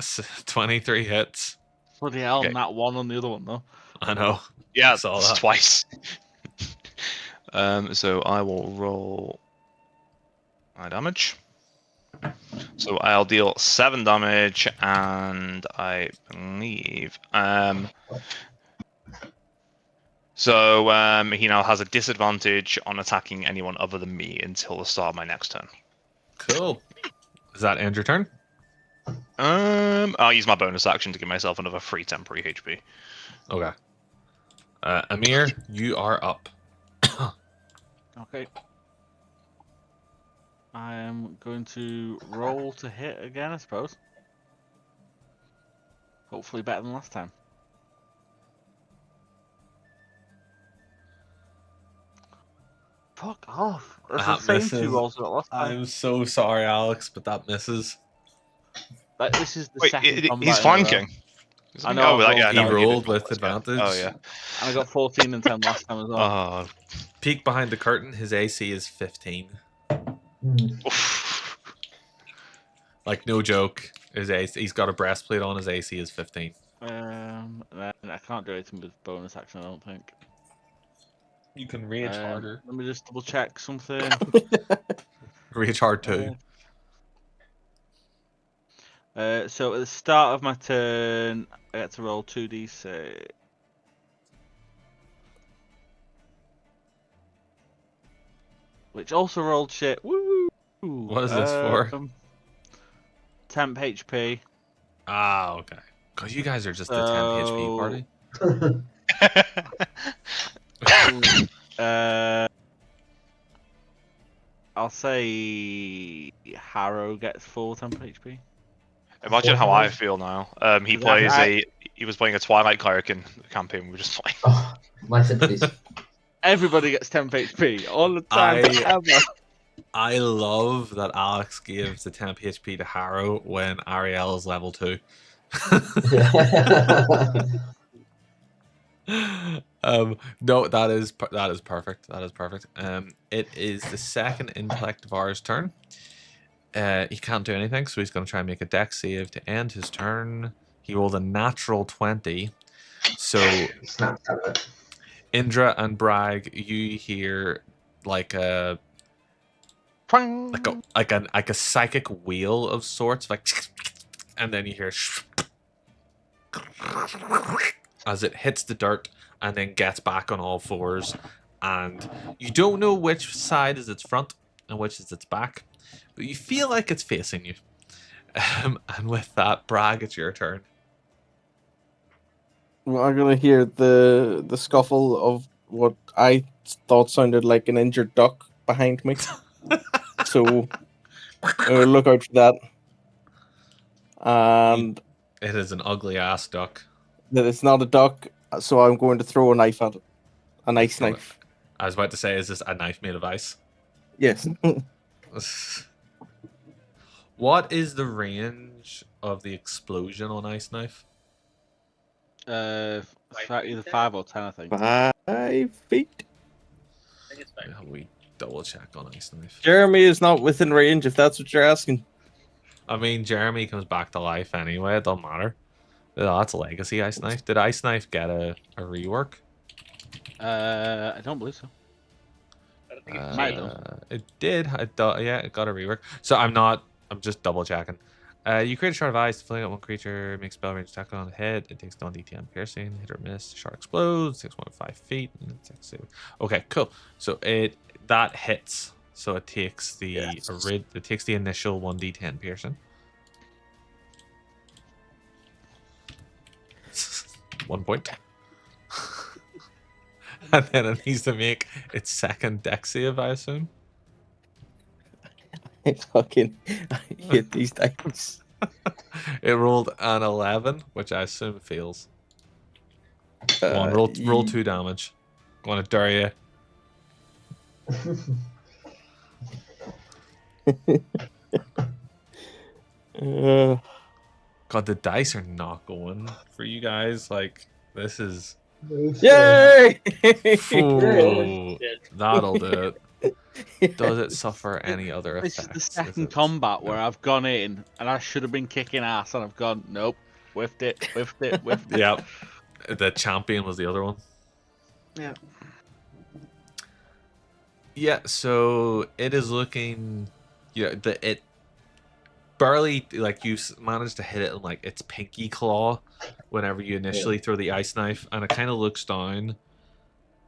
23 hits. Bloody hell, Okay. that one on the other one though. I know. Yeah, Saw it's that. twice. So I will roll my damage. So I'll deal 7 damage, and I believe he now has a disadvantage on attacking anyone other than me until the start of my next turn. Cool. Does that end your turn? I'll use my bonus action to give myself another 3 temporary HP. Okay. Amir, you are up. Okay. I am going to roll to hit again, I suppose. Hopefully better than last time. Fuck off. That's the That same misses. 2 rolls as last time. I'm so sorry, Alex, but that misses. This is the Wait, second combat he's in a row. flanking. I know, I've He rolled rolled with advantage. Oh, yeah. And I got 14 and 10 last time as well. Oh. Peek behind the curtain. His AC is 15. Like, no joke. His AC, he's got a breastplate on. His AC is 15. And I can't do anything with bonus action, I don't think. You can rage harder. Let me just double check something. Rage hard too. So at the start of my turn, I get to roll 2d6. Which also rolled shit. Woo! What is this for? Temp HP. Ah, okay. Because you guys are just the 10 HP party. I'll say Harrow gets 4 temp HP. Imagine how I feel now. He was playing a Twilight Cleric in the campaign we were just playing. Oh, my sympathies. Everybody gets temp HP all the time. Ever. I love that Alex gives the 10 HP to Harrow when Ariel is level 2. No, that is perfect. That is perfect. It is the second intellect of ours turn. He can't do anything, so he's going to try and make a dex save to end his turn. He rolled a natural 20. So Indra and Bragg, you hear like a psychic wheel of sorts, like, and then you hear as it hits the dirt and then gets back on all fours, and you don't know which side is its front and which is its back, but you feel like it's facing you. And with that, Bragg, it's your turn. Well, I'm gonna hear the scuffle of what I thought sounded like an injured duck behind me. So look out for that. And it is an ugly ass duck. That it's not a duck, so I'm going to throw a knife at it. An ice knife. I was about to say, is this a knife made of ice? Yes. What is the range of the explosion on ice knife? Either 5 or 10, I think. 5 feet. I think it's 5 feet. We double check on ice knife. Jeremy is not within range, if that's what you're asking. I mean, Jeremy comes back to life anyway. It don't matter. Oh, that's a legacy ice knife. Did ice knife get a rework? I don't believe so. I don't think it Might changed. have. It did. Yeah, it got a rework. So I'm just double checking. You create a shard of ice, fling at one creature, makes spell range attack on the head. It takes 1d10 piercing, hit or miss. Shard explodes, 6.5 feet. Okay, cool. So that hits. So it takes the initial 1d10 piercing. 1 point. And then it needs to make its second dex save, I assume. I hate these dice. It rolled an 11, which I assume fails. Go on, roll 2 damage. Go on, I dare you. Uh, God, the dice are not going for you guys. Like, this is. Yay! Ooh, Yes. that'll do it. Does it suffer any other This is effects? the second combat where I've gone in and I should have been kicking ass, and I've gone, nope, whiffed it. Yep. The champion was the other one. Yeah. Yeah, so it is looking. Yeah, it barely, like, you managed to hit it in, like, its pinky claw whenever you initially throw the ice knife, and it kind of looks down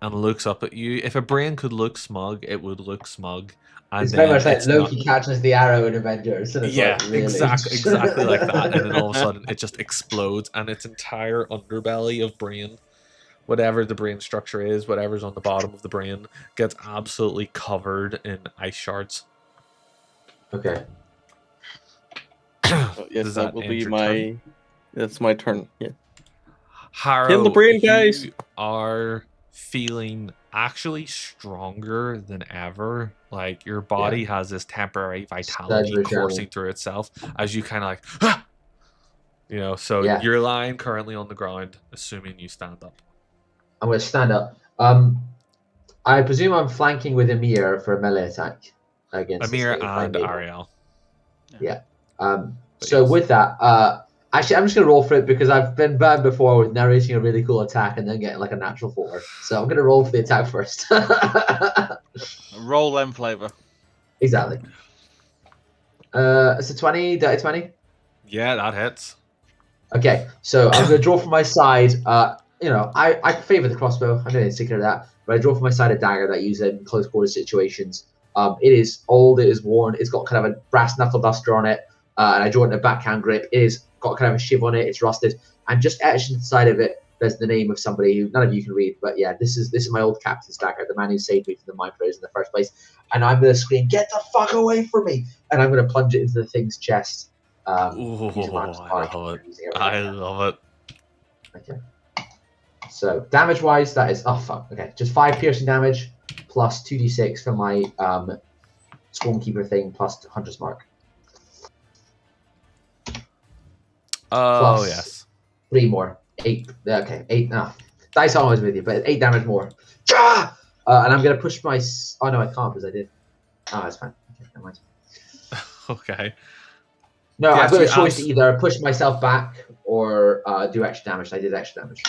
and looks up at you. If a brain could look smug, it would look smug. And It's very then much like it's not. Loki catches the arrow in Avengers, and it's Yeah, like, really? exactly like that. And then all of a sudden, it just explodes, and its entire underbelly of brain, whatever the brain structure is, whatever's on the bottom of the brain, gets absolutely covered in ice shards. Okay. Yes, Does that will end be your my. turn? That's my turn. Yeah. Harrow, Kill the brain, you guys! are feeling actually stronger than ever. Like, your body has this temporary vitality Surgery coursing journey. through itself as you kind of like, "Ah!" So Yeah. you're lying currently on the ground, assuming you stand up. I'm going to stand up. I presume I'm flanking with Amir for a melee attack against this Amir thing if I and made one. Ariel. Yeah. But So yes. with that, actually, I'm just going to roll for it because I've been bad before with narrating a really cool attack and then getting like a natural 4. So I'm going to roll for the attack first. Roll them flavor. Exactly. It's a 20. Did I 20? Yeah, that hits. Okay, so I'm going to draw from my side. I favor the crossbow. I know it's secret of that, but I draw from my side a dagger that I use in close quarter situations. It is old. It is worn. It's got kind of a brass knuckle duster on it, and I draw it in a backhand grip. It is got kind of a shiv on it. It's rusted, and just etched into the side of it, there's the name of somebody who none of you can read. But yeah, this is my old captain's dagger, the man who saved me from the mind flayers in the first place. And I'm going to scream, "Get the fuck away from me!" And I'm going to plunge it into the thing's chest. Ooh, Using my I love it. using everything I I can. love it. Okay. So damage wise, that is okay. Just 5 piercing damage plus 2d6 for my Stormkeeper thing plus Hunter's Mark. Oh, Plus yes. 3 more. 8. Okay, 8. No. Dice are always with you, but 8 damage more. And I'm gonna push my. Oh no, I can't because I did. Oh, that's fine. Okay, never mind. Okay. No, Yes, I've got a you choice to either push myself back or do extra damage. I did extra damage.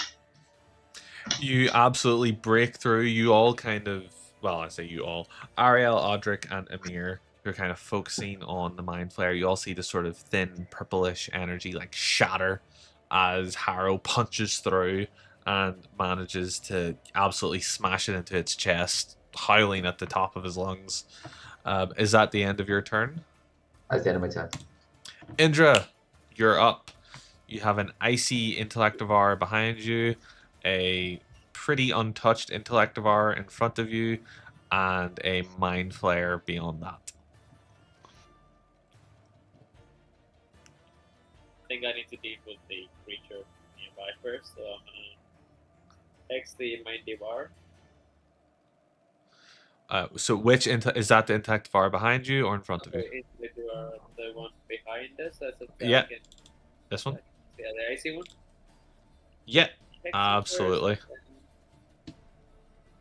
You absolutely break through. You all kind of, well, I say you all, Ariel, Audric, and Amir, who are kind of focusing on the Mind Flayer. You all see this sort of thin, purplish energy like shatter as Harrow punches through and manages to absolutely smash it into its chest, howling at the top of his lungs. Is that the end of your turn? That's the end of my turn. Indra, you're up. You have an icy Intellectivar behind you, a pretty untouched Intellectivar in front of you, and a Mind Flayer beyond that. I think I need to deal with the creature nearby first, so I'm gonna text the Mind Devour. So which is that the Intellectivar behind you or in front of you? The one behind us. That's a Yeah. This one? Yeah, the icy one. Yeah, Text it absolutely. first,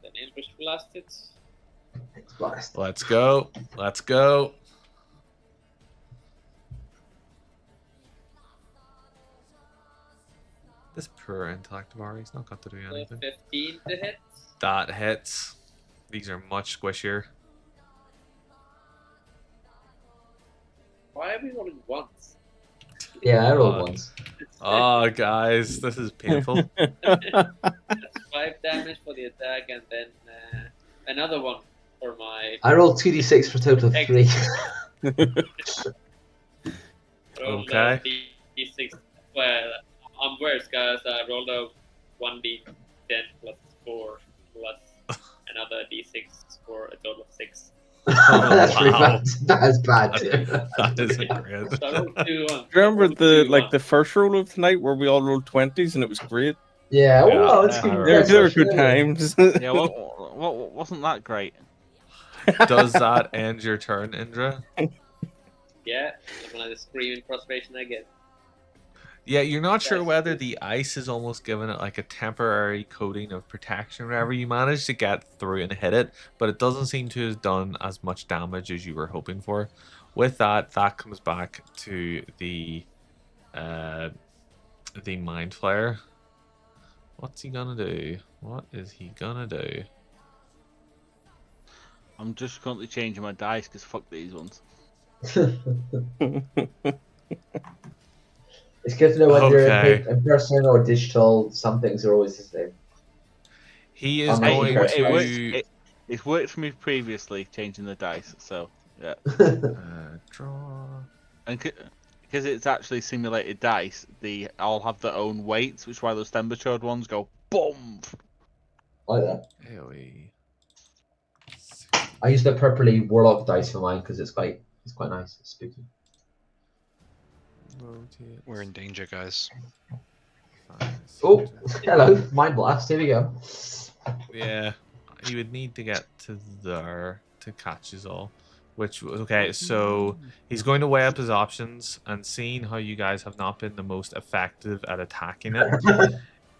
then Ambush Blast it. Blast. Let's go. Let's go. This poor Intellectivar, he's not got to do So anything. 15 to hit. That hits. These are much squishier. Why are we rolling once? Yeah, I rolled once. Oh, guys, this is painful. That's 5 damage for the attack, and then another one for my I rolled 2d6 for a total of 3. roll. Okay. D6. Well, I'm worse, guys. I rolled a 1d10 plus 4 plus another d6 for a total of 6. Oh, That's pretty wow. bad. That is bad too. That isn't great. So I rolled 2 1. Remember Rolled the 2 like 1. the first roll of tonight where we all rolled 20s and it was great. Yeah, Yeah, well, it's I good. I They were remember. good times. Yeah, what wasn't that great? Does that end your turn, Indra? Yeah, I'm gonna scream in frustration again. Yeah, you're not sure Yes, whether please. the ice is almost giving it like a temporary coating of protection whenever you manage to get through and hit it, but it doesn't seem to have done as much damage as you were hoping for. With that, that comes back to uh the mind flayer. What's he gonna do? What is he gonna do? I'm just currently changing my dice because fuck these ones. It's good to know whether you're Okay. in person or digital. Some things are always the same. He is Unlike going curse It works. to It's worked for me previously changing the dice. So yeah, draw. and because it's actually simulated dice, they all have their own weights, which is why those temperature ones go boom. Like that. AoE. I use the purpley warlock dice for mine because it's quite nice. It's spooky. Rotate. We're in danger, guys. Oh, hello, mind blast. Here we go. Yeah, you would need to get to there to catch us all. Which, okay, so he's going to weigh up his options and seeing how you guys have not been the most effective at attacking it,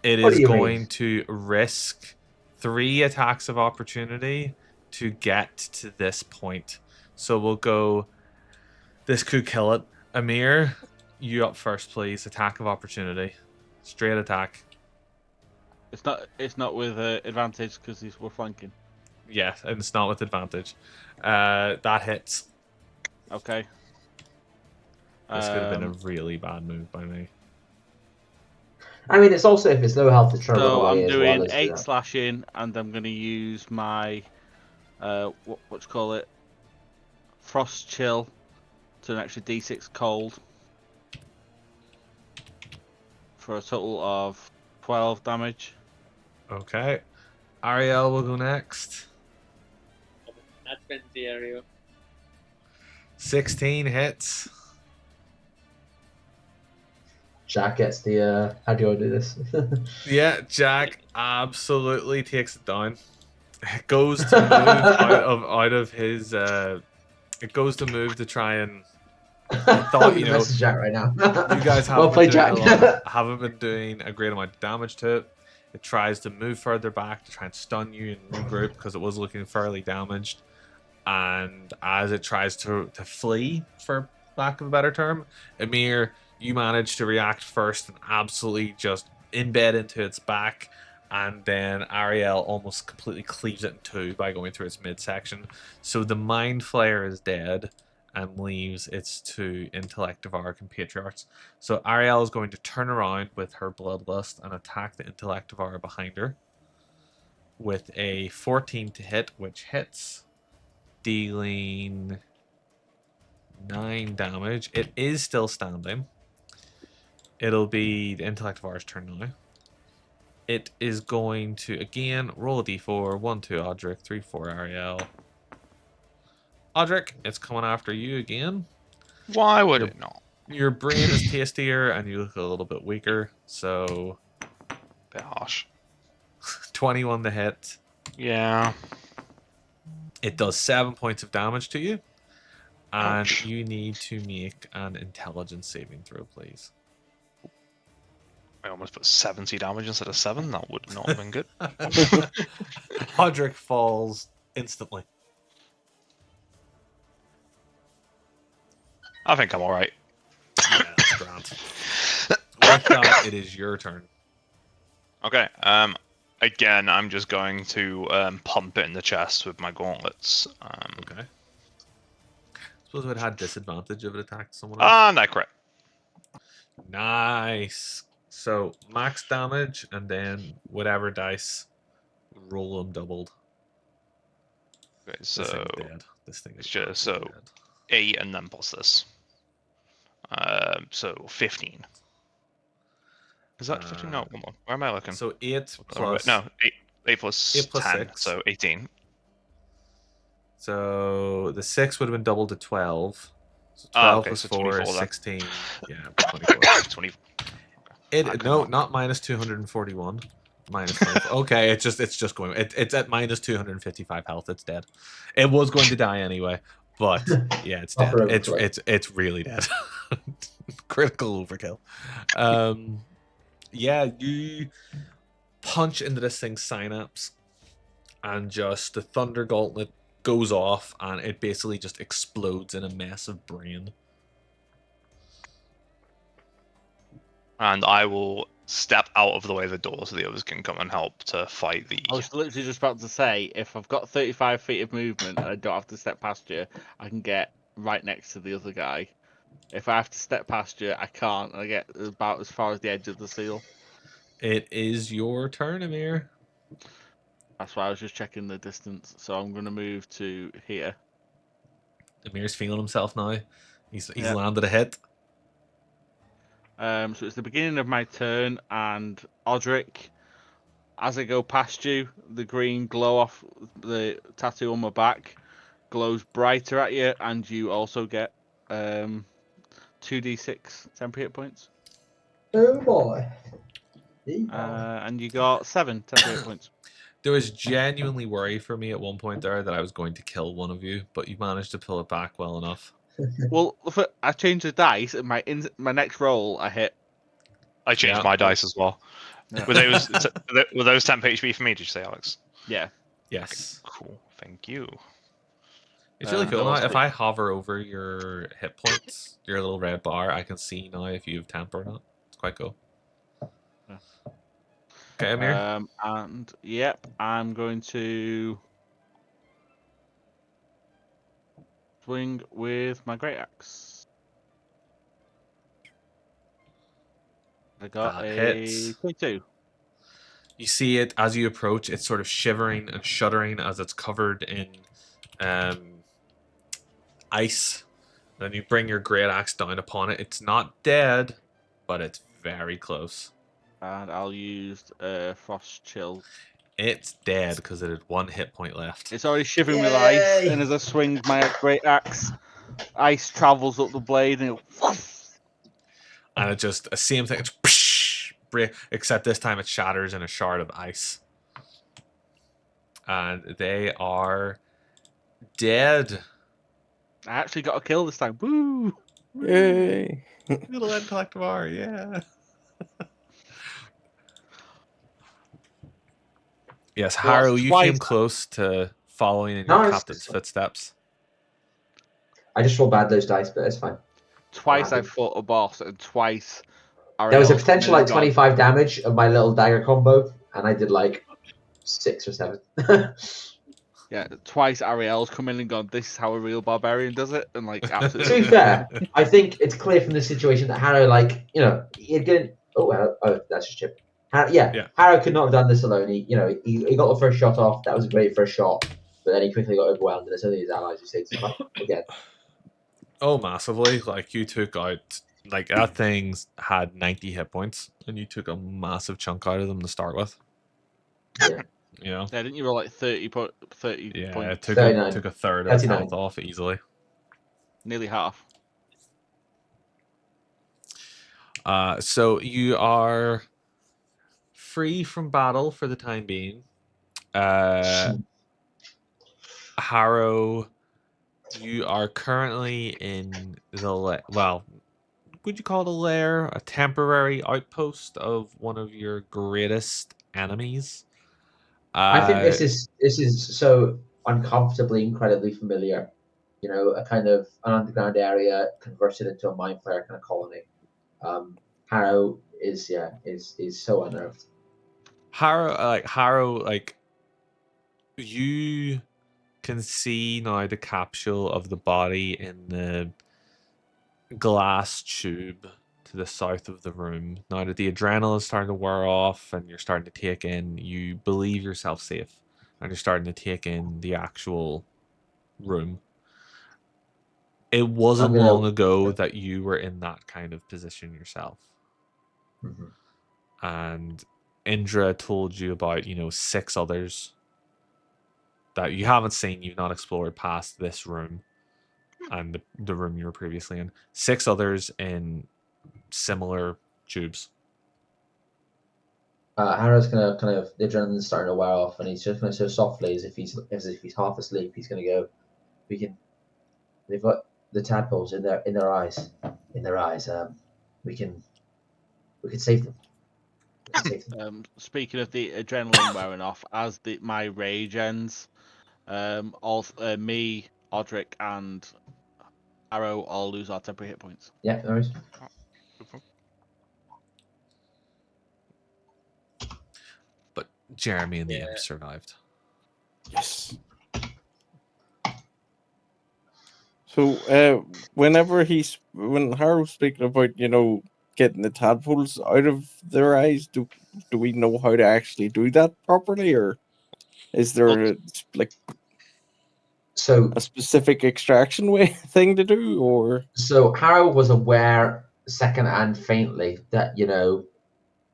it What is do you going mean? to risk 3 attacks of opportunity to get to this point. So we'll go, this could kill it. Amir, you up first, please. Attack of opportunity. Straight attack. It's not with advantage because we're flanking. Yes, and it's not with advantage. That hits. Okay. This could have been a really bad move by me. I mean, it's also if it's low health to try to run So away I'm as well doing as 8 slashing, and I'm going to use my what you call it, frost chill, to an extra d6 cold, for a total of 12 damage. Okay. Ariel will go next. That's been the area. 16 hits. Jack gets the. How do I do this? Yeah, Jack absolutely takes it down. It goes to move out of his. It goes to move to try and. I thought, you know, message Jack right now. You guys well haven't been played, doing Jack. haven't been doing a great amount of damage to it. It tries to move further back to try and stun you and regroup because it was looking fairly damaged. And as it tries to flee, for lack of a better term, Amir, you manage to react first and absolutely just embed into its back. And then Ariel almost completely cleaves it in two by going through its midsection. So the Mind Flayer is dead and leaves its 2 intellect devour compatriots. So Ariel is going to turn around with her bloodlust and attack the intellect devourer behind her with a 14 to hit, which hits, dealing 9 damage. It is still standing. It'll be the intellect devourer's turn now. It is going to again roll a d4. 1, 2, Audric, 3, 4, Ariel. Audric, it's coming after you again. Why would it not? Your brain is tastier and you look a little bit weaker, so Bit harsh. 21 to hit. Yeah. It does 7 points of damage to you, and Ouch. you need to make an intelligence saving throw, please. I almost put 70 damage instead of 7. That would not have been good. Hodrick falls instantly. I think I'm alright. Yeah, that's grand. With that, it is your turn. Okay. Again, I'm just going to pump it in the chest with my gauntlets. Okay. Suppose if it had disadvantage if it attacked someone else. And I crit. Nice. So max damage, and then whatever dice, roll them doubled. Okay, This so thing's dead. This thing is it's just absolutely so dead. 8 and then plus this. So 15. Is that 15? No, come on. Where am I looking? So 8 Oh, wait, plus no, 8 plus 8 plus 10, 6. so 18. So the 6 would have been doubled to 12. So 12 okay, plus so 4 24 is then. 16. Yeah, 24. 20. No, not minus 241. Minus 24. Okay, it's just going. It's at minus 255 health. It's dead. It was going to die anyway, but yeah, it's dead. Upper It's overflow. it's really dead. Critical overkill. Yeah, you punch into this thing's synapse, and just the thunder gauntlet goes off, and it basically just explodes in a massive brain. And I will step out of the way of the door so the others can come and help to fight the. I was literally just about to say, if I've got 35 feet of movement and I don't have to step past you, I can get right next to the other guy. If I have to step past you, I can't. I get about as far as the edge of the seal. It is your turn, Amir. That's why I was just checking the distance. So I'm going to move to here. Amir's feeling himself now. He's Yeah. landed a hit. So it's the beginning of my turn, and Odric, as I go past you, the green glow off the tattoo on my back glows brighter at you, and you also get 2d6 temporary hit points. Oh boy. And you got 7 temporary hit points. There was genuinely worry for me at one point there that I was going to kill one of you, but you managed to pull it back well enough. Well, I changed the dice, and my next roll I hit. I changed Yeah. my dice as well. Yeah. Were those temp HP for me? Did you say, Alex? Yeah. Yes. Cool. Thank you. It's really And cool now. also- If I hover over your hit points, your little red bar, I can see now if you have temp or not. It's quite cool. Yeah. Okay, Amir. And yep, I'm going to swing with my great axe. I got That a hits. 22. You see it as you approach. It's sort of shivering and shuddering as it's covered in ice. Then you bring your great axe down upon it. It's not dead, but it's very close. And I'll use frost chill. It's dead because it had 1 hit point left. It's already shivering with ice, Yay! and as I swing my great axe, ice travels up the blade, and And it just, same thing. It's except this time it shatters in a shard of ice. And they are dead. I actually got a kill this time. Woo! Yay! Little end collector, yeah. Yes, Well, Harrow, that's you twice. came close to following in No, your it's- captain's footsteps. I just rolled bad those dice, but it's fine. Twice I fought a boss, and twice There was a Ariel's potential come in like and gone, 25 damage of my little dagger combo, and I did like 6 or 7. Yeah, twice Ariel's come in and gone, this is how a real barbarian does it, and like To absolutely. be fair, I think it's clear from the situation that Harrow, like, you know, he'd get. Oh, that's just Chip. Yeah. Harrow could not have done this alone. He got the first shot off. That was a great first shot, but then he quickly got overwhelmed, and it's only his allies who stayed stuck again. Oh, massively. Like, you took out, like, that thing's had 90 hit points, and you took a massive chunk out of them to start with. Yeah. You know? Yeah, didn't you roll like 30 Yeah, points? it took 39. a third of its 39. health off easily. Nearly half. So you are free from battle for the time being. Harrow, you are currently in the well, would you call it a lair, a temporary outpost of one of your greatest enemies? I think this is so uncomfortably, incredibly familiar. You know, a kind of an underground area converted into a mind flayer kind of colony. Harrow is so unnerved. Harrow, like you can see now the capsule of the body in the glass tube to the south of the room. Now that the adrenaline is starting to wear off and you're starting to take in, you believe yourself safe, and you're starting to take in the actual room. It wasn't long ago that you were in that kind of position yourself. Mm-hmm. And Indra told you about, 6 others that you haven't seen, you've not explored past this room and the room you were previously in. 6 others in similar tubes. Harrow's gonna kind of the adrenaline's starting to wear off, and he's just gonna so softly as if he's half asleep. He's gonna go. They've got the tadpoles in their eyes. In their eyes. We can save them. We can save them. Speaking of the adrenaline wearing off, as my rage ends, me, Odric, and Arrow all lose our temporary hit points. Yeah, no worries. But Jeremy and the imp survived. Yes. So, when Harrow's speaking about, getting the tadpoles out of their eyes, do we know how to actually do that properly, or is there So a specific extraction way thing to do, or? So Harrow was aware, second and faintly, that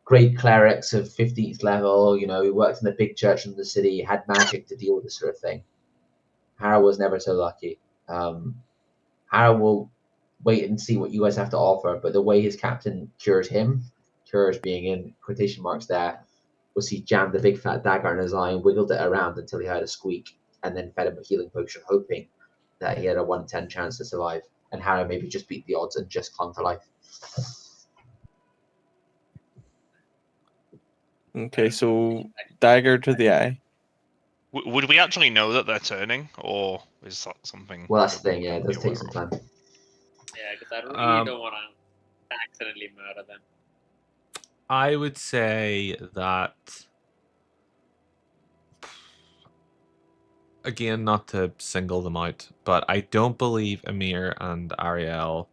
great clerics of 15th level, he worked in the big church in the city, had magic to deal with this sort of thing. Harrow was never so lucky. Harrow will wait and see what you guys have to offer, but the way his captain cured him, cures being in quotation marks there, was he jammed a big fat dagger in his eye and wiggled it around until he heard a squeak, and then fed him a healing potion, hoping that he had a 1 in 10 chance to survive. And Harrow maybe just beat the odds and just clung to life. Okay, so dagger to the eye. Would we actually know that they're turning, or is that something? Well, that's the that we thing, yeah, it wouldn't be does take aware some of? time. Yeah, because I really don't want to accidentally murder them. I would say that, again, not to single them out, but I don't believe Amir and Ariel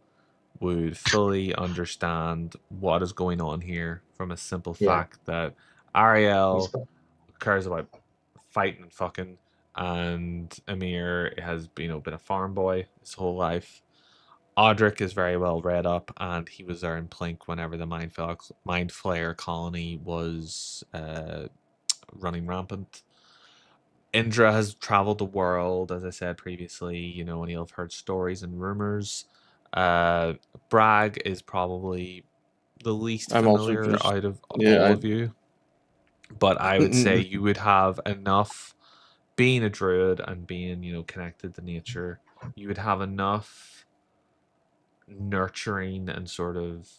would fully understand what is going on here from a simple Yeah. fact that Ariel He's- cares about fighting and fucking, and Amir has been a farm boy his whole life. Audric is very well read up, and he was there in Plink whenever the Mind Flayer colony was running rampant. Indra has traveled the world, as I said previously, and he'll have heard stories and rumors. Bragg is probably the least I'm also familiar just out of yeah. all of you. But I would say you would have enough, being a druid and being, connected to nature, you would have enough nurturing and sort of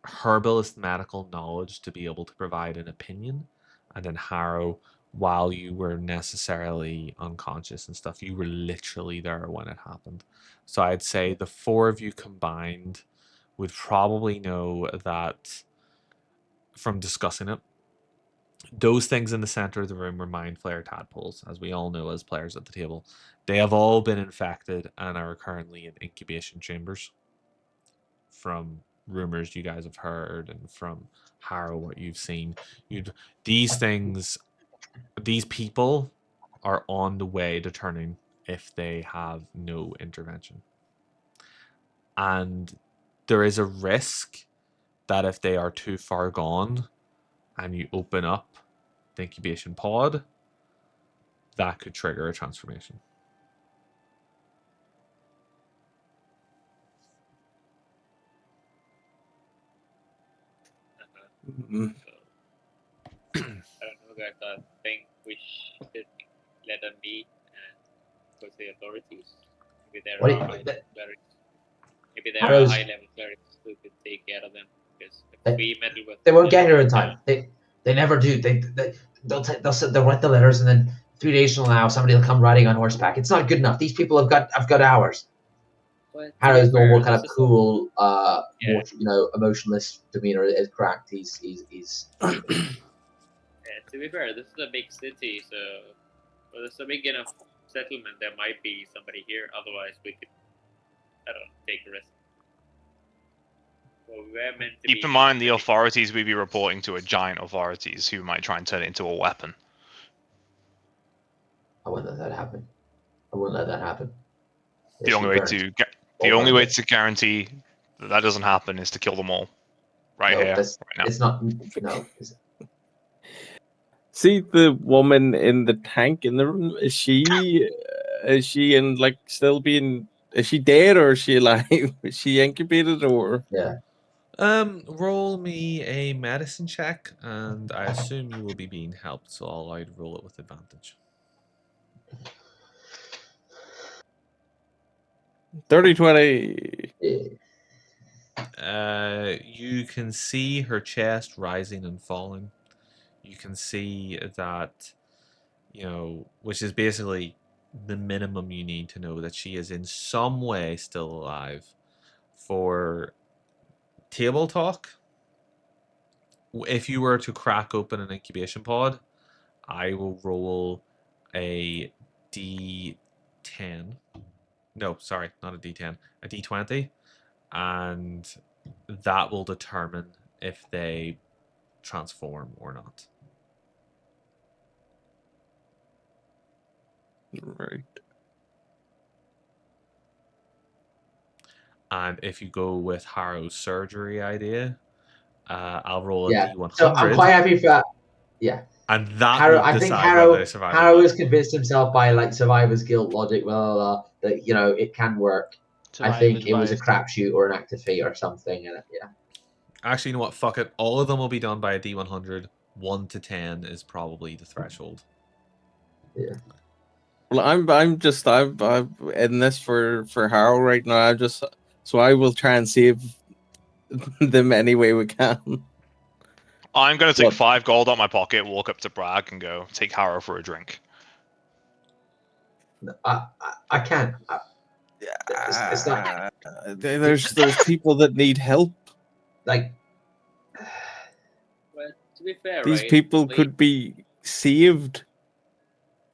herbalist medical knowledge to be able to provide an opinion. And then Harrow, while you were necessarily unconscious and stuff, you were literally there when it happened. So I'd say the 4 of you combined would probably know that from discussing it. Those things in the center of the room were mind flayer tadpoles, as we all know as players at the table. They have all been infected and are currently in incubation chambers from rumors you guys have heard and from Harrow what you've seen. These things, these people are on the way to turning if they have no intervention. And there is a risk that if they are too far gone and you open up the incubation pod, that could trigger a transformation. Mhm. I don't know, guys. I think we should let them be and go to the authorities. Maybe there What are do you- high-level clerics. Maybe there are Harrow's- high-level clerics who could take care of them. Because if They- we meddle with They won't them, get here in time. They never do. They'll write the letters, and then 3 days from now, somebody will come riding on horseback. It's not good enough. These people have got hours. But to Harrow's be fair, normal kind of this is cool, Yeah. more, emotionless demeanor is cracked. He's Yeah, to be fair, this is a big city, so it's a big enough settlement. There might be somebody here. Otherwise, we could, I don't know, take a risk. Well, we were meant to Keep be in mind the pretty- authorities we'd be reporting to are giant authorities who might try and turn it into a weapon. I wouldn't let that happen. I wouldn't let that happen. They The should only be way burned. the All only burned. way to guarantee that doesn't happen is to kill them all. Right No, here, that's right now. it's not. No, See the woman in the tank in the room. Is she in like still being? Is she dead or is she alive? Is she incubated or? Yeah. Roll me a medicine check, and I assume you will be being helped, so I'll allow you to roll it with advantage. 30-20. You can see her chest rising and falling. You can see that, which is basically the minimum you need to know that she is in some way still alive. For table talk, if you were to crack open an incubation pod, I will roll a d10. No, sorry, not a d10, a d20, and that will determine if they transform or not. Right. And if you go with Harrow's surgery idea, I'll roll a Yeah. d100. So I'm quite happy for that. Yeah. And that Harrow, will I think decide whether they survive or not. Harrow has convinced himself by like survivor's guilt logic, blah, blah, blah, that it can work. I think it was a crapshoot or an act of fate or something. And yeah. Actually, you know what? Fuck it. All of them will be done by a d100. 1 to 10 is probably the threshold. Yeah. Well, I'm in this for Harrow right now. So I will try and save them any way we can. I'm going to take What? 5 gold out my pocket, walk up to Bragg, and go take Harrow for a drink. I can't. It's not There's people that need help. like Well, to be fair, These right? people could be saved.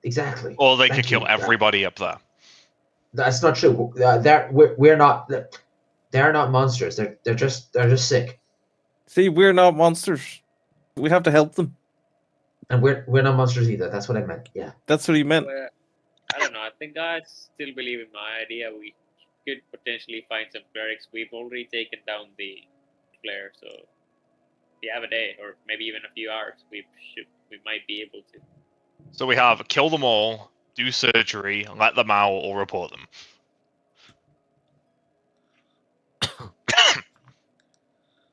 exactly. Or they Thank could kill you. everybody up there. That's not true. We're not. They're not monsters. They're just sick. See, we're not monsters. We have to help them. And we're not monsters either. That's what I meant. Yeah. That's what he meant. Well, I don't know. I think I still believe in my idea. We could potentially find some clerics. We've already taken down the flare, so if you have a day or maybe even a few hours, we might be able to. So we have kill them all, do surgery, let them out, or report them.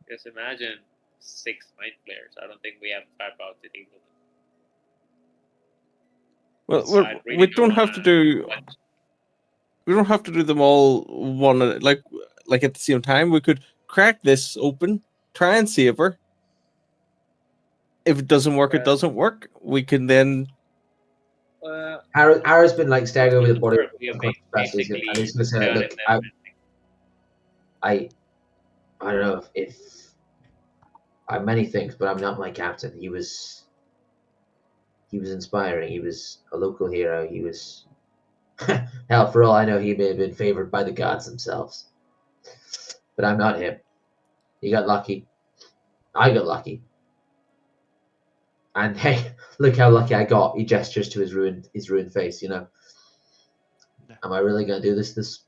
Just imagine 6 mind flares. I don't think we have firepower to deal with them. Well, we don't have to do. We don't have to do them all one like at the same time. We could crack this open, try and save her. If it doesn't work, it doesn't work. We can then. Harrow's been like staring over the body. Basically, And he's gonna say, "Look, I don't know if I'm many things, but I'm not my captain. He was inspiring. He was a local hero. He was hell. For all I know, he may have been favored by the gods themselves. But I'm not him. He got lucky. I got lucky. And hey, look how lucky I got." He gestures to his ruined face. Am I really gonna do this?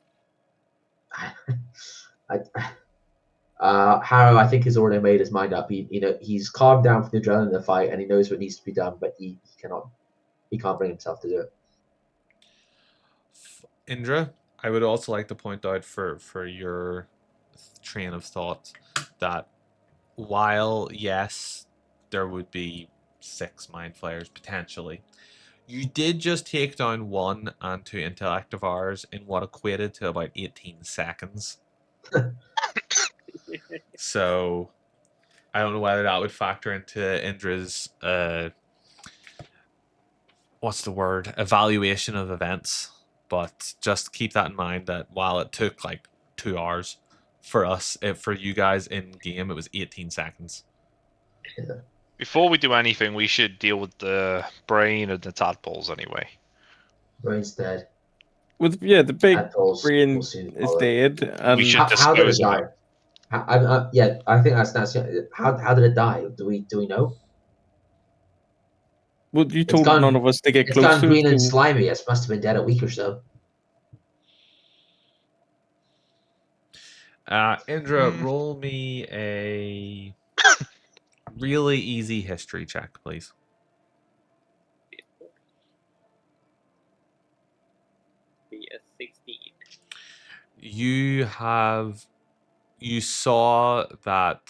Harrow, I think, has already made his mind up. He's calmed down from the adrenaline of the fight, and he knows what needs to be done, but he can't bring himself to do it. Indra, I would also like to point out for your train of thought that while yes, there would be 6 mind flayers potentially, you did just take down 1 and 2 intellect of ours in what equated to about 18 seconds. So I don't know whether that would factor into Indra's what's the word, evaluation of events, but just keep that in mind that while it took like 2 hours for us, for you guys in game, it was 18 seconds. Yeah. Before we do anything, we should deal with the brain and the tadpoles anyway. Brain's dead. The big Tadpoles brain will soon is follow. dead. We should How did it dispose of die? it. I think that's how did it die? Do we know? Well, you told none of us to get It's close gone to green it. and slimy. It must have been dead a week or so. Indra, roll me a really easy history check, please. you saw that,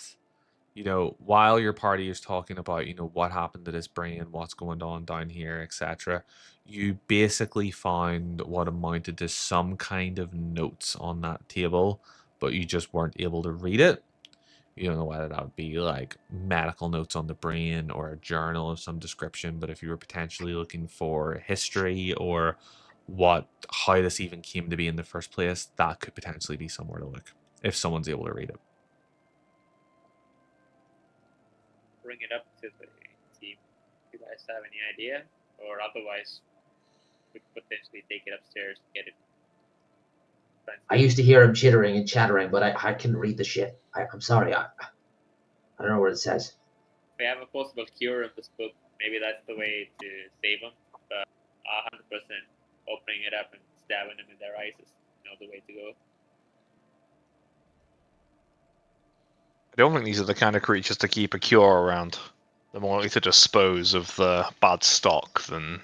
while your party is talking about, what happened to this brain, what's going on down here, etc., you basically found what amounted to some kind of notes on that table, but you just weren't able to read it. You don't know whether that would be like medical notes on the brain or a journal of some description, but if you were potentially looking for history or how this even came to be in the first place, that could potentially be somewhere to look if someone's able to read it. Bring it up to the team. Do you guys have any idea? Or otherwise, we could potentially take it upstairs and get it. I used to hear him chittering and chattering, but I couldn't read the shit. I'm sorry. I don't know what it says. We have a possible cure in this book. Maybe that's the way to save them. But 100% opening it up and stabbing them in their eyes is the way to go. I don't think these are the kind of creatures to keep a cure around. They're more likely to dispose of the bad stock than.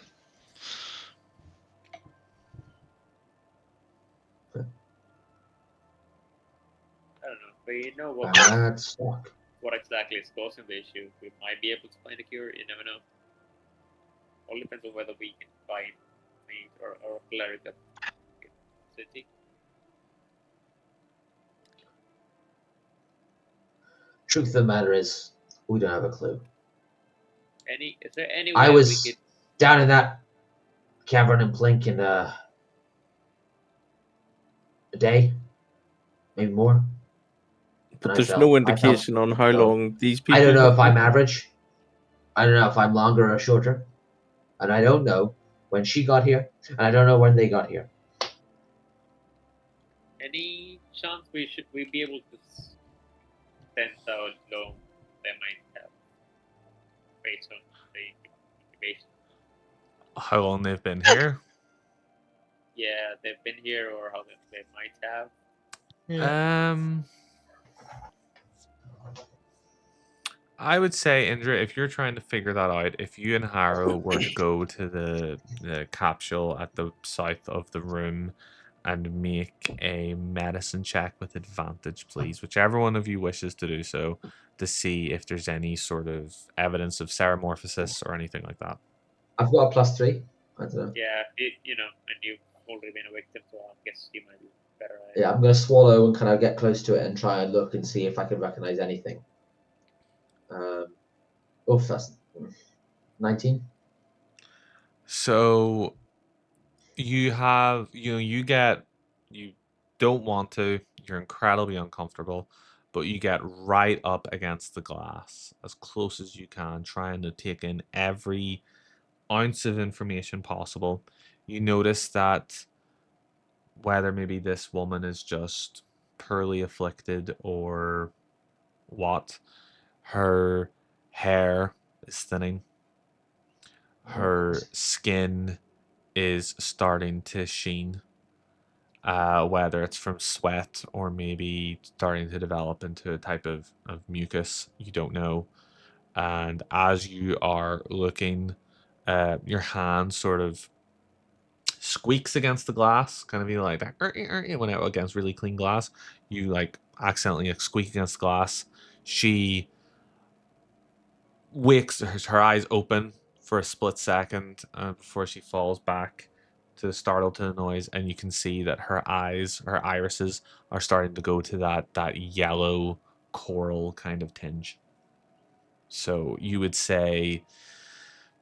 I don't know. We know Bad stock. what exactly is causing the issue. We might be able to find a cure. You never know. All depends on whether we can find me or a cleric at the city. Truth of the matter is, we don't have a clue. Is there any way I we was could? down in that cavern in Plink in a day, maybe more. But there's no indication on how long these people. I don't know if I'm average. I don't know if I'm longer or shorter. And I don't know when she got here, and I don't know when they got here. Any chance we be able to sense how long they might have based on the incubation? How long they've been here? Yeah, they've been here, or how they might have. I would say, Indra, if you're trying to figure that out, if you and Harrow were to go to the capsule at the south of the room and make a medicine check with advantage, please, whichever one of you wishes to do so, to see if there's any sort of evidence of seromorphosis or anything like that. I've got a +3. I don't know. Yeah, and you've already been a victim, so I guess you might be better at it. Yeah, I'm going to swallow and kind of get close to it and try and look and see if I can recognize anything. That's 19. So you don't want to, you're incredibly uncomfortable, but you get right up against the glass as close as you can, trying to take in every ounce of information possible. You notice that whether maybe this woman is just poorly afflicted or what, her hair is thinning, her skin is starting to sheen, whether it's from sweat or maybe starting to develop into a type of mucus, you don't know. And as you are looking, your hand sort of squeaks against the glass, kind of be like that when out against really clean glass. You like accidentally squeak against the glass. She wakes, her eyes open for a split second before she falls back to startled to the noise, and you can see that her irises are starting to go to that yellow coral kind of tinge. So you would say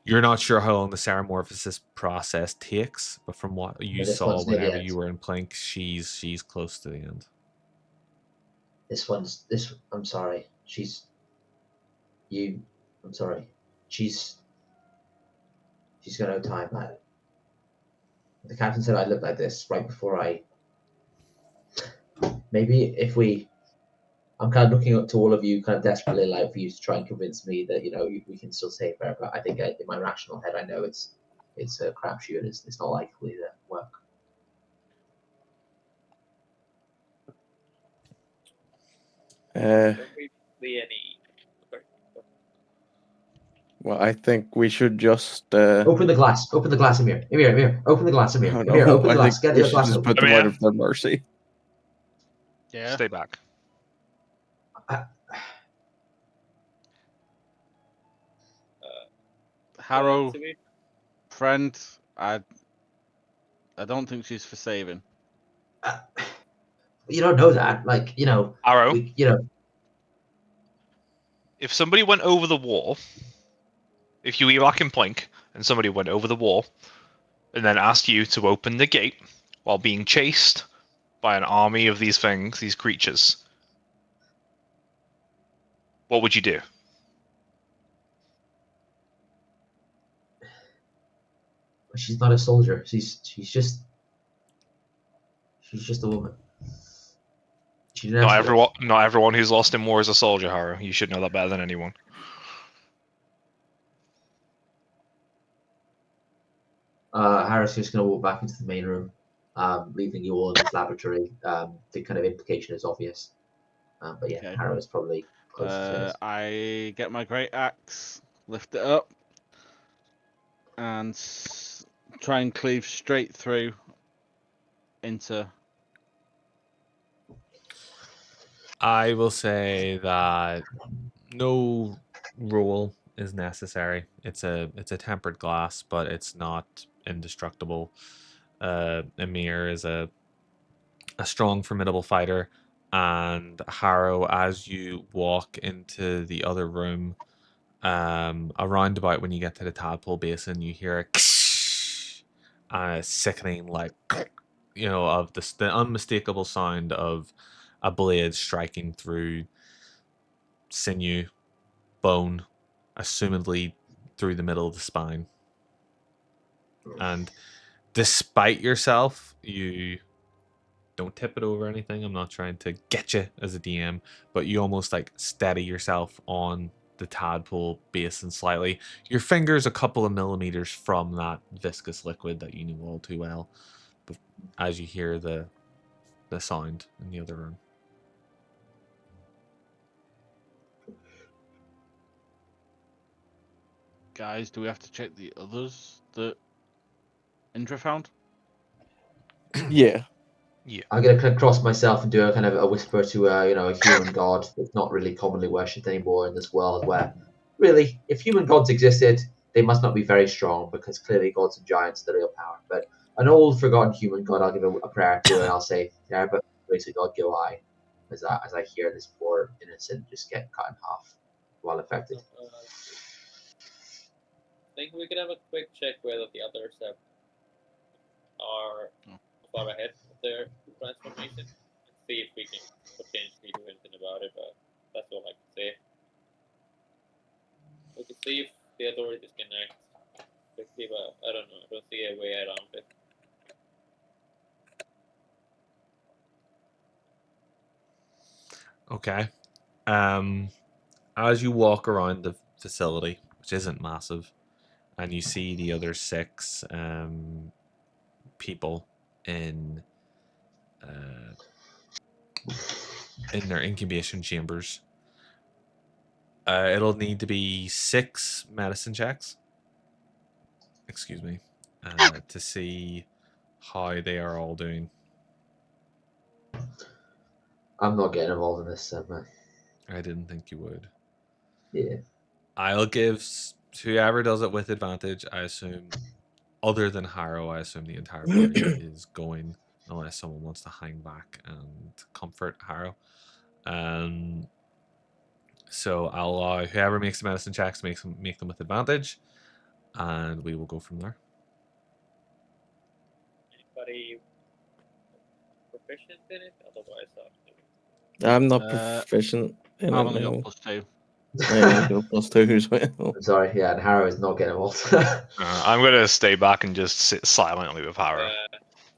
you're not sure how long the seromorphosis process takes, but from what you saw whenever you were in Plink, she's close to the end. I'm sorry. I'm sorry. She's got no time. The captain said I looked like this right before maybe if I'm kind of looking up to all of you kind of desperately like for you to try and convince me that, we can still save her. But I think in my rational head, I know it's a crapshoot and it's not likely to work. Don't we see any? Well, I think we should just open the glass. Open the glass, Amir. Amir. Open the glass, Amir. Oh, no, Amir, open the glass. Get the glass just put them out of their mercy. Yeah. Stay back. Harrow, to be friend, I don't think she's for saving. You don't know that. Like, Arrow, we. if somebody went over the wall, if you evac in Plink and somebody went over the wall and then asked you to open the gate while being chased by an army of these things, these creatures, what would you do? She's not a soldier. She's just a woman. She didn't ask for this. Not everyone who's lost in war is a soldier, Harrow. You should know that better than anyone. Harris just going to walk back into the main room, leaving you all in this laboratory. The kind of implication is obvious. But yeah, Okay. Harrow is probably closest to this. I get my great axe, lift it up, and try and cleave straight through into. I will say that no roll is necessary. It's a tempered glass, but it's not indestructible. Emir is a strong, formidable fighter, and Harrow, as you walk into the other room, around about when you get to the tadpole basin, you hear a sickening, like, of the unmistakable sound of a blade striking through sinew, bone, assumedly through the middle of the spine. And despite yourself, you don't tip it over anything. I'm not trying to get you as a DM, but you almost like steady yourself on the tadpole basin slightly. Your finger's a couple of millimeters from that viscous liquid that you know all too well, but as you hear the sound in the other room. Guys, do we have to check the others that Indra found? Yeah. I'm going to kind of cross myself and do a kind of a whisper to a human god that's not really commonly worshipped anymore in this world. Where really, if human gods existed, they must not be very strong because clearly gods and giants are the real power. But an old forgotten human god, I'll give a prayer to, and I'll say, "There, but grace of God go I," as I hear this poor innocent just get cut in half while affected. I think we could have a quick check whether the others are far ahead of their transformation and see if we can potentially do anything about it. But that's all I can say. We can see if the authorities can act quickly, but I don't know. I don't see a way around it. Okay. As you walk around the facility, which isn't massive, and you see the other 6 people in their incubation chambers, it'll need to be 6 medicine checks. Excuse me, to see how they are all doing. I'm not getting involved in this, man. I didn't think you would. Yeah. I'll give whoever does it with advantage. I assume, other than Harrow, I assume the entire party is going, unless someone wants to hang back and comfort Harrow. So I'll allow whoever makes the medicine checks make them with advantage, and we will go from there. Anybody proficient in it? Otherwise, I'm not proficient in I've it only got now. +2. I only got +2 as well. I'm sorry, yeah, and Harrow is not getting involved. I'm going to stay back and just sit silently with Harrow.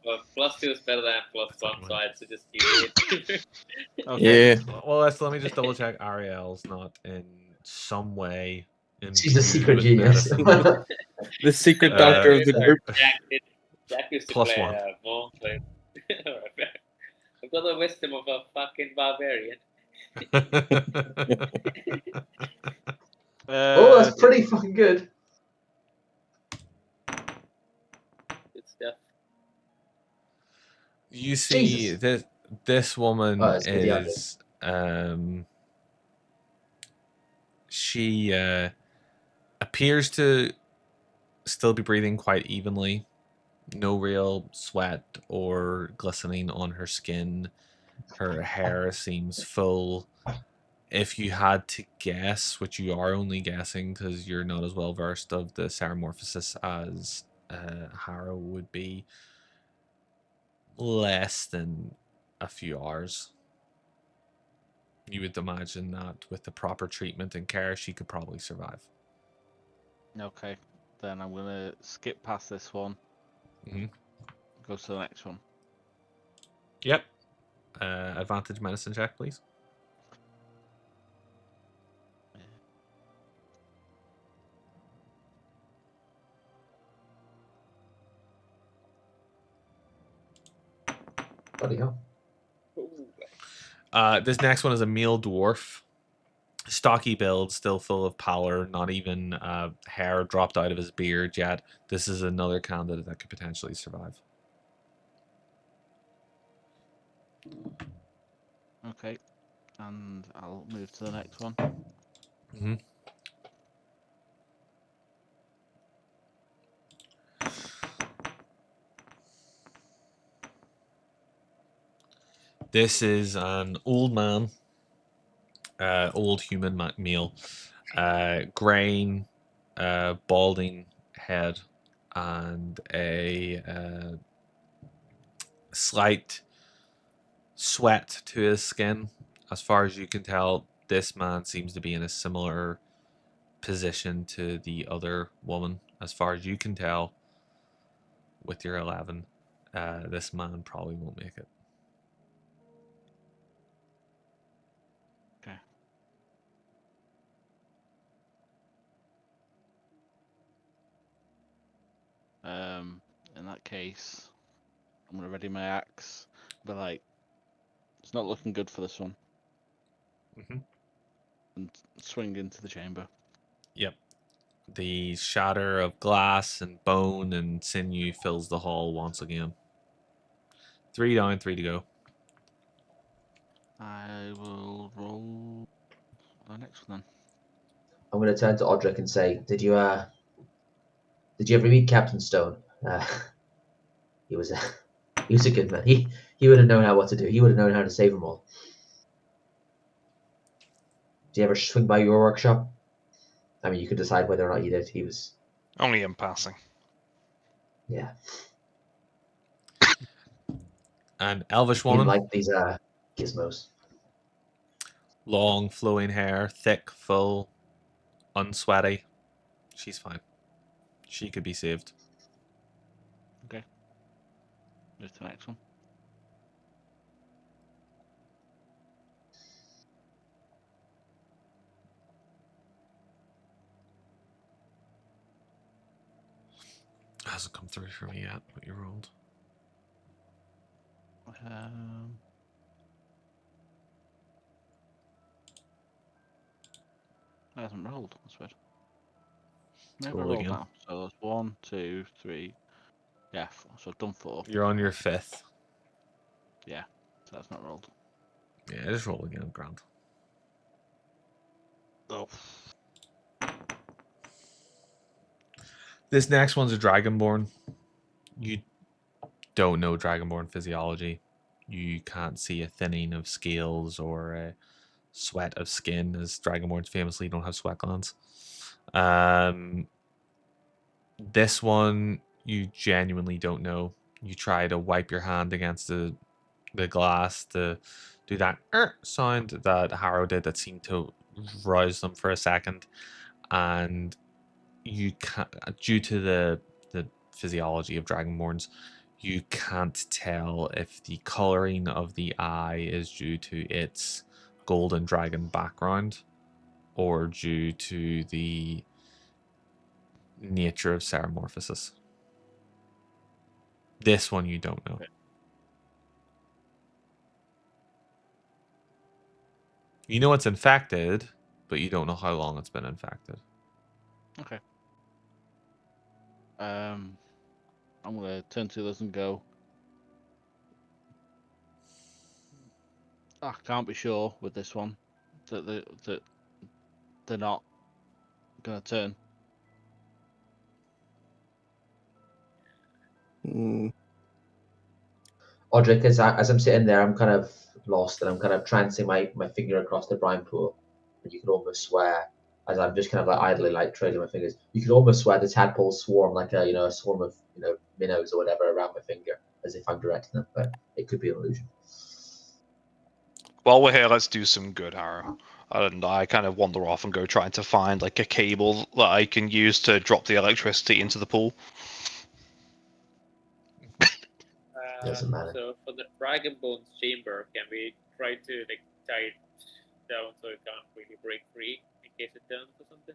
well, +2 is better than +1, so I'd suggest you do it. Okay. Yeah. Well, let me just double check. Ariel's not in some way She's a secret with genius. medicine. The secret doctor of the group. Jack used to +1. play monk. I've got the wisdom of a fucking barbarian. Oh, that's pretty fucking good. Good stuff. You see Jesus. this. This woman Oh, that's good. Yeah. is she appears to still be breathing quite evenly. No real sweat or glistening on her skin. Her hair seems full. If you had to guess, which you are only guessing because you're not as well versed of the Ceramorphosis as Harrow would be, less than a few hours. You would imagine that with the proper treatment and care, she could probably survive. Okay, then I'm gonna skip past this one. Mhm. Go to the next one. Yep. Advantage medicine check, please. Bloody hell. This next one is a meal dwarf. Stocky build, still full of pallor, not even hair dropped out of his beard yet. This is another candidate that could potentially survive. Okay, and I'll move to the next one. Mm-hmm. This is an old man, old human male, grain, balding head, and a slight sweat to his skin. As far as you can tell, this man seems to be in a similar position to the other woman. As far as you can tell, with your 11, this man probably won't make it. Okay. In that case, I'm gonna ready my axe. But like, it's not looking good for this one. Mm-hmm. And swing into the chamber. Yep. The shatter of glass and bone and sinew fills the hall once again. 3 down, 3 to go. I will roll the next one then. I'm going to turn to Odric and say, did you ever meet Captain Stone? He was a he was a good man. He would have known what to do. He would have known how to save them all. Did you ever swing by your workshop? I mean, you could decide whether or not you did. He was, Only in passing. yeah. An elvish He didn't woman, like these gizmos. long flowing hair, thick, full, unsweaty. She's fine. She could be saved. Okay. Move to the next one. Hasn't come through for me yet, what you rolled. I haven't rolled. That's weird. Maybe I Roll rolled again. now. So that's 1, 2, 3. Yeah, 4. So I've done 4. You're on your 5th. Yeah, so that's not rolled. Yeah, just roll again, grand. Oh. This next one's a Dragonborn. You don't know Dragonborn physiology. You can't see a thinning of scales or a sweat of skin, as Dragonborns famously don't have sweat glands. This one you genuinely don't know. You try to wipe your hand against the glass to do that sound that Harrow did that seemed to rouse them for a second, and you can't, due to the physiology of Dragonborns, you can't tell if the coloring of the eye is due to its golden dragon background or due to the nature of Ceramorphosis. This one you don't know. Okay. You know it's infected, but you don't know how long it's been infected. Okay. I'm gonna turn to those and go. I can't be sure with this one that they're not gonna turn. Hmm. Audric, as I'm sitting there, I'm kind of lost and I'm kind of trancing my finger across the brine pool. And you could almost swear, as I'm just kind of like idly like trailing my fingers, you could almost swear the tadpoles swarm like a swarm of minnows or whatever around my finger, as if I'm directing them, but it could be an illusion. While we're here, let's do some good, Harrow. And I kind of wander off and go trying to find like a cable that I can use to drop the electricity into the pool. Doesn't matter. So for the Dragon Bones chamber, can we try to like tie it down so it can't really break free in case it turns or something?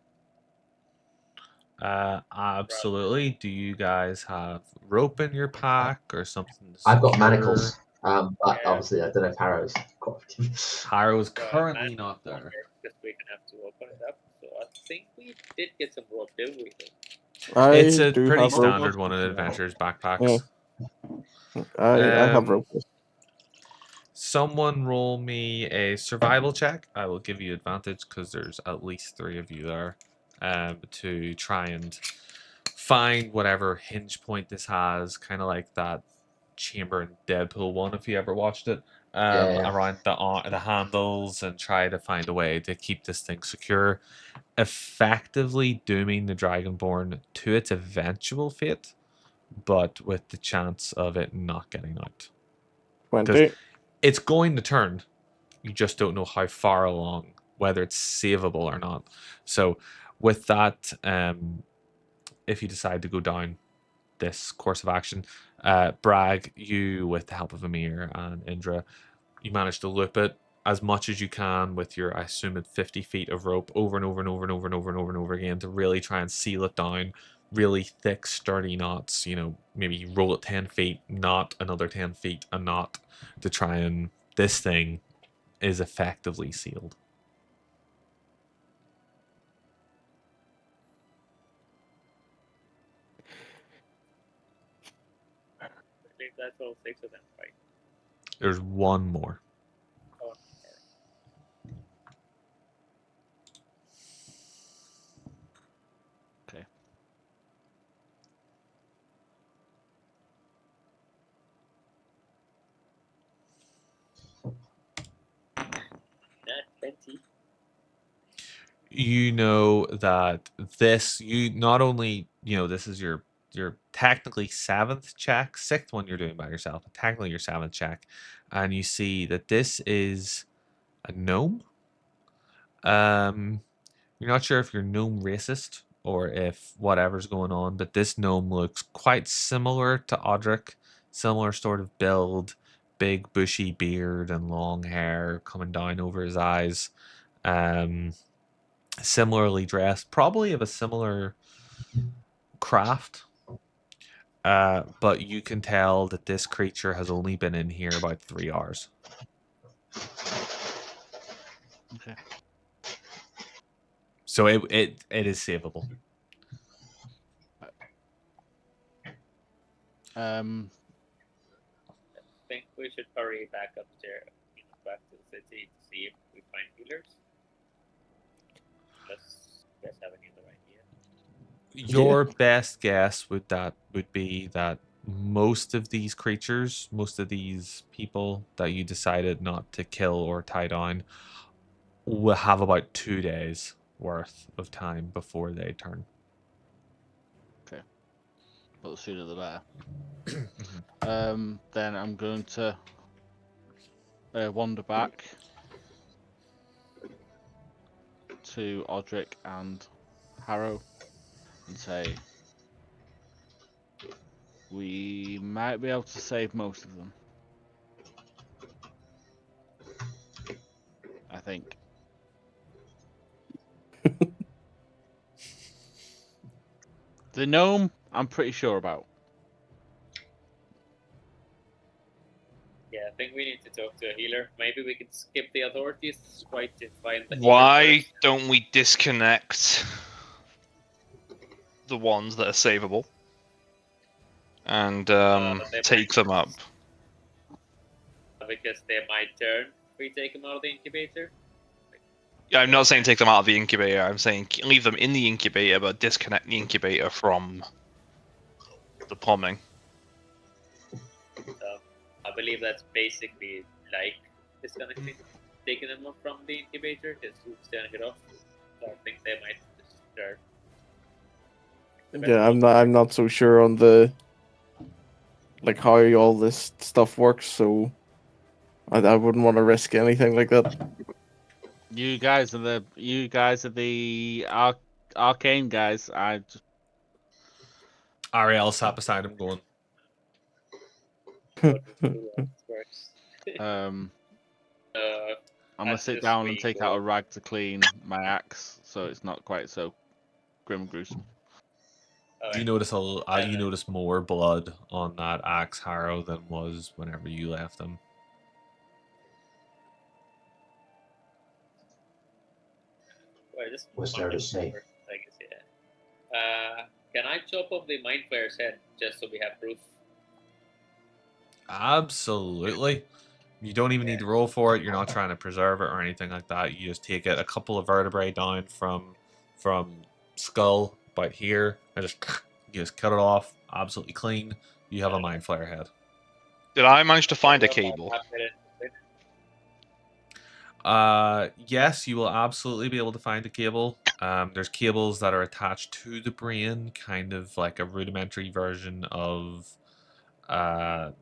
Absolutely. Do you guys have rope in your pack or something to I've got secure? manacles, but Yeah. obviously I don't know if Harrow's cooperative. Harrow's So currently not there. longer because we're gonna have to open it up. So I think we did get some rope, did we? It's a do pretty have rope. standard one in adventures backpacks. I have rope. Someone roll me a survival check. I will give you advantage because there's at least 3 of you there, to try and find whatever hinge point this has, kind of like that chamber in Deadpool one, if you ever watched it, Yeah. around the handles, and try to find a way to keep this thing secure, effectively dooming the Dragonborn to its eventual fate, but with the chance of it not getting out. 20. It's going to turn. You just don't know how far along, whether it's savable or not. So, with that, if you decide to go down this course of action, Bragg, you, with the help of Amir and Indra, you manage to loop it as much as you can with your, I assume, it 50 feet of rope over and over and over and over and over and over and over again to really try and seal it down. Really thick, sturdy knots. Maybe you roll it 10 feet, knot another 10 feet, a knot to try and this thing is effectively sealed. I think that's all 6 of them, right? There's one more. Oh, Okay. Nat 20. You know that you not only, this is your technically 7th check, 6th one you're doing by yourself, but technically your 7th check, and you see that this is a gnome. You're not sure if you're gnome racist or if whatever's going on, but this gnome looks quite similar to Audric, similar sort of build, big bushy beard and long hair coming down over his eyes. Similarly dressed, probably of a similar craft. But you can tell that this creature has only been in here about 3 hours. Okay. So it is savable. I think we should hurry back upstairs, back to the city to see if we find healers. Unless you guys have any other idea. Your best guess would be that most of these creatures, most of these people that you decided not to kill or tie down, will have about 2 days worth of time before they turn. But the sooner the better. Then I'm going to wander back to Audric and Harrow and say, we might be able to save most of them. I think. The gnome, I'm pretty sure about. Yeah, I think we need to talk to a healer. Maybe we could skip the authorities, try to find the healer Why first. don't we disconnect the ones that are savable and They take them up? Because they might turn. we take him out of the incubator? Yeah, I'm not saying take them out of the incubator. I'm saying leave them in the incubator, but disconnect the incubator from the plumbing. I believe that's basically like disconnecting, taking them off from the incubator, just turning it off. So I think they might just start. Yeah, I'm not so sure on the like how all this stuff works, so I wouldn't want to risk anything like that. You guys are the arcane guys. I just, Ariel sat beside him going, What would do first? um Uh, I'm gonna That's sit just down me and take out a rag to clean my axe, so it's not quite so grim and gruesome. you notice you notice more blood on that axe harrow than was whenever you left him. Well, just What's there to say? I guess, yeah. Can I chop off the mind flayer's head just so we have proof? Absolutely. You don't even need to roll for it. You're not trying to preserve it or anything like that. You just take it a couple of vertebrae down from skull about here and just you just cut it off absolutely clean. You have a mind flare head. Did I manage to find a cable? Yes, you will absolutely be able to find a cable. There's cables that are attached to the brain, kind of like a rudimentary version of oh,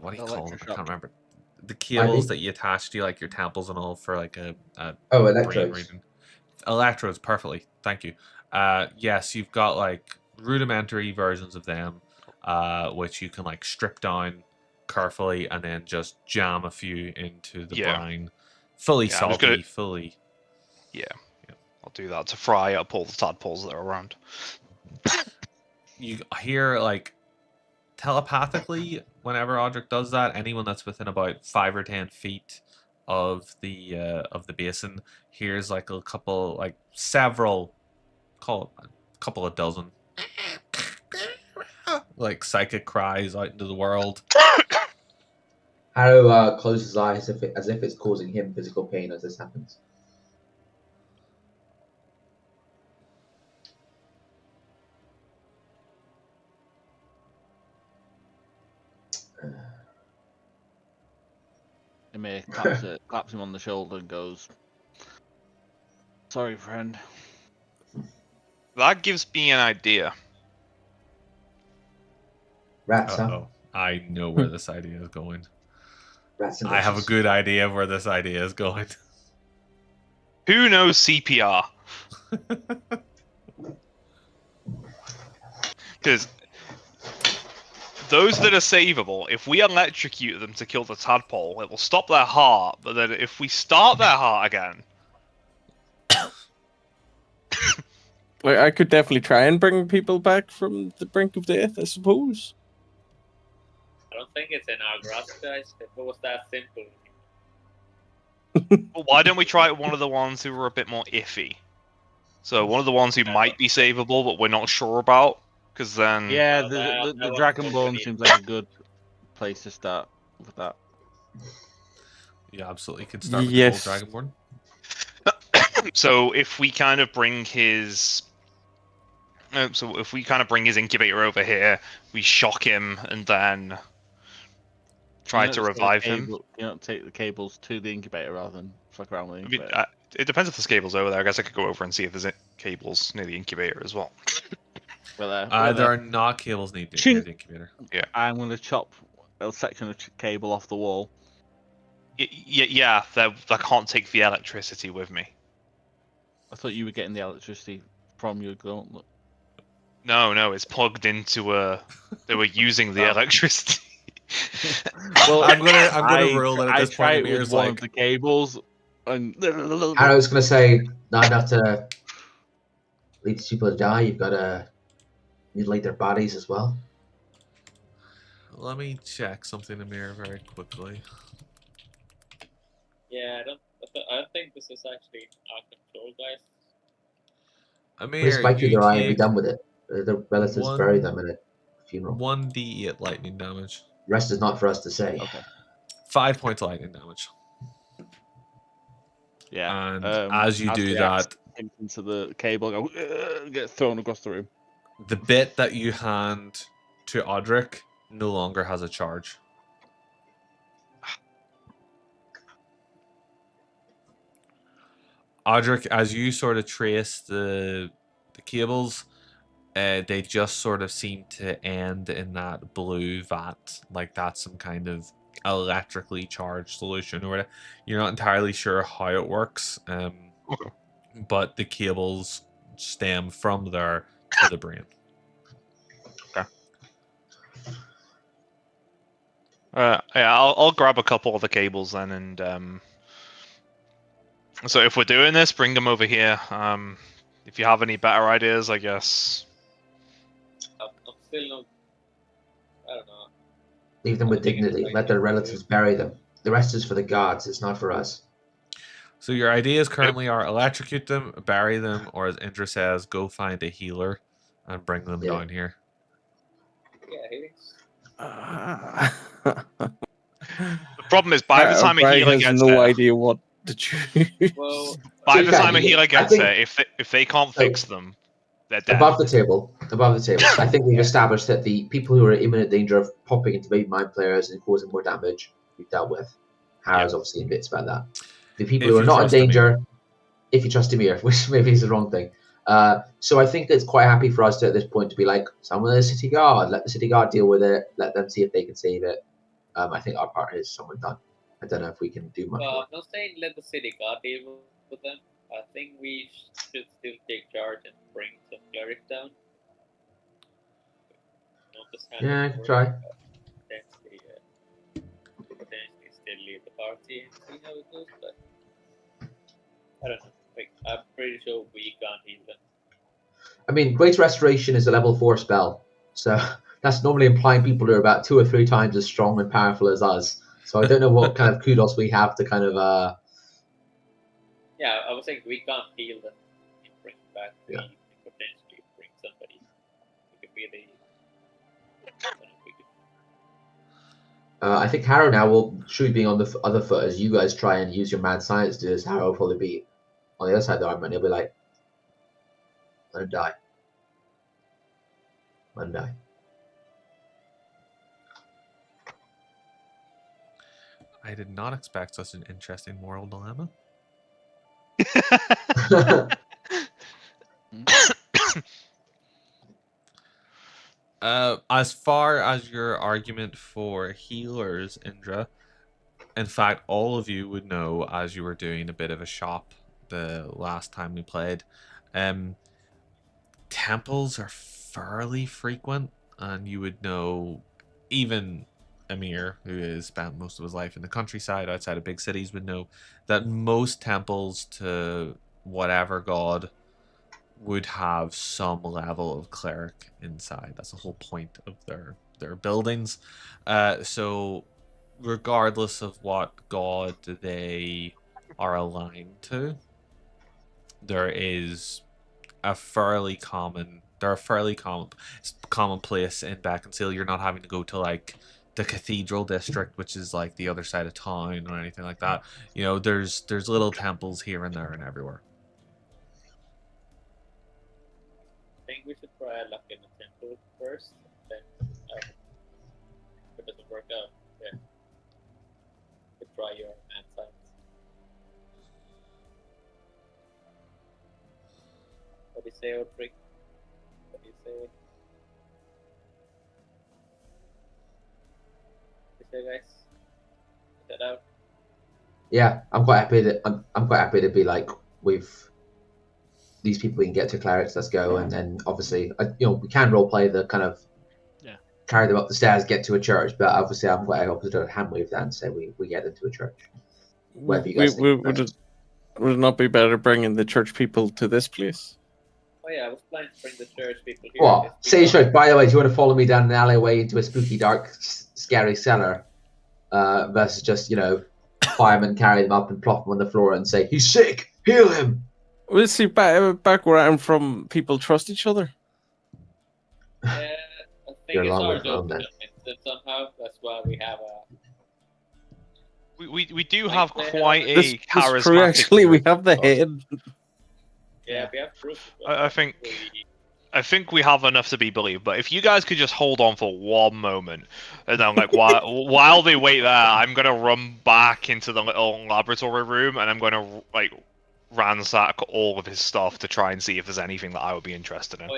what do you call them? I Electroshock. can't remember. The cables IV? that you attach to like your temples and all for like a Oh, brain electrodes. reading. Electrodes, perfectly. Thank you. Yes, you've got like rudimentary versions of them, which you can like strip down carefully and then just jam a few into the Yeah. brine. Fully Yeah, I'm just salty, gonna- fully. Yeah, I'll do that to fry up all the tadpoles that are around. You hear like telepathically whenever Audric does that. Anyone that's within about 5 or 10 feet of the basin hears like a couple, like several, call it a couple of dozen, like psychic cries out into the world. Harrow closes his eyes as if it's causing him physical pain as this happens. Emir claps him on the shoulder and goes, "Sorry, friend." That gives me an idea. Rats, huh? Uh-oh. I know where this idea is going. Rats and I have a rushes. good idea of where this idea is going. Who knows CPR? Because those that are savable, if we electrocute them to kill the tadpole, it will stop their heart. But then if we start their heart again, Like I could definitely try and bring people back from the brink of death, I suppose. I don't think it's in our grasp, guys. If it was that simple. well, why don't we try one of the ones who are a bit more iffy? So one of the ones who might be savable, but we're not sure about. Because then, Yeah, Well, the that was Dragonborn company. seems like a good place to start with that. You absolutely could start with the gold Yes. dragonborn. so if we kind of bring his, incubator over here, we shock him and then try to revive him. You don't take the cables to the incubator rather than fuck around with the I mean, incubator. it depends if there's cables over there. I guess I could go over and see if there's cables near the incubator as well. There are not cables near the incubator. I'm going to chop a section of cable off the wall. Yeah, I can't take the electricity with me. I thought you were getting the electricity from your gauntlet. No, it's plugged into a. They were using the electricity. Well, I'm gonna rule that at this try point it with Amir's one like, of the cables, and Harrow's gonna say, not enough to lead these people to die. You've got to mutilate their bodies as well. let me check something, Amir, very quickly. Yeah, I don't think this is actually our control, guys. Amir, Put a spike through you their eye and be take done with it. The relatives bury them in a funeral. 1d8 lightning damage. The rest is not for us to say. Okay. 5 points of lightning damage. Yeah. And as you do the that, axe hits into the cable, and go, get thrown across the room. the bit that you hand to Odric no longer has a charge. Odric, as you sort of trace the cables, they just sort of seem to end in that blue vat, like that's some kind of electrically charged solution or whatever. You're not entirely sure how it works, Okay. but the cables stem from there to the brain. Yeah, I'll grab a couple of the cables then, and so if we're doing this, bring them over here. If you have any better ideas, I guess. I'm still not. I don't know. Leave them I with don't think it's dignity. right Let thing their to do. relatives bury them. The rest is for the gods. It's not for us. So your ideas currently are electrocute them, bury them, or as Indra says, go find a healer and bring them Yeah. down here. Yeah, healings. The problem is, by the time a Brian healer has gets no there, idea what to choose. Well, by you the can, time a you- healer I gets think- there, if they can't So- fix them, they're dead. Above the table, I think we've established that the people who are in imminent danger of popping into baby mind players and causing more damage, we've dealt with. Harrow's obviously in bits about that. The people If who are you not in trust Amir. danger, if you trust Emir, which maybe is the wrong thing. So I think it's quite happy for us to, at this point, to be like, someone in the city guard, let the city guard deal with it, let them see if they can save it. I think our part is somewhat done. I don't know if we can do much more. I'm not saying let the city guard deal with them. I think we should still take charge and bring some cleric down. Not just hand Yeah, I them can over, try. potentially still leave the party and see how it goes. But I don't know. Like, I'm pretty sure we can't heal them. I mean, Great Restoration is a level 4 spell, so that's normally implying people who are about 2 or 3 times as strong and powerful as us. So I don't know what kind of kudos we have to kind of. Yeah, I was saying we can't heal them and bring them back. Yeah. We can potentially bring somebody. We could be the. I don't know if we could. I think Harrow now will should being on the other foot as you guys try and use your mad science to this. Harrow will probably be on the other side of the argument. He'll be like, "Let him die. Let him die." I did not expect such an interesting moral dilemma. As far as your argument for healers, Indra, in fact, all of you would know as you were doing a bit of a shop the last time we played. Temples are fairly frequent, and you would know even Amir, who has spent most of his life in the countryside outside of big cities, would know that most temples to whatever god would have some level of cleric inside. That's the whole point of their buildings. So regardless of what god they are aligned to, there is a fairly common it's commonplace in Beckinsale. You're not having to go to like the cathedral district, which is like the other side of town or anything like that. You know, there's little temples here and there and everywhere. I think we should try our luck in the temple first. Then, if it doesn't work out, then we could try your mad science. What do you say, Odric? What do you say? What do you say, guys? Get that out. Yeah, I'm quite happy that I'm quite happy to be like we've these people we can get to clerics. Let's go, and then obviously we can role play the kind of carry them up the stairs, get to a church. But obviously, I'm quite happy to hand wave that and say we get them to a church. Whatever you guys think. Would it not be better bringing the church people to this place? Oh yeah, I was planning to bring the church people here. What? Say church. By the way, do you want to follow me down an alleyway into a spooky, dark, scary cellar? Versus just firemen carry them up and plop them on the floor and say he's sick, heal him. Well, see, back where I'm from, people trust each other. Yeah, I think You're it's long our way from job to that. convince them somehow. That's why we have a We do Like, have they have quite a This crew, charismatic actually, we group, have the but head. Yeah, we have proof. I think we have enough to be believed. But if you guys could just hold on for one moment, and then like while they wait there, I'm gonna run back into the little laboratory room, and I'm gonna like ransack all of his stuff to try and see if there's anything that I would be interested in.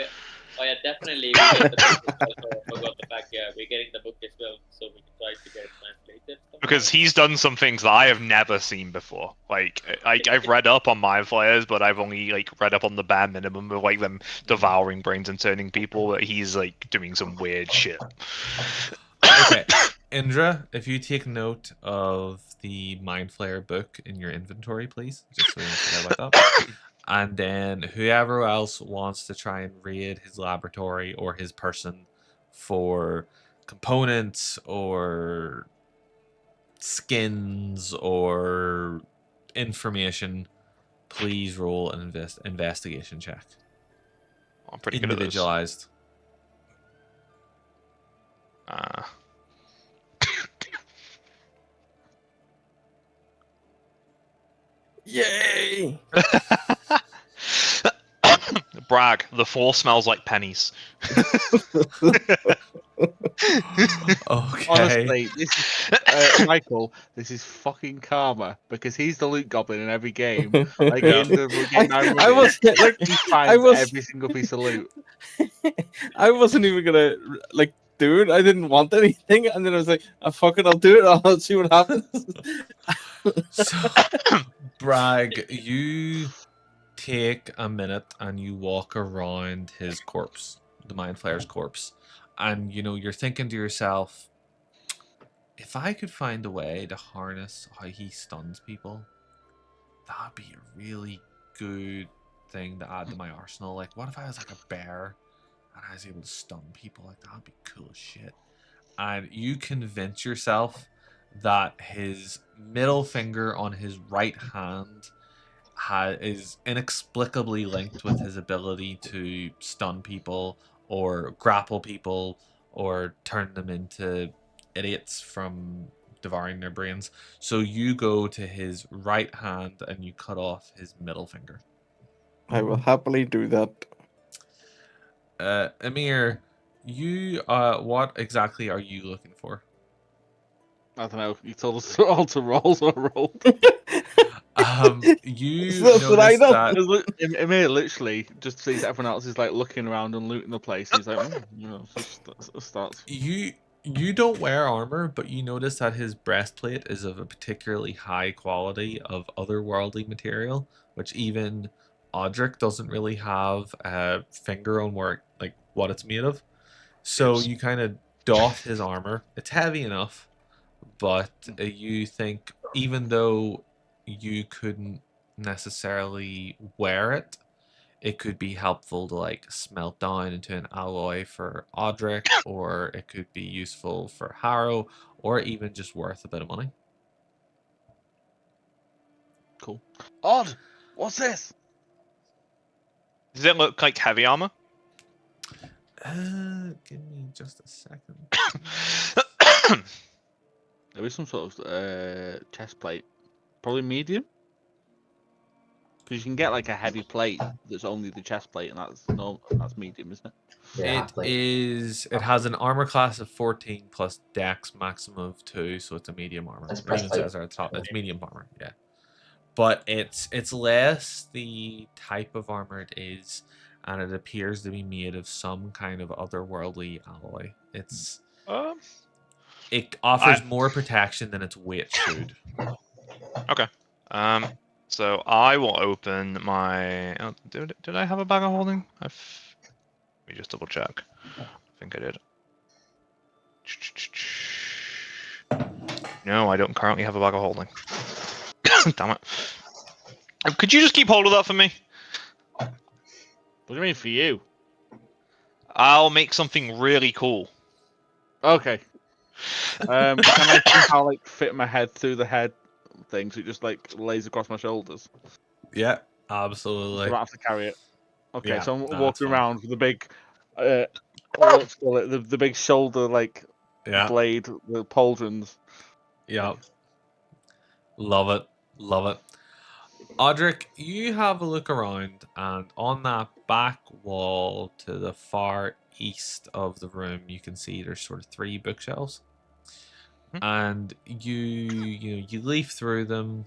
Oh yeah, definitely. We get the book as well. So I forgot the fact. Yeah, we're getting the book as well, so we can try to get it translated. Because he's done some things that I have never seen before. Like I've read up on mind flayers, but I've only like read up on the bare minimum of like them devouring brains and turning people. But he's like doing some weird shit. Okay, Indra, if you take note of the Mind Flayer book in your inventory, please, just so we don't forget about that. And then whoever else wants to try and raid his laboratory or his person for components or skins or information, please roll an investigation check. I'm pretty good at this. Individualized. Yay! Brag, the floor smells like pennies. Okay. Honestly, this Michael, this is fucking karma because he's the loot goblin in every game. Like in the game I was like, he finds every single piece of loot. I wasn't even gonna like do it. I didn't want anything, and then I was like, "Oh, fuck it, I'll do it. I'll see what happens." So, Bragg, you take a minute and you walk around his corpse, the Mind Flayer's corpse, and you're thinking to yourself, if I could find a way to harness how he stuns people, that'd be a really good thing to add to my arsenal. Like, what if I was like a bear and I was able to stun people? Like, that'd be cool as shit. And you convince yourself that his middle finger on his right hand is inexplicably linked with his ability to stun people or grapple people or turn them into idiots from devouring their brains. So you go to his right hand and you cut off his middle finger. I will happily do that. Amir, you what exactly are you looking for? I don't know. You told us all to roll, so I rolled. You That's what I notice know. that Emir literally just sees everyone else is like looking around and looting the place. He's like, starts. you don't wear armor, but you notice that his breastplate is of a particularly high quality of otherworldly material, which even Audric doesn't really have a finger on where like what it's made of. So Yes. you kind of doff his armor. It's heavy enough, but you think even though you couldn't necessarily wear it, it could be helpful to like smelt down into an alloy for Audric, or it could be useful for Harrow, or even just worth a bit of money. Cool. Odd. What's this? Does it look like heavy armor? Give me just a second. There is some sort of chest plate, probably medium. Because you can get like a heavy plate that's only the chest plate, and that's medium, isn't it? Yeah, It is. It has an armor class of 14 plus Dex maximum of 2, so it's a medium armor. That's It even breastplate. says there at the top it's medium armor. Yeah, but it's less the type of armor it is, and it appears to be made of some kind of otherworldly alloy. It offers more protection than its weight should. Okay. So I will open my. Oh, did I have a bag of holding? Let me just double check. I think I did. No, I don't currently have a bag of holding. Damn it. Could you just keep hold of that for me? What do you mean for you? I'll make something really cool. Okay. Can I somehow like fit my head through the head thing so it just like lays across my shoulders? Yeah, So I absolutely. don't have to carry it. Okay, Yeah, so I'm no, that's walking fine. around with the big, let's call it the big shoulder like Yeah, blade, the pauldrons. yeah. Love it. Love it. Audric, you have a look around, and on that back wall to the far east of the room, you can see there's sort of 3 bookshelves. And you leaf through them.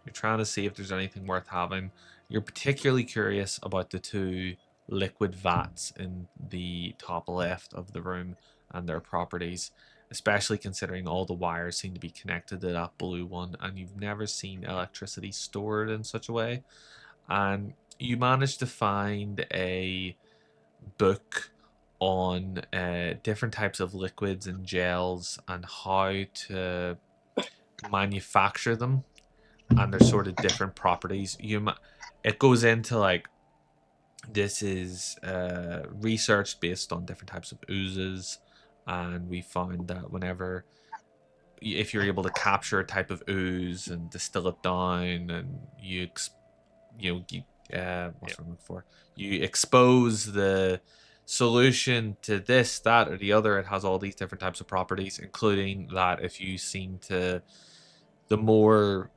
You're trying to see if there's anything worth having. You're particularly curious about the 2 liquid vats in the top left of the room and their properties, especially considering all the wires seem to be connected to that blue one, and you've never seen electricity stored in such a way. And you managed to find a book on different types of liquids and gels and how to manufacture them and their sort of different properties. It goes into like, this is research based on different types of oozes, and we found that whenever if you're able to capture a type of ooze and distill it down, and what's I'm looking for, you expose the solution to this, that, or the other, it has all these different types of properties, including that if you seem to, the more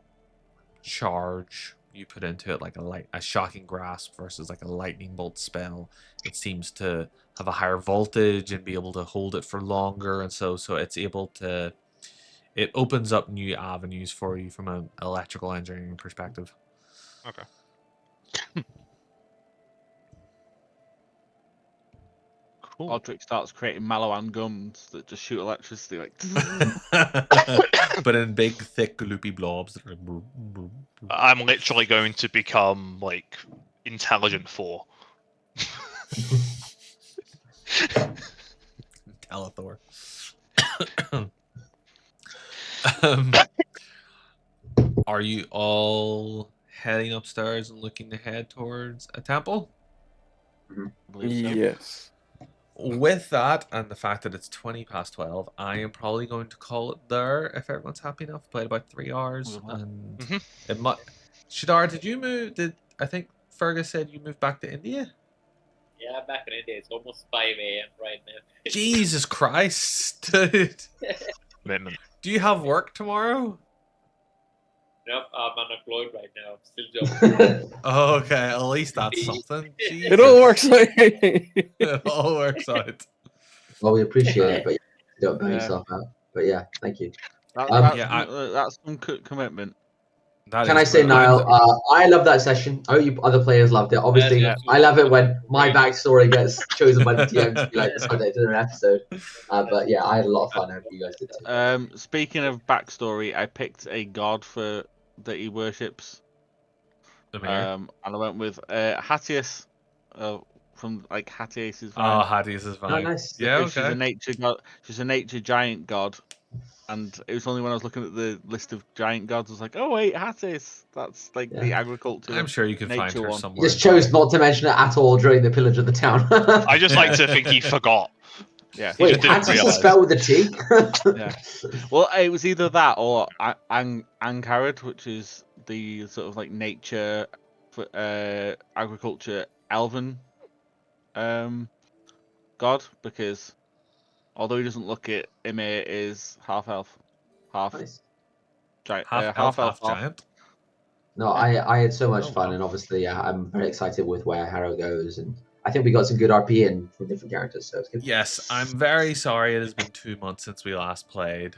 charge you put into it, like a shocking grasp versus like a lightning bolt spell, it seems to have a higher voltage and be able to hold it for longer, and so it's able to, it opens up new avenues for you from an electrical engineering perspective. Okay. Cool. Audric starts creating Malawan guns that just shoot electricity, like. But in big, thick, loopy blobs. I'm literally going to become like intelligent 4. Telethor. Are you all heading upstairs and looking to head towards a temple? Yes. With that, and the fact that it's 20 past 12, I am probably going to call it there if everyone's happy enough. Played about 3 hours, and it might. Shadar, did you move? I think Fergus said you moved back to India? Yeah, back in India, it's almost 5 a.m. right now. Jesus Christ, dude! Commitment. Do you have work tomorrow? Nope, I'm unemployed right now. I'm still joking. Oh, okay, at least that's something. It all works out. It all works out. Well, we appreciate it, but yeah, don't burn yourself out. But yeah, thank you. That's some commitment. Can I say, Niall, I love that session. I hope you other players loved it. Obviously, Yeah. I love it when my backstory gets chosen by the TM to be like the subject of an episode. But yeah, I had a lot of fun. I hope you guys did too. Speaking of backstory, I picked a god that he worships. And I went with Hatius, from like Hatius's Vine. Oh, Hatius's Vine. Oh, nice. Yeah, okay. She's a nature god. She's a nature giant god. And it was only when I was looking at the list of giant gods, I was like, oh wait, Hatius. That's like the agriculture. I'm sure you can find her one. somewhere. You just chose not to mention it at all during the pillage of the town. I just like to think he forgot. Yeah. Wait, Hatius is spelled with a T? Yeah. Well, it was either that or Ankarad, which is the sort of like nature, agriculture, elven god, because although he doesn't look it, Ymir is half elf, half Nice. giant, half elf, giant. No, I had so much fun, and obviously, yeah, I'm very excited with where Harrow goes, and I think we got some good RP in from different characters, so it's good. Yes, I'm very sorry it has been 2 months since we last played.